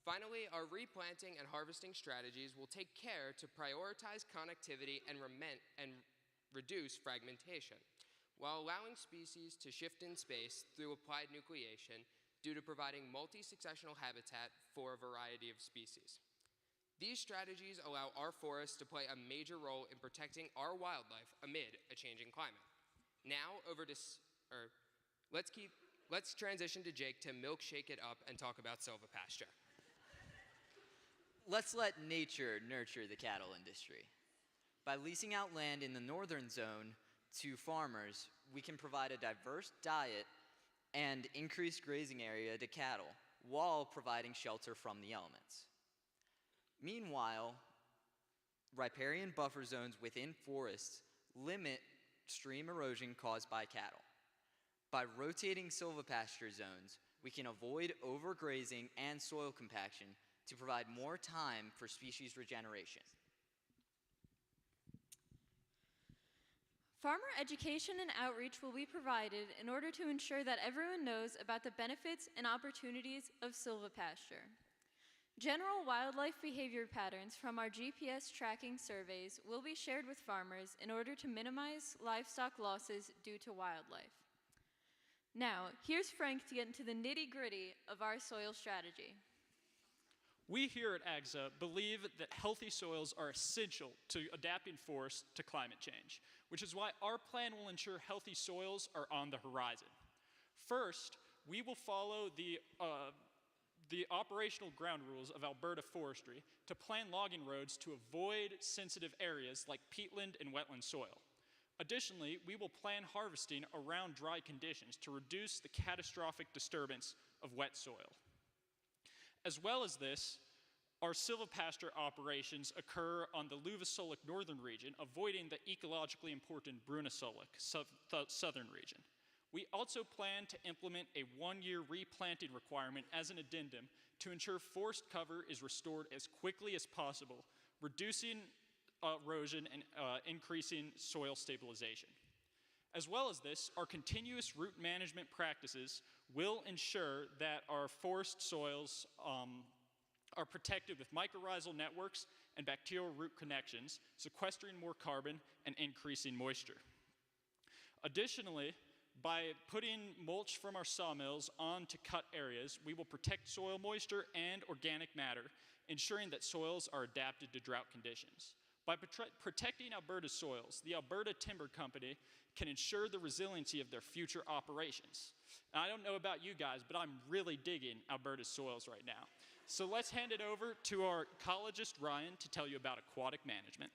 Finally, our replanting and harvesting strategies will take care to prioritize connectivity and reduce fragmentation, while allowing species to shift in space through applied nucleation due to providing multi-successional habitat for a variety of species. These strategies allow our forests to play a major role in protecting our wildlife amid a changing climate. Now, let's transition to Jake to milkshake it up and talk about silvopasture. Let's let nature nurture the cattle industry. By leasing out land in the northern zone to farmers, we can provide a diverse diet and increased grazing area to cattle while providing shelter from the elements. Meanwhile, riparian buffer zones within forests limit stream erosion caused by cattle. By rotating silvopasture zones, we can avoid overgrazing and soil compaction to provide more time for species regeneration. Farmer education and outreach will be provided in order to ensure that everyone knows about the benefits and opportunities of silvopasture. General wildlife behavior patterns from our GPS tracking surveys will be shared with farmers in order to minimize livestock losses due to wildlife. Now, here's Frank to get into the nitty-gritty of our soil strategy. We here at AGSA believe that healthy soils are essential to adapting forests to climate change, which is why our plan will ensure healthy soils are on the horizon. First, we will follow the operational ground rules of Alberta forestry to plan logging roads to avoid sensitive areas like peatland and wetland soil. Additionally, we will plan harvesting around dry conditions to reduce the catastrophic disturbance of wet soil. As well as this, our silvopasture operations occur on the Luvasolic northern region, avoiding the ecologically important Brunasolic southern region. We also plan to implement a one-year replanting requirement as an addendum to ensure forest cover is restored as quickly as possible, reducing erosion and increasing soil stabilization. As well as this, our continuous root management practices will ensure that our forest soils are protected with mycorrhizal networks and bacterial root connections, sequestering more carbon and increasing moisture. Additionally, by putting mulch from our sawmills onto cut areas, we will protect soil moisture and organic matter, ensuring that soils are adapted to drought conditions. By protecting Alberta's soils, the Alberta Timber Company can ensure the resiliency of their future operations. And I don't know about you guys, but I'm really digging Alberta's soils right now. So let's hand it over to our ecologist, Ryan, to tell you about aquatic management.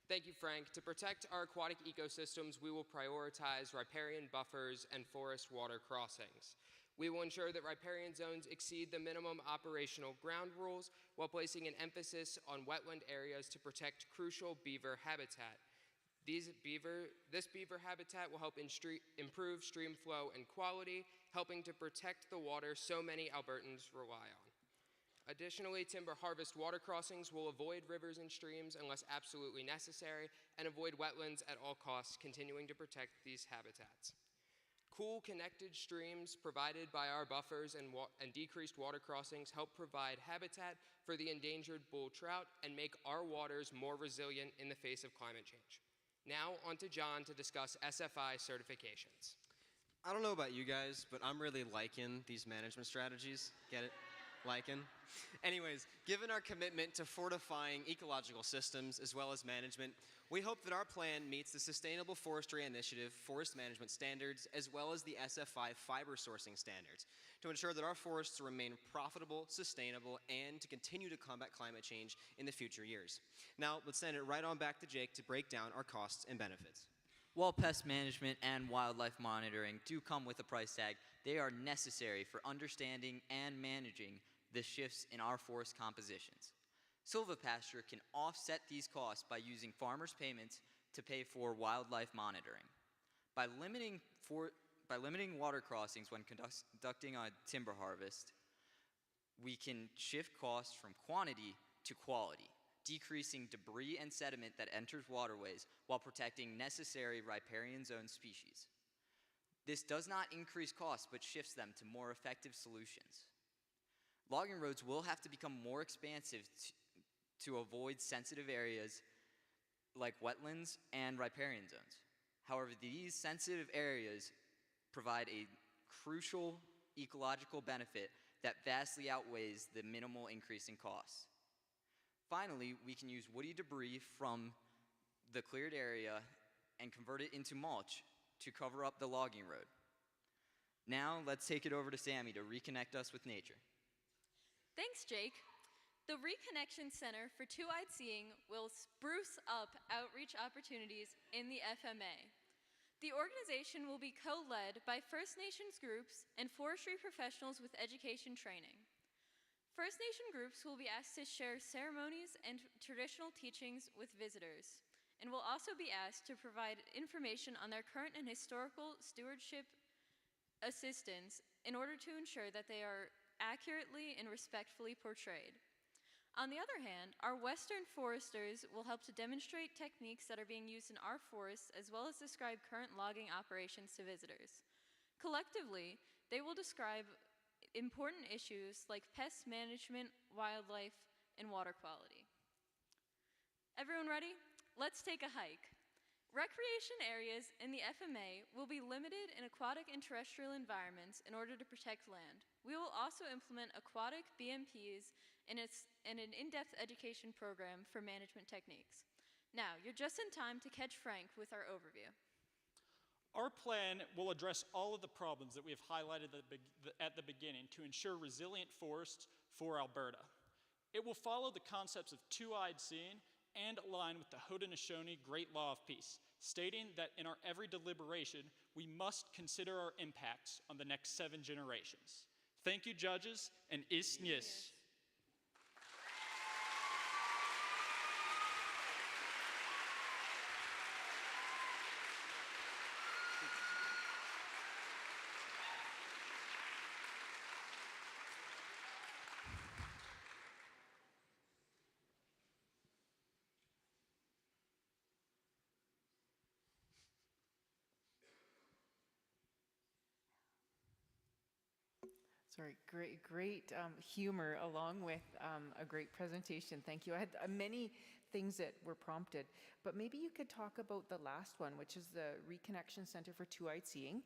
Thank you, Frank. To protect our aquatic ecosystems, we will prioritize riparian buffers and forest water crossings. We will ensure that riparian zones exceed the minimum operational ground rules while placing an emphasis on wetland areas to protect crucial beaver habitat. This beaver habitat will help improve stream flow and quality, helping to protect the water so many Albertans rely on. Additionally, timber harvest water crossings will avoid rivers and streams unless absolutely necessary and avoid wetlands at all costs, continuing to protect these habitats. Cool, connected streams provided by our buffers and decreased water crossings help provide habitat for the endangered bull trout and make our waters more resilient in the face of climate change. Now, on to John to discuss SFI certifications. I don't know about you guys, but I'm really liking these management strategies. Get it? Liking? Anyways, given our commitment to fortifying ecological systems as well as management, we hope that our plan meets the Sustainable Forestry Initiative forest management standards as well as the SFI fiber sourcing standards to ensure that our forests remain profitable, sustainable, and to continue to combat climate change in the future years. Now, let's send it right on back to Jake to break down our costs and benefits. While pest management and wildlife monitoring do come with a price tag, they are necessary for understanding and managing the shifts in our forest compositions. Silvopasture can offset these costs by using farmers' payments to pay for wildlife monitoring. By limiting water crossings when conducting a timber harvest, we can shift costs from quantity to quality, decreasing debris and sediment that enters waterways while protecting necessary riparian zone species. This does not increase costs, but shifts them to more effective solutions. Logging roads will have to become more expansive to avoid sensitive areas like wetlands and riparian zones. However, these sensitive areas provide a crucial ecological benefit that vastly outweighs the minimal increase in costs. Finally, we can use woody debris from the cleared area and convert it into mulch to cover up the logging road. Now, let's take it over to Sammy to reconnect us with nature. Thanks, Jake. The Reconnection Center for Two-Eyed Seeing will spruce up outreach opportunities in the FMA. The organization will be co-led by First Nations groups and forestry professionals with education training. First Nation groups will be asked to share ceremonies and traditional teachings with visitors, and will also be asked to provide information on their current and historical stewardship assistance in order to ensure that they are accurately and respectfully portrayed. On the other hand, our Western foresters will help to demonstrate techniques that are being used in our forests as well as describe current logging operations to visitors. Collectively, they will describe important issues like pest management, wildlife, and water quality. Everyone ready? Let's take a hike. Recreation areas in the FMA will be limited in aquatic and terrestrial environments in order to protect land. We will also implement aquatic BMPs and an in-depth education program for management techniques. Now, you're just in time to catch Frank with our overview. Our plan will address all of the problems that we have highlighted at the beginning to ensure resilient forests for Alberta. It will follow the concepts of two-eyed seeing and align with the Haudenosaunee Great Law of Peace, stating that in our every deliberation, we must consider our impacts on the next 7 generations. Thank you, judges, and Nis. Sorry, great humor along with a great presentation. Thank you. I had many things that were prompted, but maybe you could talk about the last one, which is the Reconnection Center for Two-Eyed Seeing.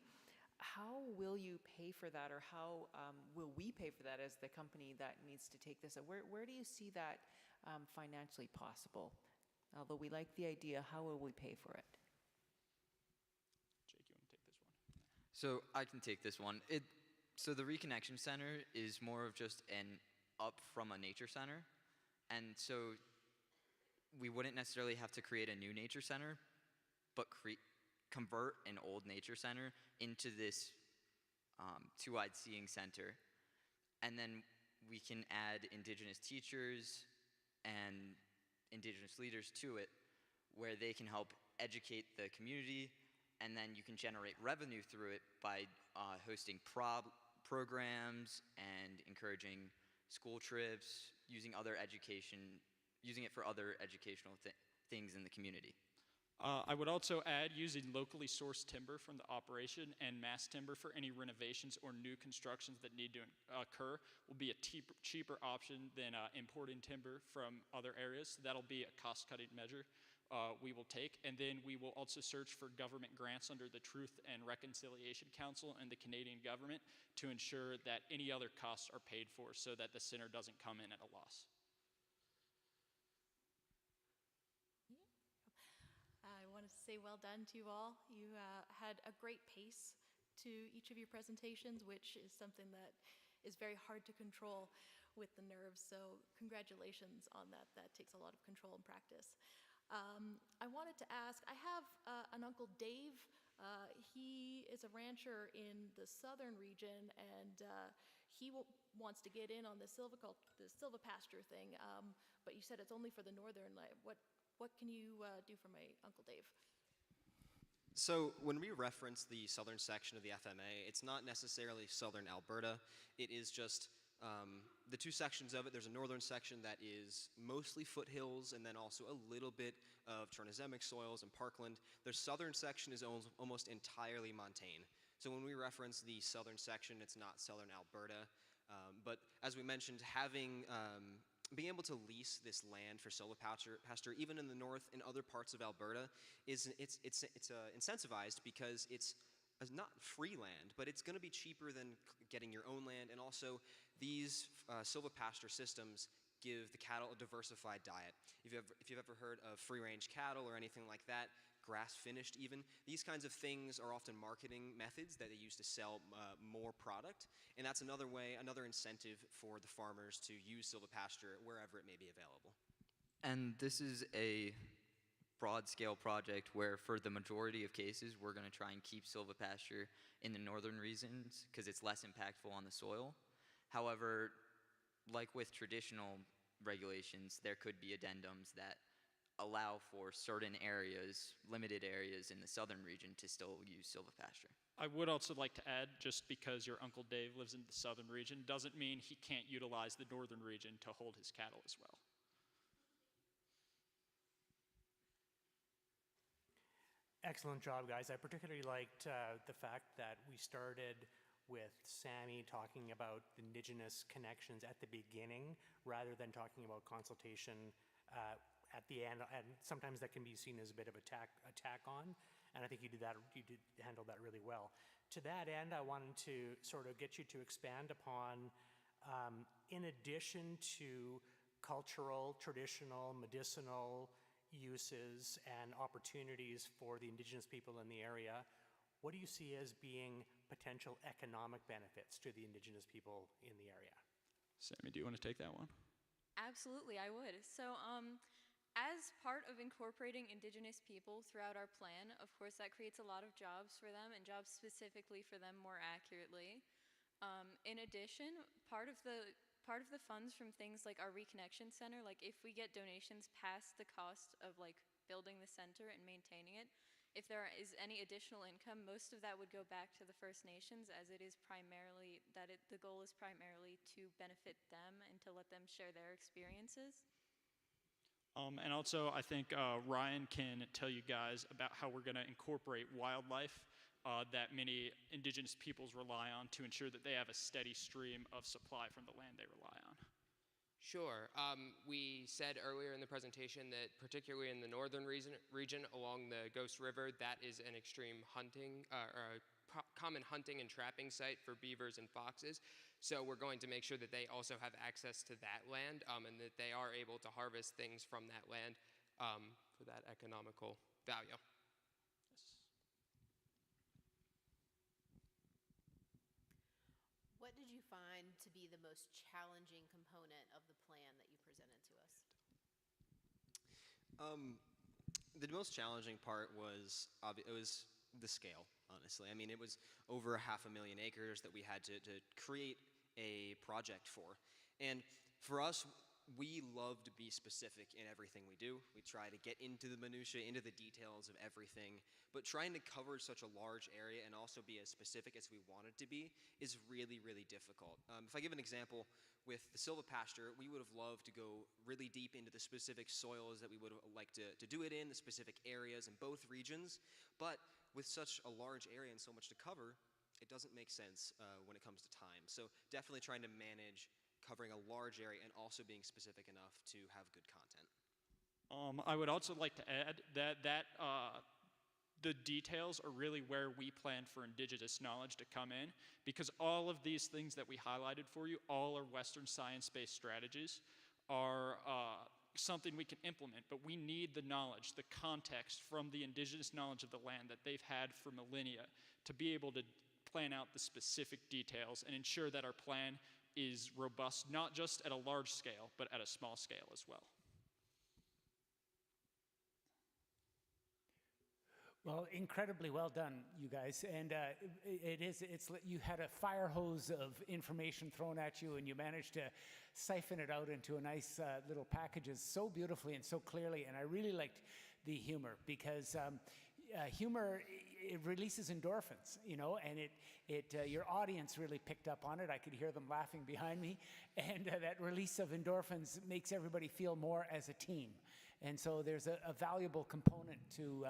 How will you pay for that, or how will we pay for that as the company that needs to take this? Where do you see that financially possible? Although we like the idea, how will we pay for it? Jake, you want to take this one? So I can take this one. So the Reconnection Center is more of just an up from a nature center. And so we wouldn't necessarily have to create a new nature center, but convert an old nature center into this two-eyed seeing center. And then we can add Indigenous teachers and Indigenous leaders to it, where they can help educate the community, and then you can generate revenue through it by hosting programs and encouraging school trips, using it for other educational things in the community. I would also add using locally sourced timber from the operation and mass timber for any renovations or new constructions that need to occur will be a cheaper option than importing timber from other areas. So that'll be a cost-cutting measure we will take. And then we will also search for government grants under the Truth and Reconciliation Council and the Canadian government to ensure that any other costs are paid for so that the center doesn't come in at a loss. I wanted to say well done to you all. You had a great pace to each of your presentations, which is something that is very hard to control with the nerves. So congratulations on that. That takes a lot of control and practice. I wanted to ask, I have an Uncle Dave. He is a rancher in the southern region, and he wants to get in on the silvopasture thing, but you said it's only for the northern. What can you do for my Uncle Dave? So when we reference the southern section of the FMA, it's not necessarily southern Alberta. It is just the two sections of it. There's a northern section that is mostly foothills and then also a little bit of Chernozemic soils and parkland. The southern section is almost entirely montane. So when we reference the southern section, it's not southern Alberta. But as we mentioned, being able to lease this land for silvopasture, even in the north and other parts of Alberta, it's incentivized because it's not free land, but it's going to be cheaper than getting your own land. And also, these silvopasture systems give the cattle a diversified diet. If you've ever heard of free-range cattle or anything like that, grass-finished even, these kinds of things are often marketing methods that they use to sell more product. And that's another way, another incentive for the farmers to use silvopasture wherever it may be available. And this is a broad-scale project where, for the majority of cases, we're going to try and keep silvopasture in the northern regions because it's less impactful on the soil. However, like with traditional regulations, there could be addendums that allow for certain areas, limited areas in the southern region to still use silvopasture. I would also like to add, just because your Uncle Dave lives in the southern region doesn't mean he can't utilize the northern region to hold his cattle as well. Excellent job, guys. I particularly liked the fact that we started with Sammy talking about Indigenous connections at the beginning rather than talking about consultation at the end, and sometimes that can be seen as a bit of a tack on, and I think you did handle that really well. To that end, I wanted to sort of get you to expand upon, in addition to cultural, traditional, medicinal uses and opportunities for the Indigenous people in the area, what do you see as being potential economic benefits to the Indigenous people in the area? Sammy, do you want to take that one? Absolutely, I would. So, as part of incorporating Indigenous people throughout our plan, of course, that creates a lot of jobs for them and jobs specifically for them more accurately. In addition, part of the funds from things like our Reconnection Center, like if we get donations past the cost of like building the center and maintaining it, if there is any additional income, most of that would go back to the First Nations, as it is primarily the goal is primarily to benefit them and to let them share their experiences. And also, I think Ryan can tell you guys about how we're going to incorporate wildlife that many Indigenous peoples rely on to ensure that they have a steady stream of supply from the land they rely on. Sure. We said earlier in the presentation that particularly in the northern region along the Goose River, that is an extreme hunting, common hunting and trapping site for beavers and foxes. So we're going to make sure that they also have access to that land and that they are able to harvest things from that land for that economical value. What did you find to be the most challenging component of the plan that you presented to us? The most challenging part was the scale, honestly. I mean, it was over 500,000 acres that we had to create a project for. And for us, we love to be specific in everything we do. We try to get into the minutiae, into the details of everything, but trying to cover such a large area and also be as specific as we want it to be is really, really difficult. If I give an example, with the silvopasture, we would have loved to go really deep into the specific soils that we would have liked to do it in, the specific areas in both regions, but with such a large area and so much to cover, it doesn't make sense when it comes to time. So definitely trying to manage covering a large area and also being specific enough to have good content. I would also like to add that the details are really where we plan for Indigenous knowledge to come in, because all of these things that we highlighted for you, all are Western science-based strategies, are something we can implement, but we need the knowledge, the context from the Indigenous knowledge of the land that they've had for millennia to be able to plan out the specific details and ensure that our plan is robust, not just at a large scale, but at a small scale as well. Well, incredibly well done, you guys. And you had a fire hose of information thrown at you, and you managed to siphon it out into a nice little packages so beautifully and so clearly. And I really liked the humor, because humor, it releases endorphins, you know, and your audience really picked up on it. I could hear them laughing behind me, and that release of endorphins makes everybody feel more as a team. And so there's a valuable component to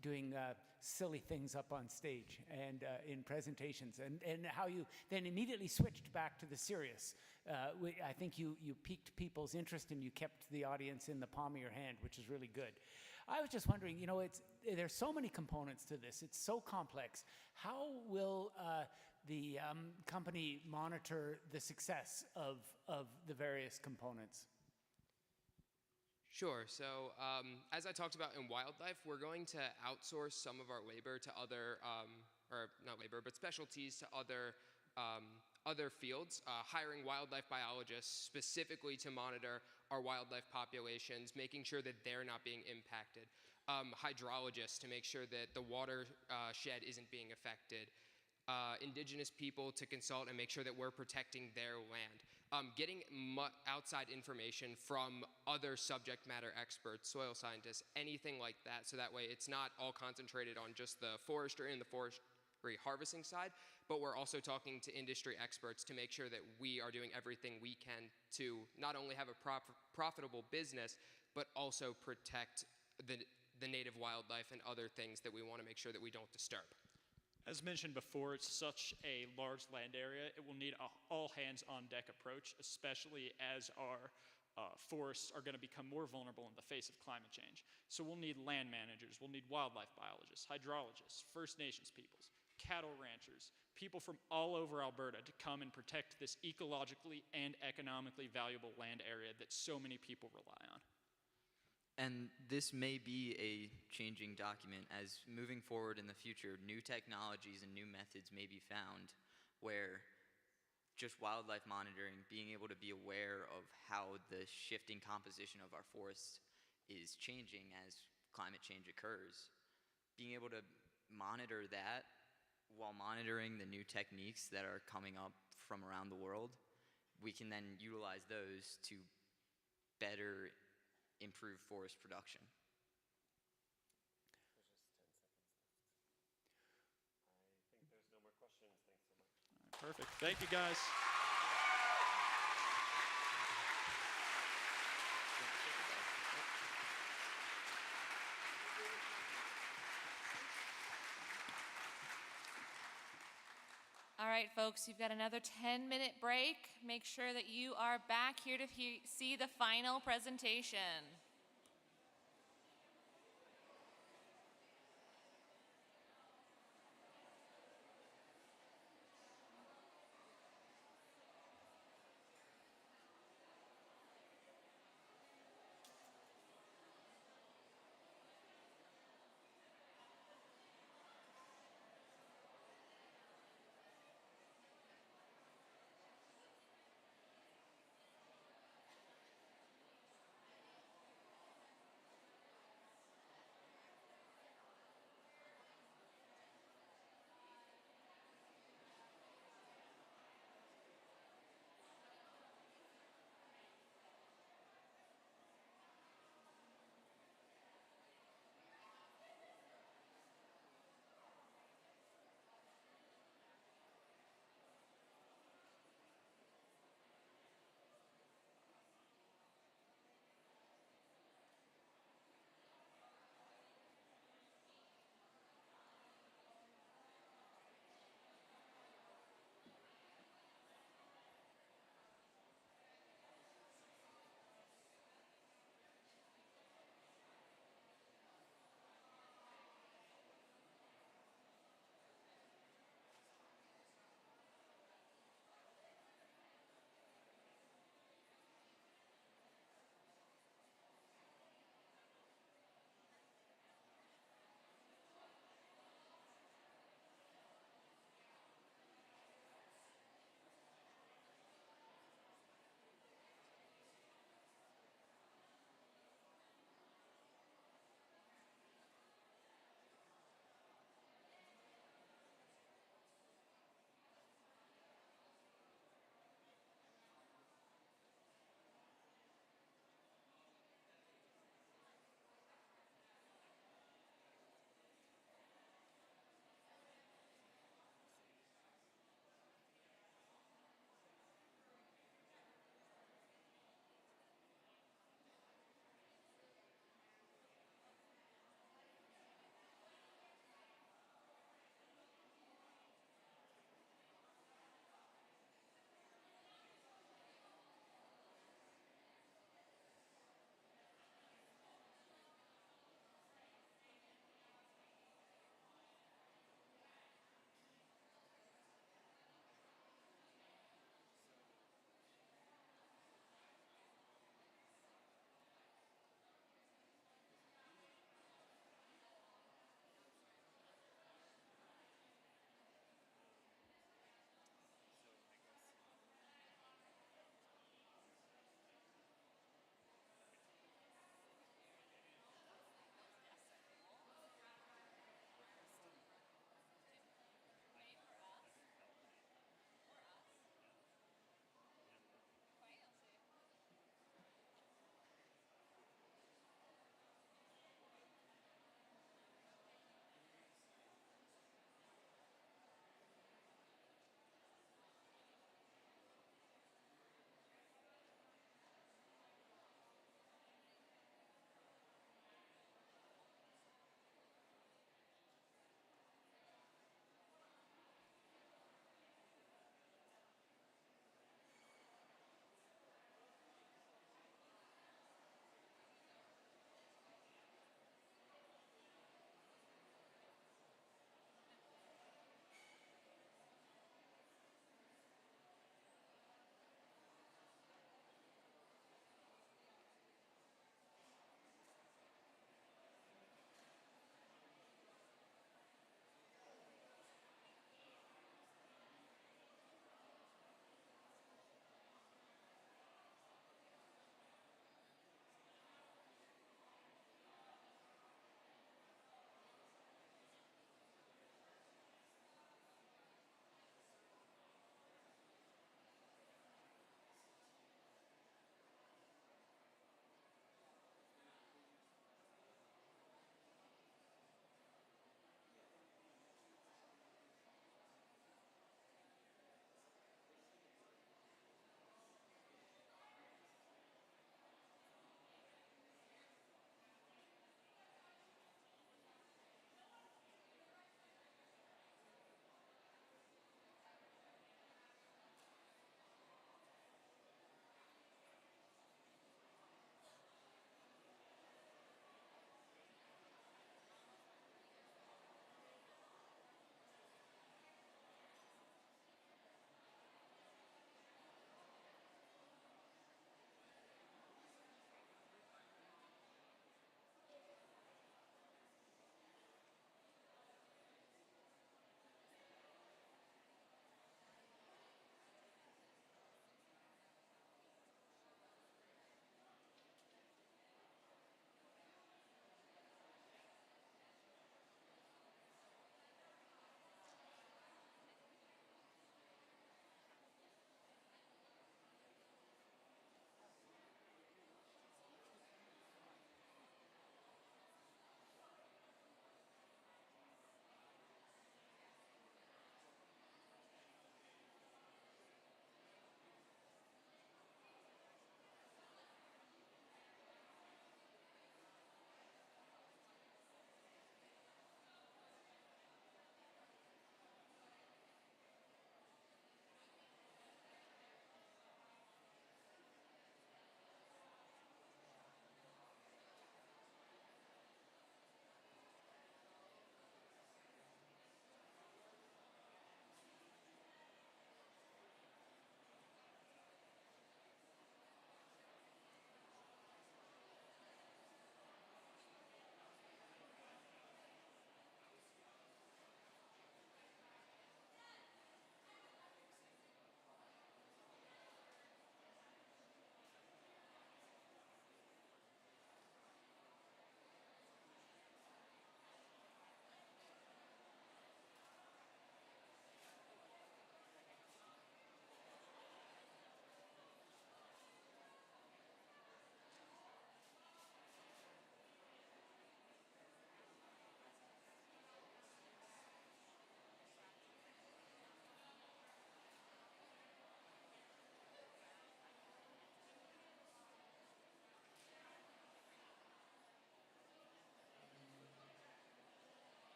doing silly things up on stage and in presentations, and how you then immediately switched back to the serious. I think you piqued people's interest, and you kept the audience in the palm of your hand, which is really good. I was just wondering, you know, there's so many components to this. It's so complex. How will the company monitor the success of the various components? Sure. So as I talked about in wildlife, we're going to outsource some of our labor to other, or not labor, but specialties to other fields, hiring wildlife biologists specifically to monitor our wildlife populations, making sure that they're not being impacted, hydrologists to make sure that the water shed isn't being affected, Indigenous people to consult and make sure that we're protecting their land. getting outside information from other subject matter experts, soil scientists, anything like that, so that way it's not all concentrated on just the forestry and the forestry harvesting side, but we're also talking to industry experts to make sure that we are doing everything we can to not only have a profitable business, but also protect the native wildlife and other things that we want to make sure that we don't disturb. As mentioned before, it's such a large land area, it will need an all-hands-on-deck approach, especially as our forests are going to become more vulnerable in the face of climate change. So we'll need land managers, we'll need wildlife biologists, hydrologists, First Nations peoples, cattle ranchers, people from all over Alberta to come and protect this ecologically and economically valuable land area that so many people rely on. And this may be a changing document as moving forward in the future, new technologies and new methods may be found where just wildlife monitoring, being able to be aware of how the shifting composition of our forests is changing as climate change occurs, being able to monitor that while monitoring the new techniques that are coming up from around the world, we can then utilize those to better improve forest production. I think there's no more questions. Thanks so much. Perfect. Thank you, guys. All right, folks, you've got another 10-minute break. Make sure that you are back here to see the final presentation.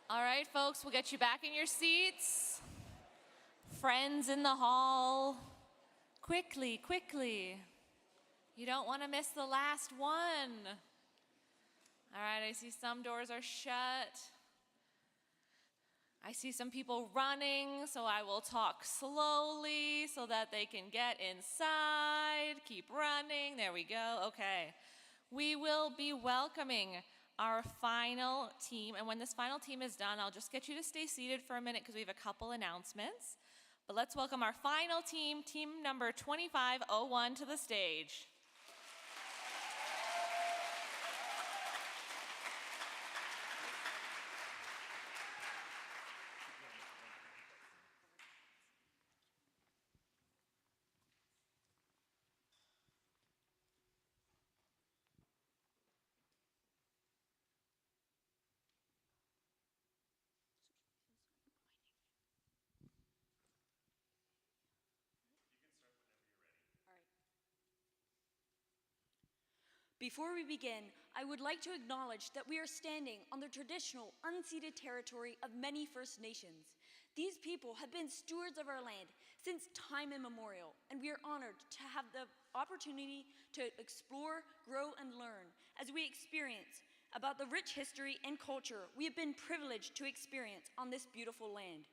All right, folks, we'll get you back in your seats. Friends in the hall, quickly, quickly. You don't want to miss the last one. All right, I see some doors are shut. I see some people running, so I will talk slowly so that they can get inside. Keep running. There we go. Okay. We will be welcoming our final team. And when this final team is done, I'll just get you to stay seated for a minute because we have a couple announcements. But let's welcome our final team, team number 2501, to the stage. Before we begin, I would like to acknowledge that we are standing on the traditional, unceded territory of many First Nations. These people have been stewards of our land since time immemorial, and we are honored to have the opportunity to explore, grow, and learn as we experience about the rich history and culture we have been privileged to experience on this beautiful land.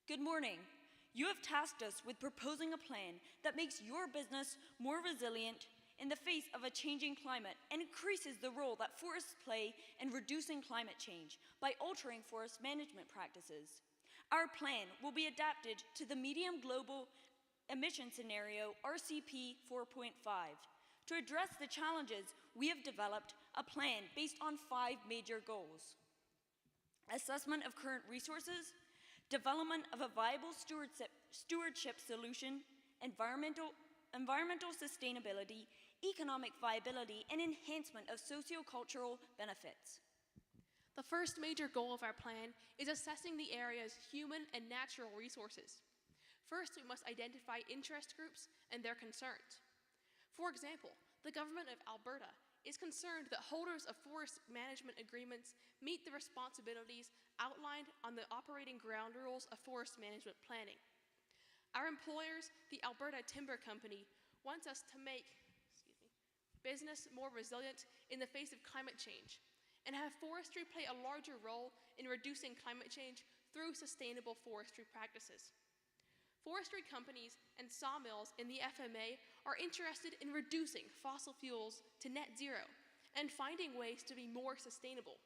Good morning. You have tasked us with proposing a plan that makes your business more resilient in the face of a changing climate and increases the role that forests play in reducing climate change by altering forest management practices. Our plan will be adapted to the medium global emission scenario RCP 4.5. To address the challenges, we have developed a plan based on 5 major goals: assessment of current resources, development of a viable stewardship solution, environmental sustainability, economic viability, and enhancement of sociocultural benefits. The first major goal of our plan is assessing the area's human and natural resources. First, we must identify interest groups and their concerns. For example, the government of Alberta is concerned that holders of forest management agreements meet the responsibilities outlined on the operating ground rules of forest management planning. Our employers, the Alberta Timber Company, wants us to make business more resilient in the face of climate change and have forestry play a larger role in reducing climate change through sustainable forestry practices. Forestry companies and sawmills in the FMA are interested in reducing fossil fuels to net zero and finding ways to be more sustainable.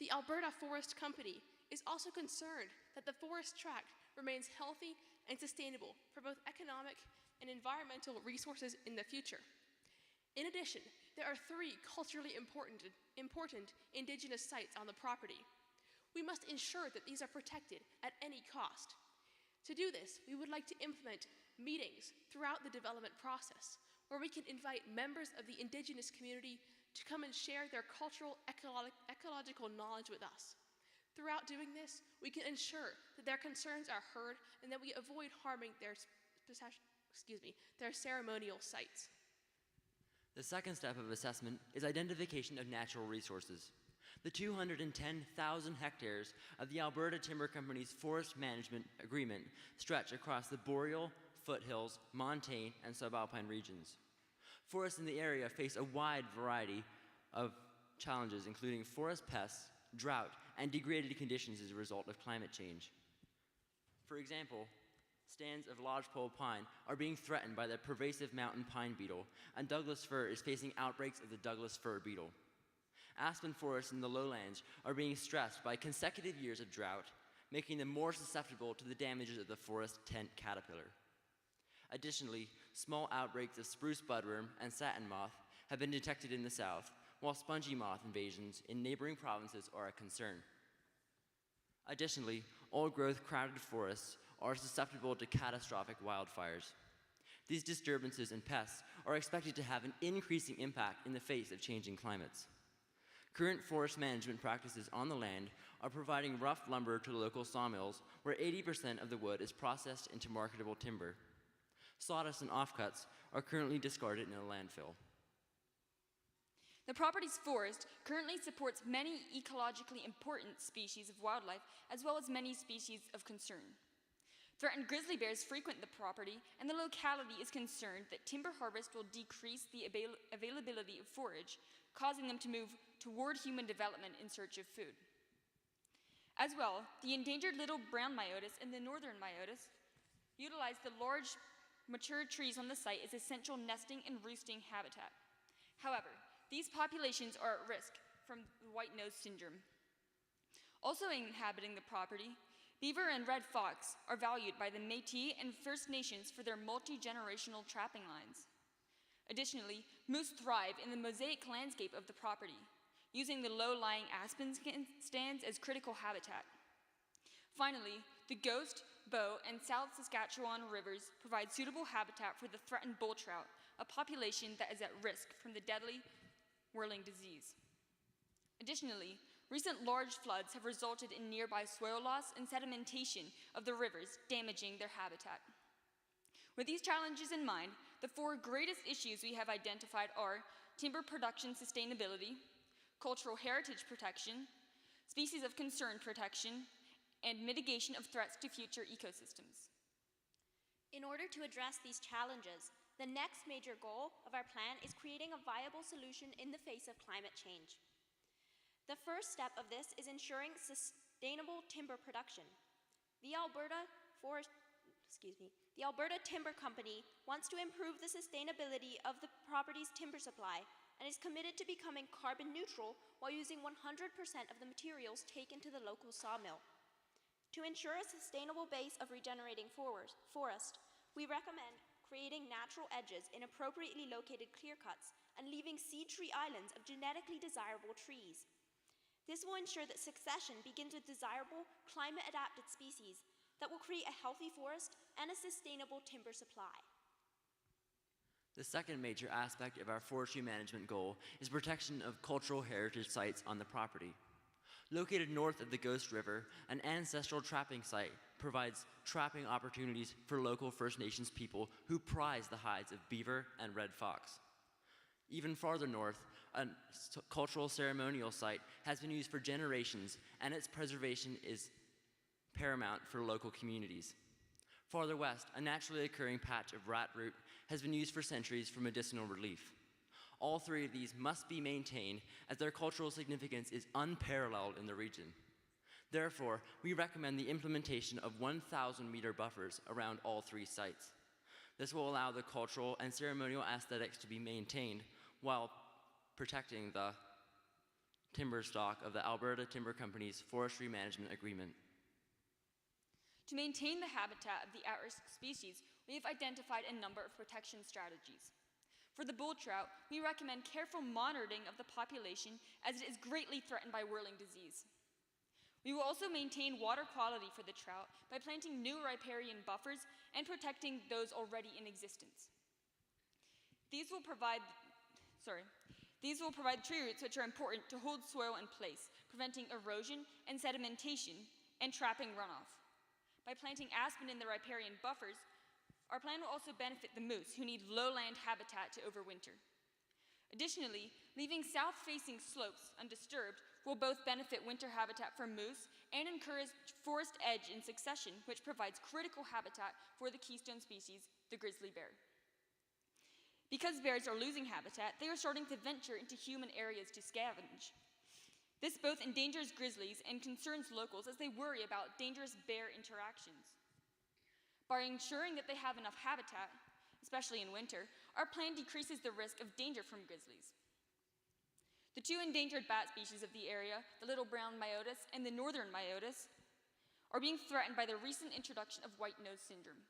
The Alberta Forest Company is also concerned that the forest tract remains healthy and sustainable for both economic and environmental resources in the future. In addition, there are 3 culturally important Indigenous sites on the property. We must ensure that these are protected at any cost. To do this, we would like to implement meetings throughout the development process where we can invite members of the Indigenous community to come and share their cultural ecological knowledge with us. Throughout doing this, we can ensure that their concerns are heard and that we avoid harming their ceremonial sites. The second step of assessment is identification of natural resources. The 210,000 hectares of the Alberta Timber Company's forest management agreement stretch across the boreal, foothills, montane, and subalpine regions. Forests in the area face a wide variety of challenges, including forest pests, drought, and degraded conditions as a result of climate change. For example, stands of lodgepole pine are being threatened by the pervasive mountain pine beetle, and Douglas fir is facing outbreaks of the Douglas fir beetle. Aspen forests in the lowlands are being stressed by consecutive years of drought, making them more susceptible to the damages of the forest tent caterpillar. Additionally, small outbreaks of spruce budworm and satin moth have been detected in the south, while spongy moth invasions in neighboring provinces are a concern. Additionally, old-growth crowded forests are susceptible to catastrophic wildfires. These disturbances and pests are expected to have an increasing impact in the face of changing climates. Current forest management practices on the land are providing rough lumber to local sawmills where 80% of the wood is processed into marketable timber. Sawdust and offcuts are currently discarded in a landfill. The property's forest currently supports many ecologically important species of wildlife, as well as many species of concern. Threatened grizzly bears frequent the property, and the locality is concerned that timber harvest will decrease the availability of forage, causing them to move toward human development in search of food. As well, the endangered little brown myotis and the northern myotis utilize the large mature trees on the site as essential nesting and roosting habitat. However, these populations are at risk from white-nose syndrome. Also inhabiting the property, beaver and red fox are valued by the Métis and First Nations for their multi-generational trapping lines. Additionally, moose thrive in the mosaic landscape of the property, using the low-lying aspen stands as critical habitat. Finally, the Ghost, Bow, and South Saskatchewan rivers provide suitable habitat for the threatened bull trout, a population that is at risk from the deadly whirling disease. Additionally, recent large floods have resulted in nearby soil loss and sedimentation of the rivers, damaging their habitat. With these challenges in mind, the 4 greatest issues we have identified are timber production sustainability, cultural heritage protection, species of concern protection, and mitigation of threats to future ecosystems. In order to address these challenges, the next major goal of our plan is creating a viable solution in the face of climate change. The first step of this is ensuring sustainable timber production. The Alberta Timber Company wants to improve the sustainability of the property's timber supply and is committed to becoming carbon neutral while using 100% of the materials taken to the local sawmill. To ensure a sustainable base of regenerating forest, we recommend creating natural edges in appropriately located clear-cuts and leaving seed tree islands of genetically desirable trees. This will ensure that succession begins with desirable, climate-adapted species that will create a healthy forest and a sustainable timber supply. The second major aspect of our forestry management goal is protection of cultural heritage sites on the property. Located north of the Ghost River, an ancestral trapping site provides trapping opportunities for local First Nations people who prize the hides of beaver and red fox. Even farther north, a cultural ceremonial site has been used for generations, and its preservation is paramount for local communities. Farther west, a naturally occurring patch of rat root has been used for centuries for medicinal relief. All 3 of these must be maintained as their cultural significance is unparalleled in the region. Therefore, we recommend the implementation of 1,000-meter buffers around all 3 sites. This will allow the cultural and ceremonial aesthetics to be maintained while protecting the timber stock of the Alberta Timber Company's Forestry Management Agreement. To maintain the habitat of the at-risk species, we have identified a number of protection strategies. For the bull trout, we recommend careful monitoring of the population as it is greatly threatened by whirling disease. We will also maintain water quality for the trout by planting new riparian buffers and protecting those already in existence. These will provide tree roots which are important to hold soil in place, preventing erosion and sedimentation and trapping runoff. By planting aspen in the riparian buffers, our plan will also benefit the moose, who need lowland habitat to overwinter. Additionally, leaving south-facing slopes undisturbed will both benefit winter habitat for moose and encourage forest edge in succession, which provides critical habitat for the keystone species, the grizzly bear. Because bears are losing habitat, they are starting to venture into human areas to scavenge. This both endangers grizzlies and concerns locals as they worry about dangerous bear interactions. By ensuring that they have enough habitat, especially in winter, our plan decreases the risk of danger from grizzlies. The 2 endangered bat species of the area, the little brown myotis and the northern myotis, are being threatened by the recent introduction of white-nose syndrome.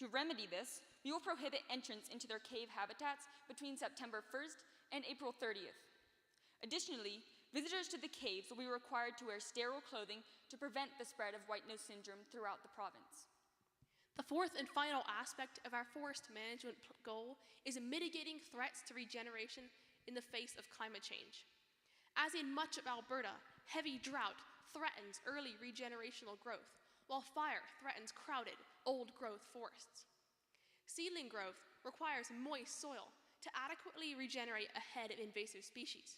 To remedy this, we will prohibit entrance into their cave habitats between September 1st and April 30th. Additionally, visitors to the caves will be required to wear sterile clothing to prevent the spread of white-nose syndrome throughout the province. The fourth and final aspect of our forest management goal is mitigating threats to regeneration in the face of climate change. As in much of Alberta, heavy drought threatens early regenerational growth, while fire threatens crowded, old-growth forests. Seedling growth requires moist soil to adequately regenerate ahead of invasive species.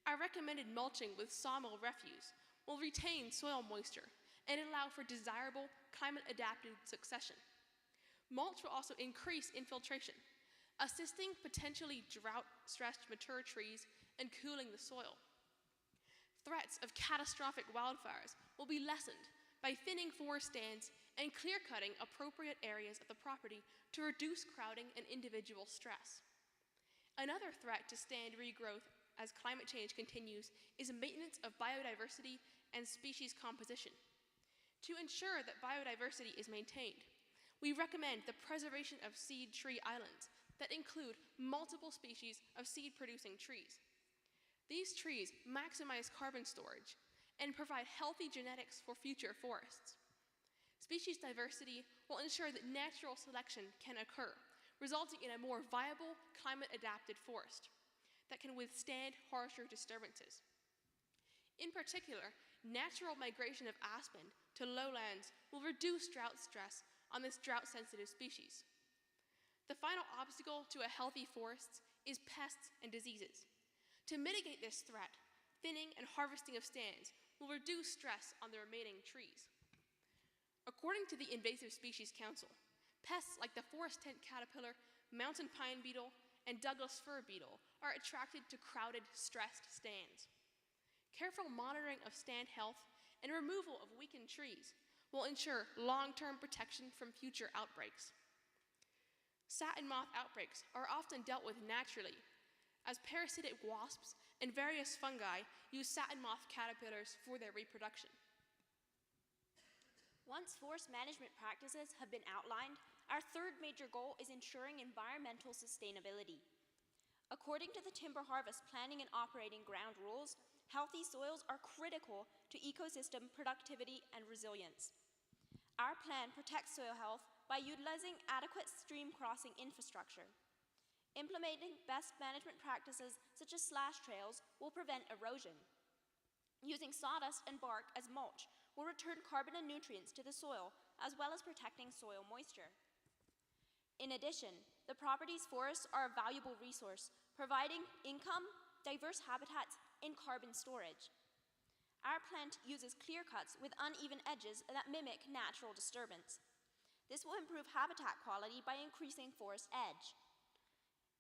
Our recommended mulching with sawmill refuse will retain soil moisture and allow for desirable climate-adapted succession. Mulch will also increase infiltration, assisting potentially drought-stressed mature trees and cooling the soil. Threats of catastrophic wildfires will be lessened by thinning forest stands and clear-cutting appropriate areas of the property to reduce crowding and individual stress. Another threat to stand regrowth as climate change continues is maintenance of biodiversity and species composition. To ensure that biodiversity is maintained, we recommend the preservation of seed tree islands that include multiple species of seed-producing trees. These trees maximize carbon storage and provide healthy genetics for future forests. Species diversity will ensure that natural selection can occur, resulting in a more viable, climate-adapted forest that can withstand harsher disturbances. In particular, natural migration of aspen to lowlands will reduce drought stress on this drought-sensitive species. The final obstacle to a healthy forest is pests and diseases. To mitigate this threat, thinning and harvesting of stands will reduce stress on the remaining trees. According to the Invasive Species Council, pests like the forest tent caterpillar, mountain pine beetle, and Douglas fir beetle are attracted to crowded, stressed stands. Careful monitoring of stand health and removal of weakened trees will ensure long-term protection from future outbreaks. Satin moth outbreaks are often dealt with naturally, as parasitic wasps and various fungi use satin moth caterpillars for their reproduction. Once forest management practices have been outlined, our third major goal is ensuring environmental sustainability. According to the Timber Harvest Planning and Operating Ground Rules, healthy soils are critical to ecosystem productivity and resilience. Our plan protects soil health by utilizing adequate stream crossing infrastructure. Implementing best management practices such as slash trails will prevent erosion. Using sawdust and bark as mulch will return carbon and nutrients to the soil, as well as protecting soil moisture. In addition, the property's forests are a valuable resource, providing income, diverse habitats, and carbon storage. Our plan uses clear cuts with uneven edges that mimic natural disturbance. This will improve habitat quality by increasing forest edge.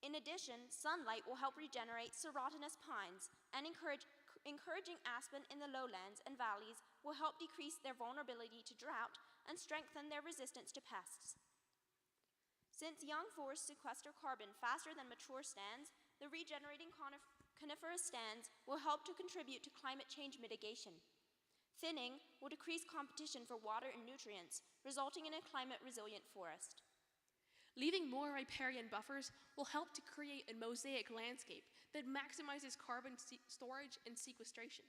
In addition, sunlight will help regenerate serotinous pines, and encouraging aspen in the lowlands and valleys will help decrease their vulnerability to drought and strengthen their resistance to pests. Since young forests sequester carbon faster than mature stands, the regenerating coniferous stands will help to contribute to climate change mitigation. Thinning will decrease competition for water and nutrients, resulting in a climate-resilient forest. Leaving more riparian buffers will help to create a mosaic landscape that maximizes carbon storage and sequestration.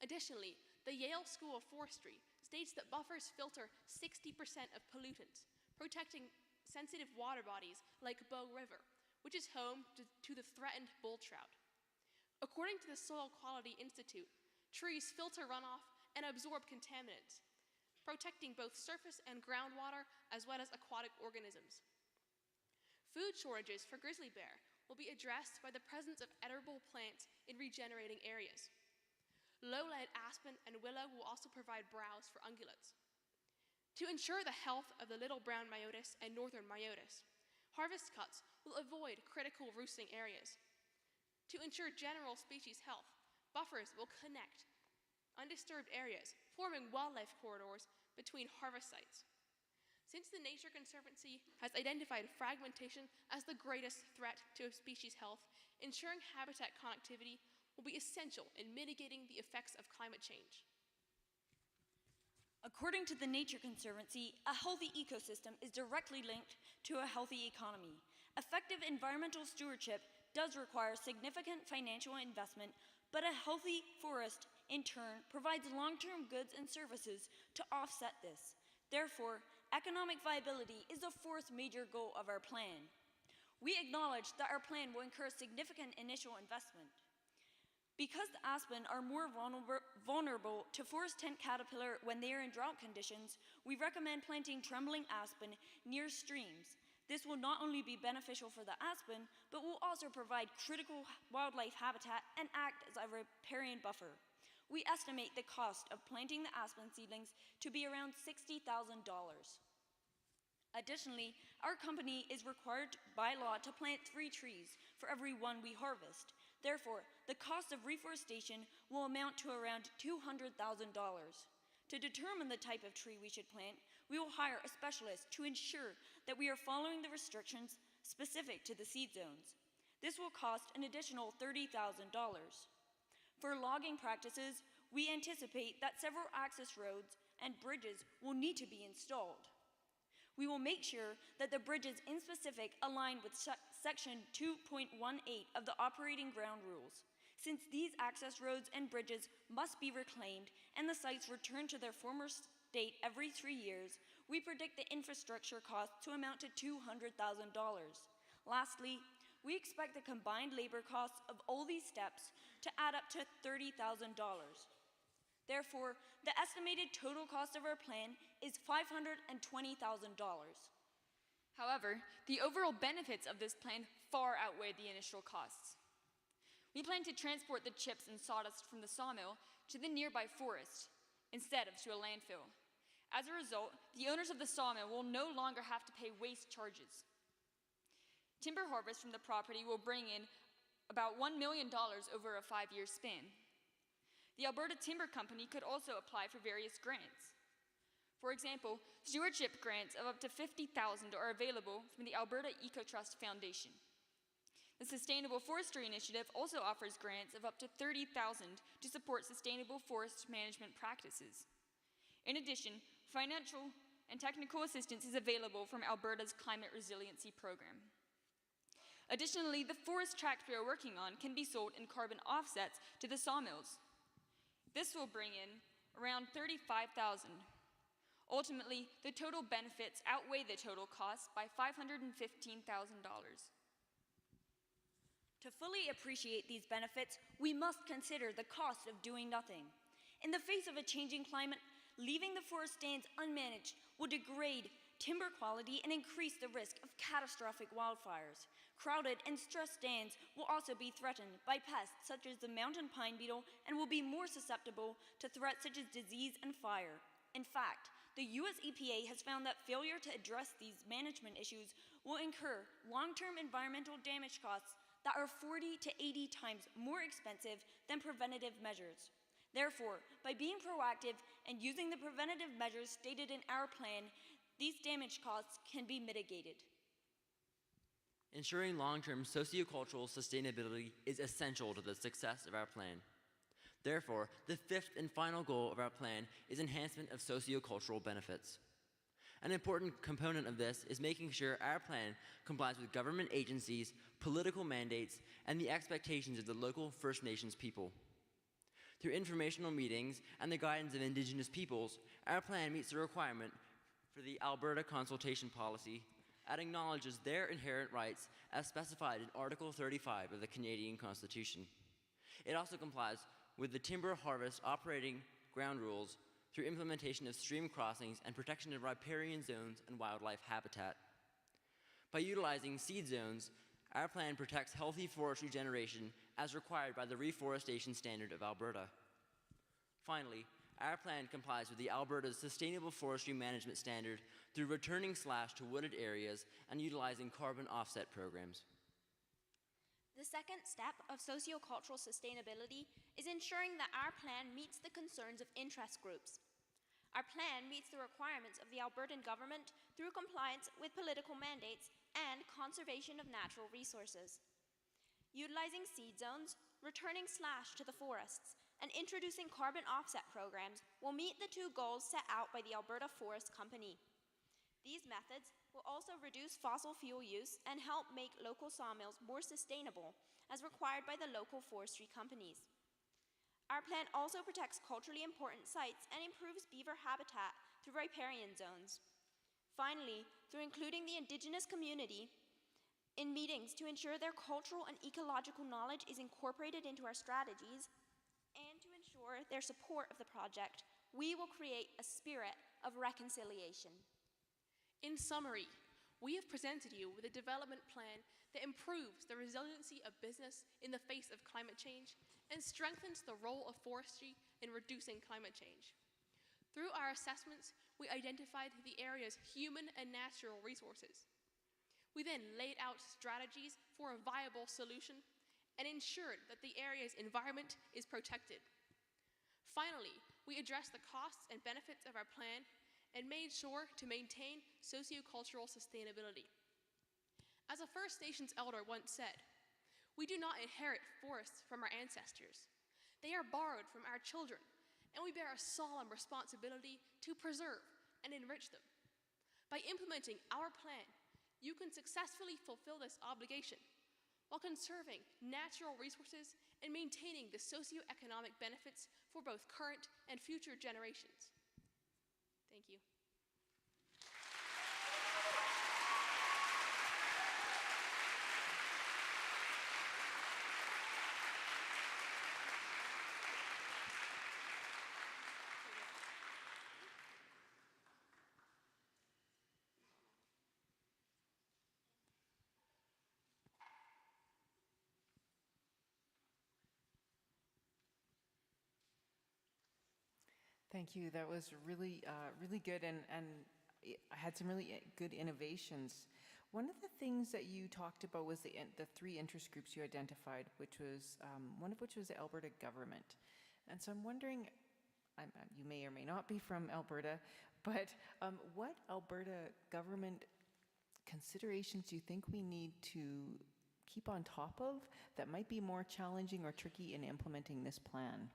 Additionally, the Yale School of Forestry states that buffers filter 60% of pollutants, protecting sensitive water bodies like Bow River, which is home to the threatened bull trout. According to the Soil Quality Institute, trees filter runoff and absorb contaminants, protecting both surface and groundwater as well as aquatic organisms. Food shortages for grizzly bear will be addressed by the presence of edible plants in regenerating areas. Lowland aspen and willow will also provide browse for ungulates. To ensure the health of the little brown myotis and northern myotis, harvest cuts will avoid critical roosting areas. To ensure general species health, buffers will connect undisturbed areas, forming wildlife corridors between harvest sites. Since the Nature Conservancy has identified fragmentation as the greatest threat to species health, ensuring habitat connectivity will be essential in mitigating the effects of climate change. According to the Nature Conservancy, a healthy ecosystem is directly linked to a healthy economy. Effective environmental stewardship does require significant financial investment, but a healthy forest, in turn, provides long-term goods and services to offset this. Therefore, economic viability is the fourth major goal of our plan. We acknowledge that our plan will incur significant initial investment. Because the aspen are more vulnerable to forest tent caterpillar when they are in drought conditions, we recommend planting trembling aspen near streams. This will not only be beneficial for the aspen, but will also provide critical wildlife habitat and act as a riparian buffer. We estimate the cost of planting the aspen seedlings to be around $60,000. Additionally, our company is required by law to plant 3 trees for every one we harvest. Therefore, the cost of reforestation will amount to around $200,000. To determine the type of tree we should plant, we will hire a specialist to ensure that we are following the restrictions specific to the seed zones. This will cost an additional $30,000. For logging practices, we anticipate that several access roads and bridges will need to be installed. We will make sure that the bridges in specific align with Section 2.18 of the Operating Ground Rules. Since these access roads and bridges must be reclaimed and the sites returned to their former state every 3 years, we predict the infrastructure cost to amount to $200,000. Lastly, we expect the combined labor costs of all these steps to add up to $30,000. Therefore, the estimated total cost of our plan is $520,000. However, the overall benefits of this plan far outweigh the initial costs. We plan to transport the chips and sawdust from the sawmill to the nearby forest instead of to a landfill. As a result, the owners of the sawmill will no longer have to pay waste charges. Timber harvest from the property will bring in about $1 million over a 5-year span. The Alberta Timber Company could also apply for various grants. For example, stewardship grants of up to $50,000 are available from the Alberta Eco-Trust Foundation. The Sustainable Forestry Initiative also offers grants of up to $30,000 to support sustainable forest management practices. In addition, financial and technical assistance is available from Alberta's Climate Resiliency Program. Additionally, the forest tract we are working on can be sold in carbon offsets to the sawmills. This will bring in around $35,000. Ultimately, the total benefits outweigh the total cost by $515,000. To fully appreciate these benefits, we must consider the cost of doing nothing. In the face of a changing climate, leaving the forest stands unmanaged will degrade timber quality and increase the risk of catastrophic wildfires. Crowded and stressed stands will also be threatened by pests such as the mountain pine beetle and will be more susceptible to threats such as disease and fire. In fact, the US EPA has found that failure to address these management issues will incur long-term environmental damage costs that are 40 to 80 times more expensive than preventative measures. Therefore, by being proactive and using the preventative measures stated in our plan, these damage costs can be mitigated. Ensuring long-term sociocultural sustainability is essential to the success of our plan. Therefore, the 5th and final goal of our plan is enhancement of sociocultural benefits. An important component of this is making sure our plan complies with government agencies, political mandates, and the expectations of the local First Nations people. Through informational meetings and the guidance of Indigenous peoples, our plan meets the requirement for the Alberta Consultation Policy and acknowledges their inherent rights as specified in Article 35 of the Canadian Constitution. It also complies with the timber harvest operating ground rules through implementation of stream crossings and protection of riparian zones and wildlife habitat. By utilizing seed zones, our plan protects healthy forest regeneration as required by the Reforestation Standard of Alberta. Finally, our plan complies with the Alberta's Sustainable Forestry Management Standard through returning slash to wooded areas and utilizing carbon offset programs. The second step of sociocultural sustainability is ensuring that our plan meets the concerns of interest groups. Our plan meets the requirements of the Albertan government through compliance with political mandates and conservation of natural resources. Utilizing seed zones, returning slash to the forests, and introducing carbon offset programs will meet the 2 goals set out by the Alberta Forest Company. These methods will also reduce fossil fuel use and help make local sawmills more sustainable, as required by the local forestry companies. Our plan also protects culturally important sites and improves beaver habitat through riparian zones. Finally, through including the Indigenous community in meetings to ensure their cultural and ecological knowledge is incorporated into our strategies, and to ensure their support of the project, we will create a spirit of reconciliation. In summary, we have presented you with a development plan that improves the resiliency of business in the face of climate change and strengthens the role of forestry in reducing climate change. Through our assessments, we identified the area's human and natural resources. We then laid out strategies for a viable solution and ensured that the area's environment is protected. Finally, we addressed the costs and benefits of our plan and made sure to maintain sociocultural sustainability. As a First Nations elder once said, "We do not inherit forests from our ancestors. They are borrowed from our children, and we bear a solemn responsibility to preserve and enrich them." By implementing our plan, you can successfully fulfill this obligation while conserving natural resources and maintaining the socioeconomic benefits for both current and future generations. Thank you. Thank you. That was really, really good, and it had some really good innovations. One of the things that you talked about was the three interest groups you identified, which was one of which was the Alberta government. And so I'm wondering, you may or may not be from Alberta, but what Alberta government considerations do you think we need to keep on top of that might be more challenging or tricky in implementing this plan?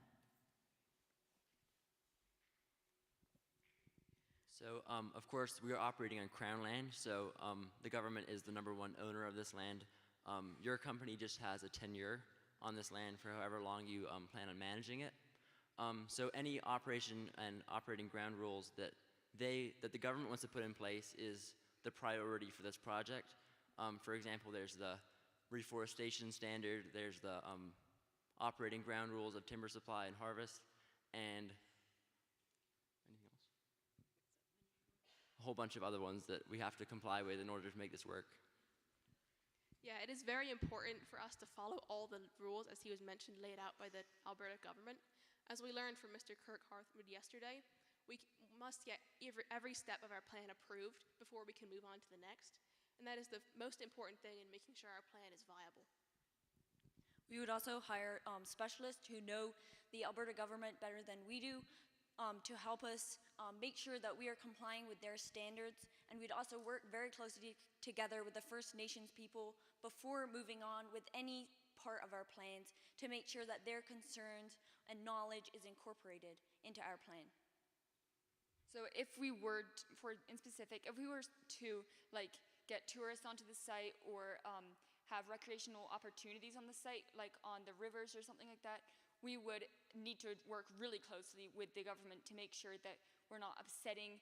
So, of course, we are operating on Crown land, so the government is the #1 owner of this land. Your company just has a tenure on this land for however long you plan on managing it. So any operation and operating ground rules that the government wants to put in place is the priority for this project. For example, there's the reforestation standard, there's the operating ground rules of timber supply and harvest, and a whole bunch of other ones that we have to comply with in order to make this work. Yeah, it is very important for us to follow all the rules, as he was mentioned, laid out by the Alberta government. As we learned from Mr. Kirk Harthwood yesterday, we must get every step of our plan approved before we can move on to the next. And that is the most important thing in making sure our plan is viable. We would also hire specialists who know the Alberta government better than we do to help us make sure that we are complying with their standards. And we'd also work very closely together with the First Nations people before moving on with any part of our plans to make sure that their concerns and knowledge is incorporated into our plan. So if we were, if we were to get tourists onto the site or have recreational opportunities on the site, like on the rivers or something like that, we would need to work really closely with the government to make sure that we're not upsetting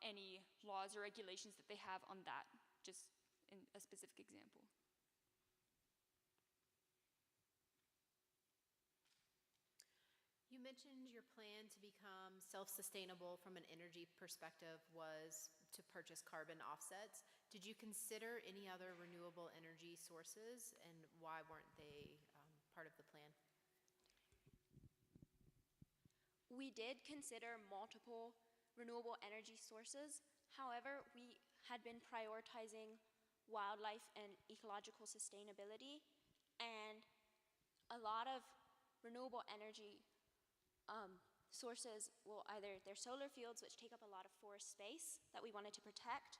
any laws or regulations that they have on that, just in a specific example. You mentioned your plan to become self-sustainable from an energy perspective was to purchase carbon offsets. Did you consider any other renewable energy sources, and why weren't they part of the plan? We did consider multiple renewable energy sources. However, we had been prioritizing wildlife and ecological sustainability, and a lot of renewable energy sources will either, they're solar fields, which take up a lot of forest space that we wanted to protect,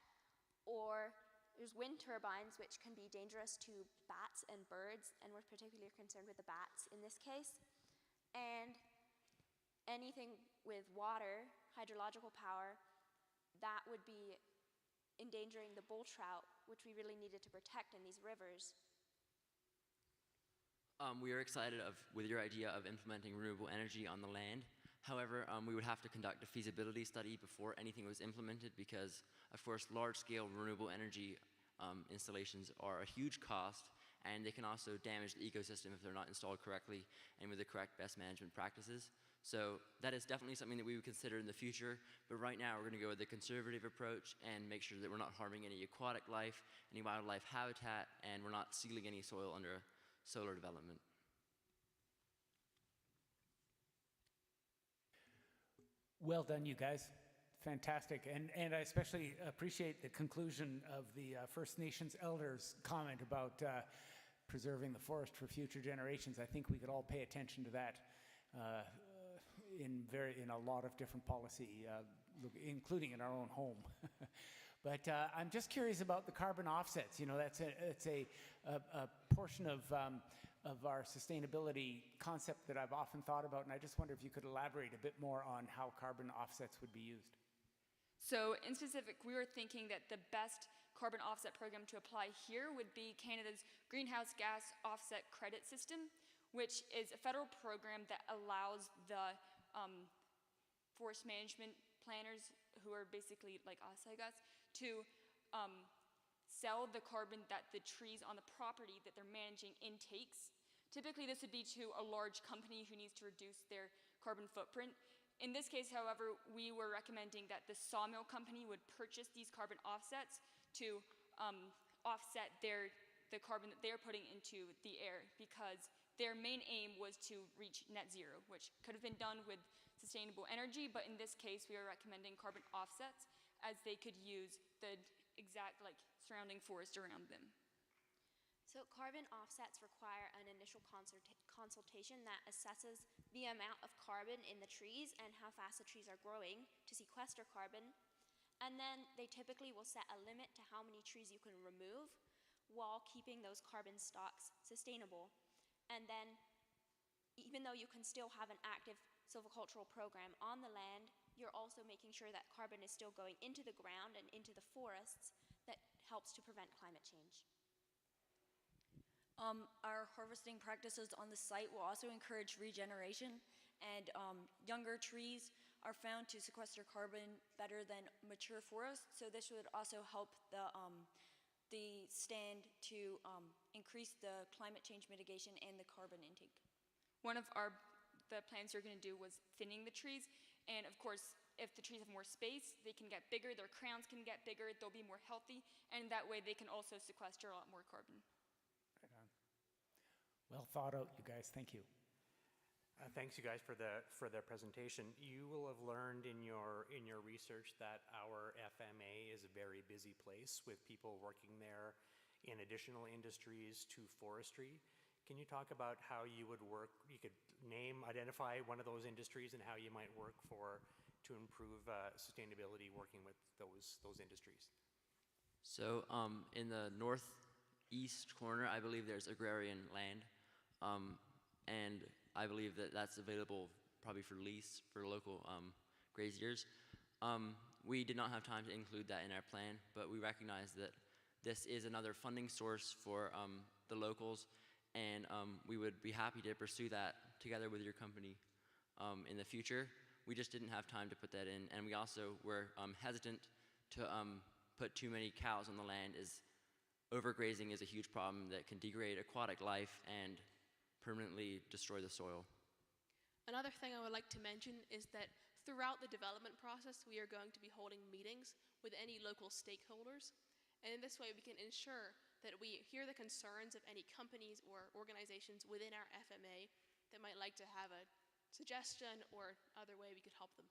or there's wind turbines, which can be dangerous to bats and birds, and we're particularly concerned with the bats in this case. And anything with water, hydrological power, that would be endangering the bull trout, which we really needed to protect in these rivers. We are excited with your idea of implementing renewable energy on the land. However, we would have to conduct a feasibility study before anything was implemented because, of course, large-scale renewable energy installations are a huge cost, and they can also damage the ecosystem if they're not installed correctly and with the correct best management practices. So that is definitely something that we would consider in the future, but right now we're going to go with the conservative approach and make sure that we're not harming any aquatic life, any wildlife habitat, and we're not sealing any soil under a solar development. Well done, you guys. Fantastic. And I especially appreciate the conclusion of the First Nations elders' comment about preserving the forest for future generations. I think we could all pay attention to that in a lot of different policy, including in our own home. But I'm just curious about the carbon offsets. You know, it's a portion of our sustainability concept that I've often thought about, and I just wonder if you could elaborate a bit more on how carbon offsets would be used. So in specific, we were thinking that the best carbon offset program to apply here would be Canada's Greenhouse Gas Offset Credit System, which is a federal program that allows the forest management planners, who are basically like us, I guess, to sell the carbon that the trees on the property that they're managing intakes. Typically, this would be to a large company who needs to reduce their carbon footprint. In this case, however, we were recommending that the sawmill company would purchase these carbon offsets to offset the carbon that they're putting into the air, because their main aim was to reach net zero, which could have been done with sustainable energy, but in this case, we are recommending carbon offsets as they could use the exact surrounding forest around them. So carbon offsets require an initial consultation that assesses the amount of carbon in the trees and how fast the trees are growing to sequester carbon. And then they typically will set a limit to how many trees you can remove while keeping those carbon stocks sustainable. And then, even though you can still have an active silvicultural program on the land, you're also making sure that carbon is still going into the ground and into the forests that helps to prevent climate change. Our harvesting practices on the site will also encourage regeneration, and younger trees are found to sequester carbon better than mature forests, so this would also help the stand to increase the climate change mitigation and the carbon intake. One of the plans we're going to do was thinning the trees, and of course, if the trees have more space, they can get bigger, their crowns can get bigger, they'll be more healthy, and that way they can also sequester a lot more carbon. Right on. Well thought out, you guys. Thank you. Thanks, you guys, for the presentation. You will have learned in your research that our FMA is a very busy place with people working there in additional industries to forestry. Can you talk about how you would work? You could identify one of those industries and how you might work to improve sustainability working with those industries. So in the northeast corner, I believe there's agrarian land, and I believe that that's available probably for lease for local graziers. We did not have time to include that in our plan, but we recognize that this is another funding source for the locals, and we would be happy to pursue that together with your company in the future. We just didn't have time to put that in, and we also were hesitant to put too many cows on the land, as overgrazing is a huge problem that can degrade aquatic life and permanently destroy the soil. Another thing I would like to mention is that throughout the development process, we are going to be holding meetings with any local stakeholders. And in this way, we can ensure that we hear the concerns of any companies or organizations within our FMA that might like to have a suggestion or other way we could help them.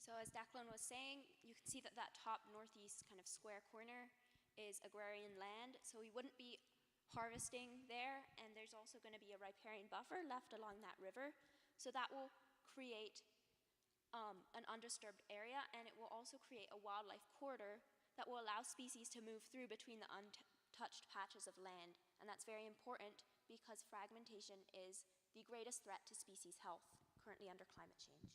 So as Declan was saying, you can see that top northeast kind of square corner is agrarian land, so we wouldn't be harvesting there, and there's also going to be a riparian buffer left along that river, so that will create an undisturbed area, and it will also create a wildlife corridor that will allow species to move through between the untouched patches of land, and that's very important because fragmentation is the greatest threat to species health currently under climate change.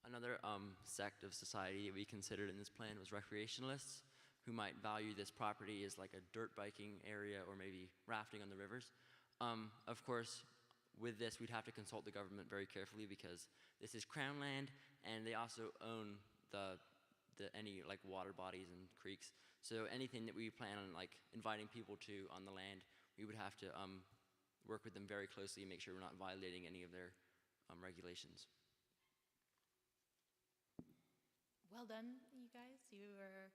Another sect of society we considered in this plan was recreationalists, who might value this property as like a dirt biking area or maybe rafting on the rivers. Of course, with this, we'd have to consult the government very carefully because this is Crown land, and they also own any water bodies and creeks. So anything that we plan on inviting people to on the land, we would have to work with them very closely and make sure we're not violating any of their regulations. Well done, you guys. You are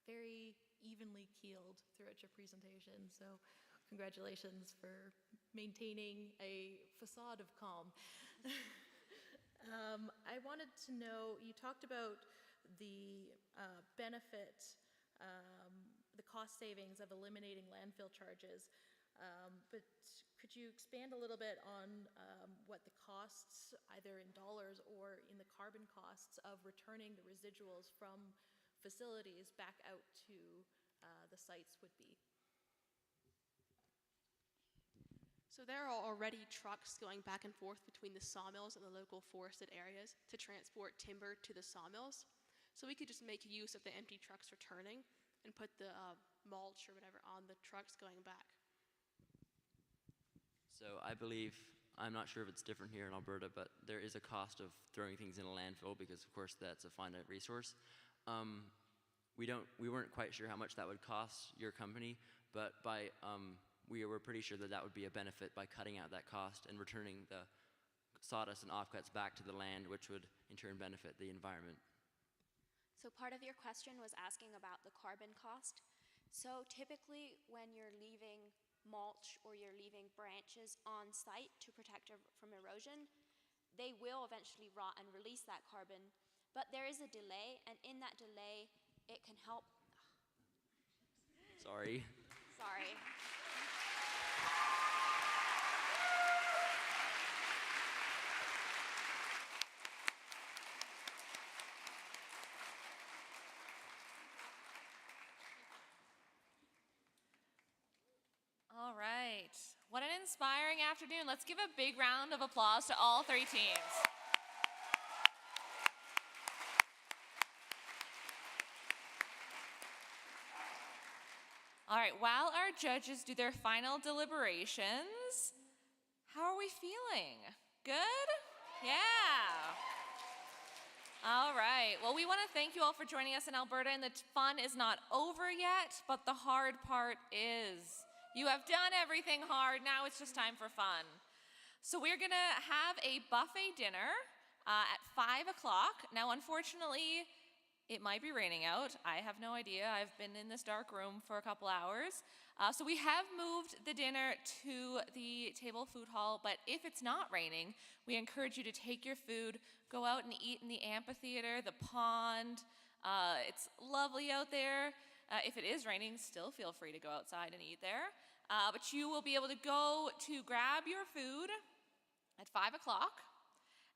very evenly keeled throughout your presentation, so congratulations for maintaining a facade of calm. I wanted to know, you talked about the benefit, the cost savings of eliminating landfill charges, but could you expand a little bit on what the costs, either in dollars or in the carbon costs, of returning the residuals from facilities back out to the sites would be? So there are already trucks going back and forth between the sawmills and the local forested areas to transport timber to the sawmills. So we could just make use of the empty trucks returning and put the mulch or whatever on the trucks going back. So I believe, I'm not sure if it's different here in Alberta, but there is a cost of throwing things in a landfill because, of course, that's a finite resource. We weren't quite sure how much that would cost your company, but we were pretty sure that that would be a benefit by cutting out that cost and returning the sawdust and offcuts back to the land, which would in turn benefit the environment. So part of your question was asking about the carbon cost. So typically when you're leaving mulch or you're leaving branches on site to protect from erosion, they will eventually rot and release that carbon. But there is a delay, and in that delay, it can help. Sorry. Sorry. All right. What an inspiring afternoon. Let's give a big round of applause to all three teams. All right, while our judges do their final deliberations, how are we feeling? Good? Yeah. All right. Well, we want to thank you all for joining us in Alberta, and the fun is not over yet, but the hard part is. You have done everything hard. Now it's just time for fun. So we're going to have a buffet dinner at 5 o'clock. Now, unfortunately, it might be raining out. I have no idea. I've been in this dark room for a couple hours. So we have moved the dinner to the table food hall, but if it's not raining, we encourage you to take your food, go out and eat in the amphitheater, the pond. It's lovely out there. If it is raining, still feel free to go outside and eat there. But you will be able to go to grab your food at 5 o'clock.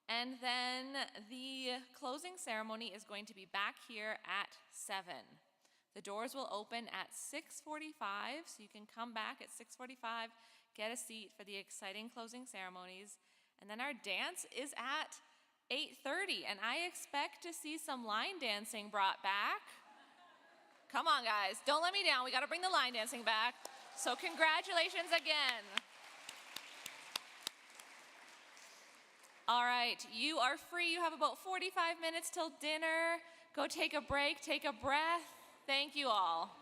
And then the closing ceremony is going to be back here at 7. The doors will open at 6:45, so you can come back at 6:45, get a seat for the exciting closing ceremonies. And then our dance is at 8:30, and I expect to see some line dancing brought back. Come on, guys, don't let me down. We got to bring the line dancing back. So congratulations again. All right, you are free. You have about 45 minutes till dinner. Go take a break, take a breath. Thank you all.